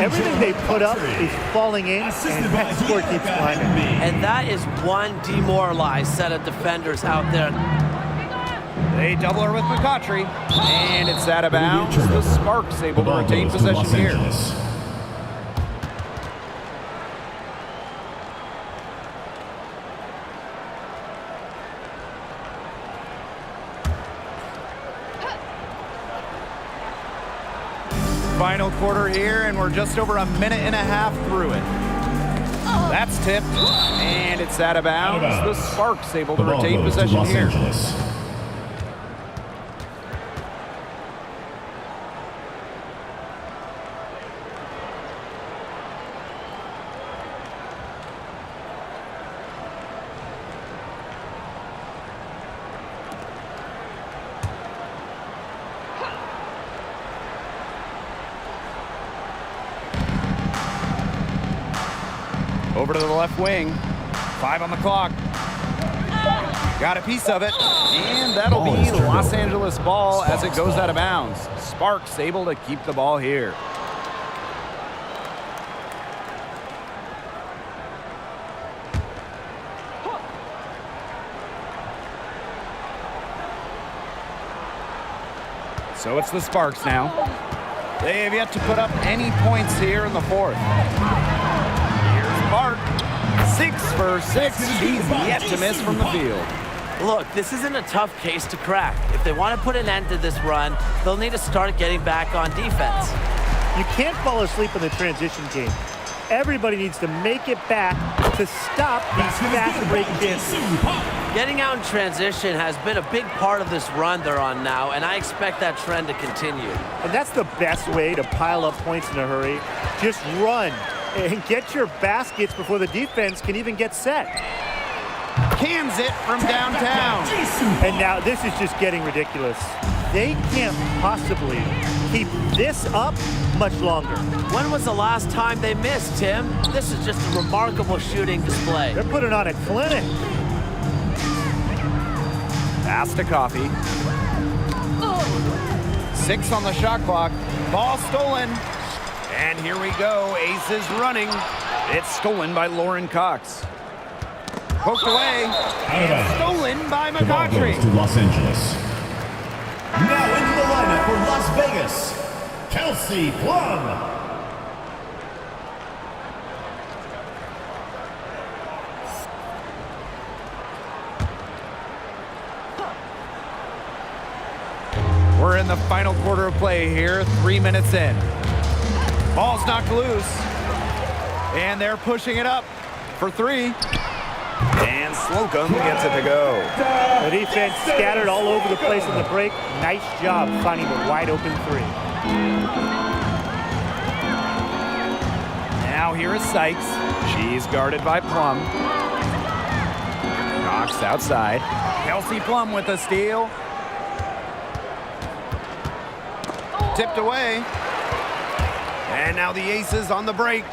Everything they put up is falling in, and that score keeps climbing.
And that is one demoralized set of defenders out there.
They double her with McCautry, and it's out of bounds. The Sparks able to retain possession here. Final quarter here, and we're just over a minute and a half through it. That's tipped, and it's out of bounds. The Sparks able to retain possession here. Over to the left wing. 5 on the clock. Got a piece of it. And that'll be Los Angeles ball as it goes out of bounds. Sparks able to keep the ball here. So it's the Sparks now. They have yet to put up any points here in the fourth. Park, 6 for 6. She's yet to miss from the field.
Look, this isn't a tough case to crack. If they want to put an end to this run, they'll need to start getting back on defense.
You can't fall asleep in the transition game. Everybody needs to make it back to stop these fast break chances.
Getting out in transition has been a big part of this run they're on now, and I expect that trend to continue.
And that's the best way to pile up points in a hurry. Just run and get your baskets before the defense can even get set.
Cans it from downtown.
And now this is just getting ridiculous. They can't possibly keep this up much longer.
When was the last time they missed, Tim? This is just a remarkable shooting display.
They're putting on a clinic.
Pass to Coffee. 6 on the shot clock. Ball stolen. And here we go. Aces running. It's stolen by Lauren Cox. Poked away. And stolen by McCautry.
To Los Angeles. Now into the lineup for Las Vegas, Kelsey Plum.
We're in the final quarter of play here, 3 minutes in. Ball's knocked loose. And they're pushing it up for 3. And Slocum gets it to go.
The defense scattered all over the place in the break. Nice job finding the wide open 3.
Now here is Sykes. She's guarded by Plum. Knocks outside. Kelsey Plum with a steal. Tipped away. And now the Aces on the break.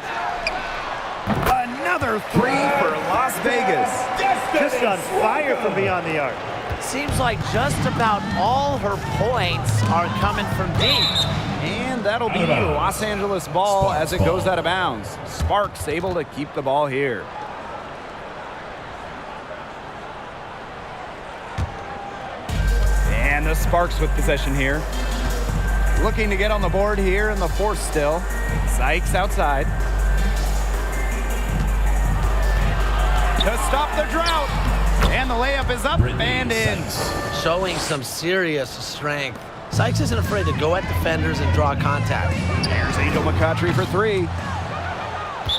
Another three for Las Vegas.
Just on fire from beyond the arc.
Seems like just about all her points are coming from deep.
And that'll be Los Angeles ball as it goes out of bounds. Sparks able to keep the ball here. And the Sparks with possession here. Looking to get on the board here in the fourth still. Sykes outside. To stop the drought. And the layup is up and in.
Showing some serious strength. Sykes isn't afraid to go at defenders and draw contact.
There's Angel McCoughtry for three.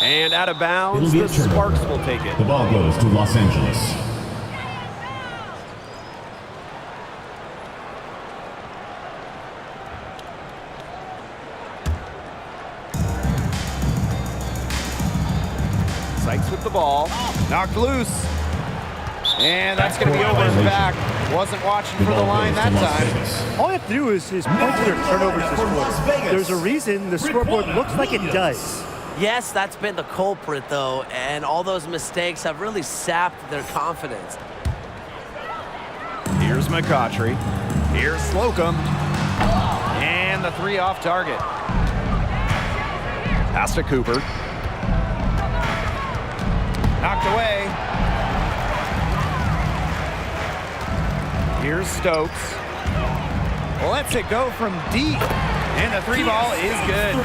And out of bounds, the Sparks will take it.
The ball goes to Los Angeles.
Sykes with the ball. Knocked loose. And that's going to be over his back. Wasn't watching for the line that time.
All you have to do is point to their turnovers this quarter. There's a reason the scoreboard looks like it does.
Yes, that's been the culprit, though, and all those mistakes have really sapped their confidence.
Here's McCoughtry. Here's Slocum. And the three off target. Pass to Cooper. Knocked away. Here's Stokes. Lets it go from deep. And the three ball is good.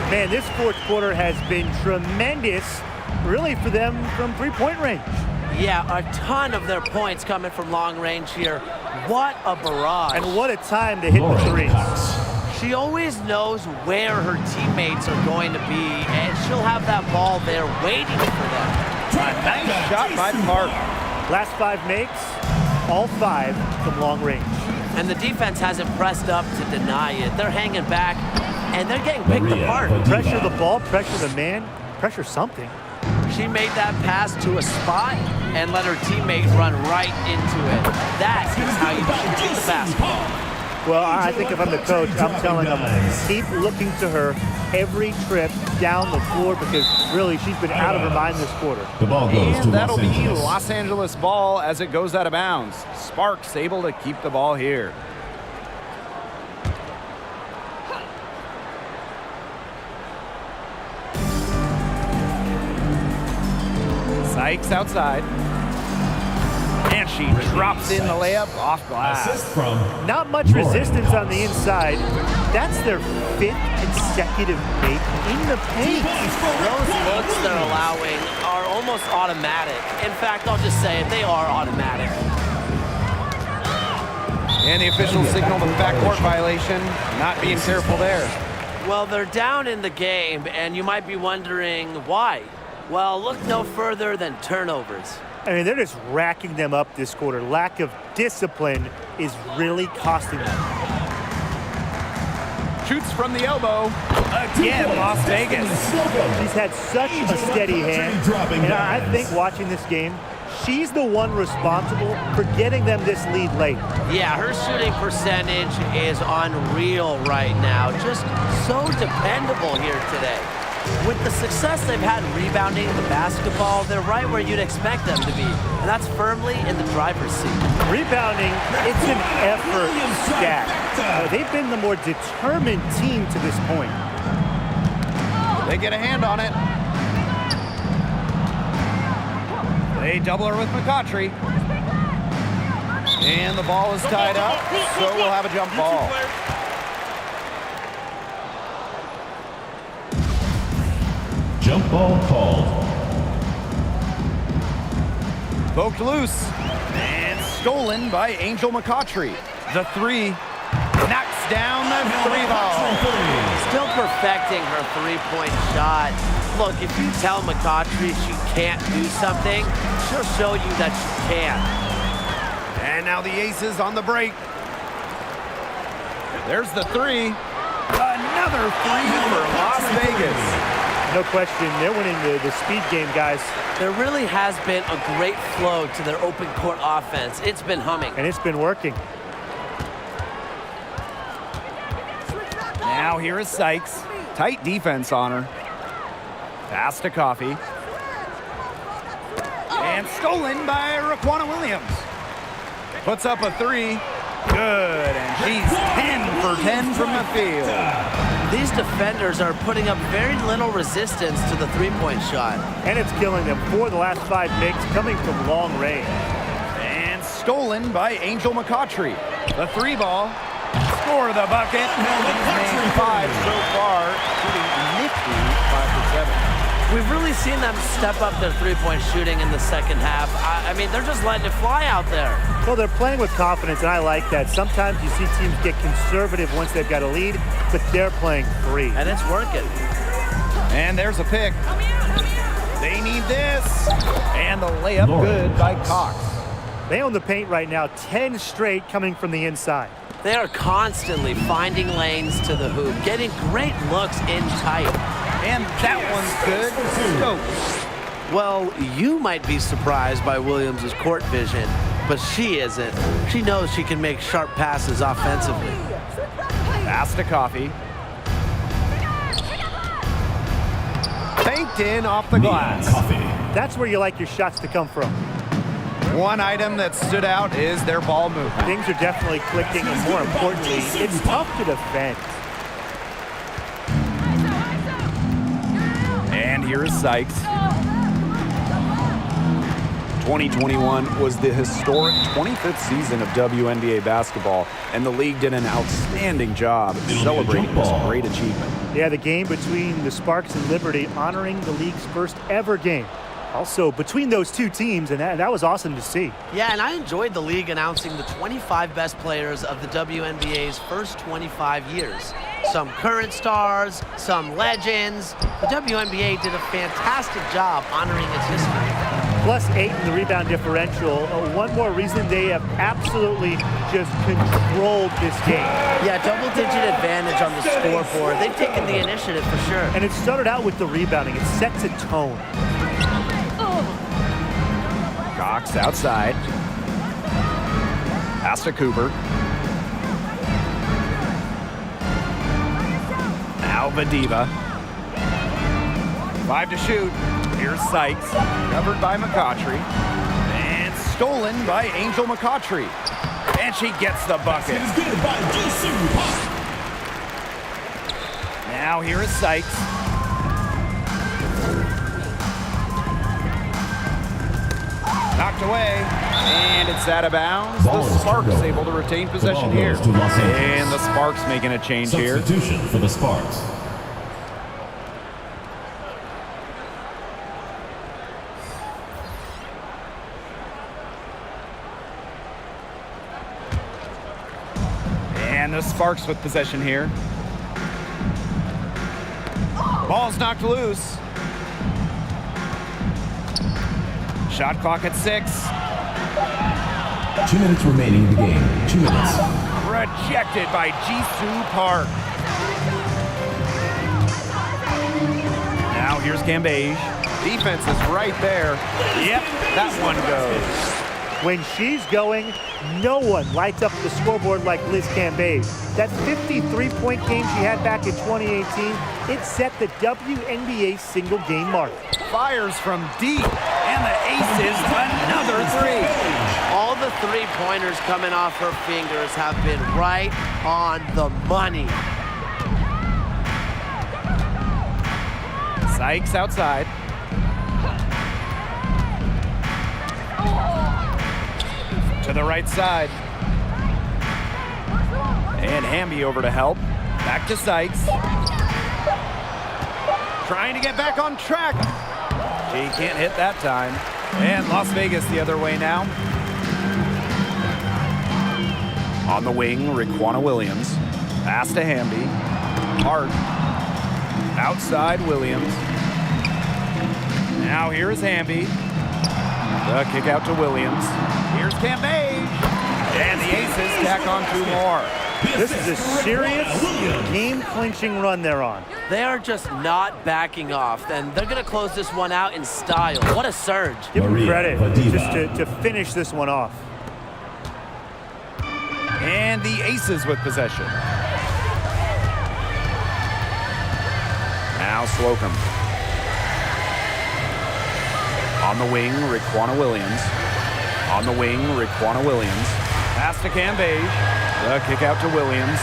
Man, this fourth quarter has been tremendous, really, for them from three-point range.
Yeah, a ton of their points coming from long range here. What a barrage.
And what a time to hit the threes.
She always knows where her teammates are going to be, and she'll have that ball there waiting for them.
A nice shot by Park.
Last five makes, all five from long range.
And the defense hasn't pressed up to deny it. They're hanging back, and they're getting picked apart.
Pressure the ball, pressure the man, pressure something.
She made that pass to a spot and let her teammate run right into it. That is how you shoot the basketball.
Well, I think if I'm the coach, I'm telling them, keep looking to her every trip down the floor because really she's been out of her mind this quarter.
The ball goes to
that'll
Los
be
Angeles.
Los Angeles ball as it goes out of bounds. Sparks able to keep the ball here. Sykes outside. And she drops in the layup off glass.
Not much resistance on the inside. That's their fifth consecutive make in the paint.
Those looks they're allowing are almost automatic. In fact, I'll just say it, they are automatic.
And the official signaled a backcourt violation. Not being careful there.
Well, they're down in the game, and you might be wondering why. Well, look no further than turnovers.
I mean, they're just racking them up this quarter. Lack of discipline is really costing them.
Shoots from the elbow. Again, Las Vegas.
She's had such a steady hand. And I think watching this game, she's the one responsible for getting them this lead late.
Yeah, her shooting percentage is unreal right now. Just so dependable here today. With the success they've had rebounding the basketball, they're right where you'd expect them to be, and that's firmly in the driver's seat.
Rebounding, it's an effort stat. They've been the more determined team to this point.
They get a hand on it. They double her with McCoughtry. And the ball is tied up, so we'll have a jump ball.
Jump ball called.
Poked loose and stolen by Angel McCoughtry. The three knocks down the three ball.
Still perfecting her three-point shot. Look, if you tell McCoughtry she can't do something, she'll show you that she can.
And now the Aces on the break. There's the three. Another three for Las Vegas.
No question, they're winning the speed game, guys.
There really has been a great flow to their open court offense. It's been humming.
And it's been working.
Now here is Sykes. Tight defense on her. Pass to Coffey. And stolen by Raquana Williams. Puts up a three. Good, and she's 10 for 10 from the field.
These defenders are putting up very little resistance to the three-point shot.
And it's killing them. 4 of the last 5 makes coming from long range.
And stolen by Angel McCautry. The 3-ball. Score the bucket. He's 5 so far, shooting nifty 5 for 7.
We've really seen them step up their three-point shooting in the second half. I mean, they're just letting it fly out there.
Well, they're playing with confidence, and I like that. Sometimes you see teams get conservative once they've got a lead, but they're playing free.
And it's working.
And there's a pick. They need this. And the layup good by Cox.
They own the paint right now, 10 straight coming from the inside.
They are constantly finding lanes to the hoop, getting great looks in tight.
And that one's good. Stokes.
Well, you might be surprised by Williams' court vision, but she isn't. She knows she can make sharp passes offensively.
Pass to Coffey. Banked in off the glass.
That's where you like your shots to come from.
One item that stood out is their ball movement.
Things are definitely clicking, and more importantly, it's tough to defend.
And here is Sykes. 2021 was the historic 25th season of WNBA basketball, and the league did an outstanding job celebrating this great achievement.
Yeah, the game between the Sparks and Liberty honoring the league's first ever game. Also, between those two teams, and that was awesome to see.
Yeah, and I enjoyed the league announcing the 25 best players of the WNBA's first 25 years. Some current stars, some legends. The WNBA did a fantastic job honoring its history.
Plus 8 in the rebound differential. One more reason they have absolutely just controlled this game.
Yeah, double-digit advantage on the scoreboard. They've taken the initiative for sure.
And it started out with the rebounding. It sets a tone.
Cox outside. Pass to Cooper. Now Vadiva. 5 to shoot. Here's Sykes. Covered by McCautry. And stolen by Angel McCautry. And she gets the bucket. Now here is Sykes. Knocked away, and it's out of bounds. The Sparks able to retain possession here. And the Sparks making a change here.
Substitution for the Sparks.
And the Sparks with possession here. Ball's knocked loose. Shot clock at 6.
2 minutes remaining in the game. 2 minutes.
Rejected by Jisoo Park. Now here's Cambage. Defense is right there. Yep, that one goes.
When she's going, no one lights up the scoreboard like Liz Cambage. That 53-point game she had back in 2018, it set the WNBA single game mark.
Fires from deep, and the aces another 3.
All the three-pointers coming off her fingers have been right on the money.
Sykes outside. To the right side. And Hamby over to help. Back to Sykes. Trying to get back on track. She can't hit that time. And Las Vegas the other way now. On the wing, Raquana Williams. Pass to Hamby. Hart. Outside Williams. Now here is Hamby. The kick out to Williams. Here's Cambage. And the Aces tack on 2 more.
This is a serious game-clinching run they're on.
They are just not backing off, and they're going to close this one out in style. What a surge.
Give them credit just to finish this one off.
And the Aces with possession. Now Slocum. On the wing, Riquna Williams. On the wing, Riquna Williams. Pass to Cambage. The kick out to Williams.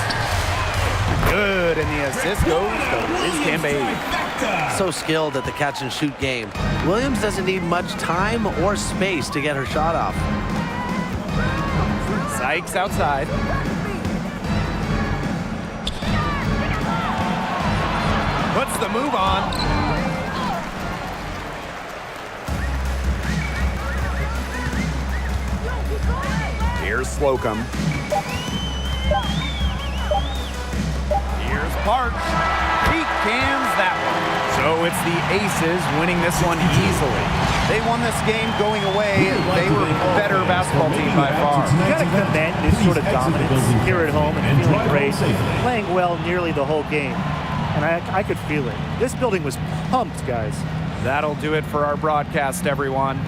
Good, and the assist goes to Liz Cambage.
So skilled at the catch and shoot game. Williams doesn't need much time or space to get her shot off.
Sykes outside. Puts the move on. Here's Slocum. Here's Parks. He cans that one. So it's the Aces winning this one easily. They won this game going away. They were a better basketball team by far.
You got to commend this sort of dominance here at home and feeling great, playing well nearly the whole game. And I could feel it. This building was pumped, guys.
That'll do it for our broadcast, everyone.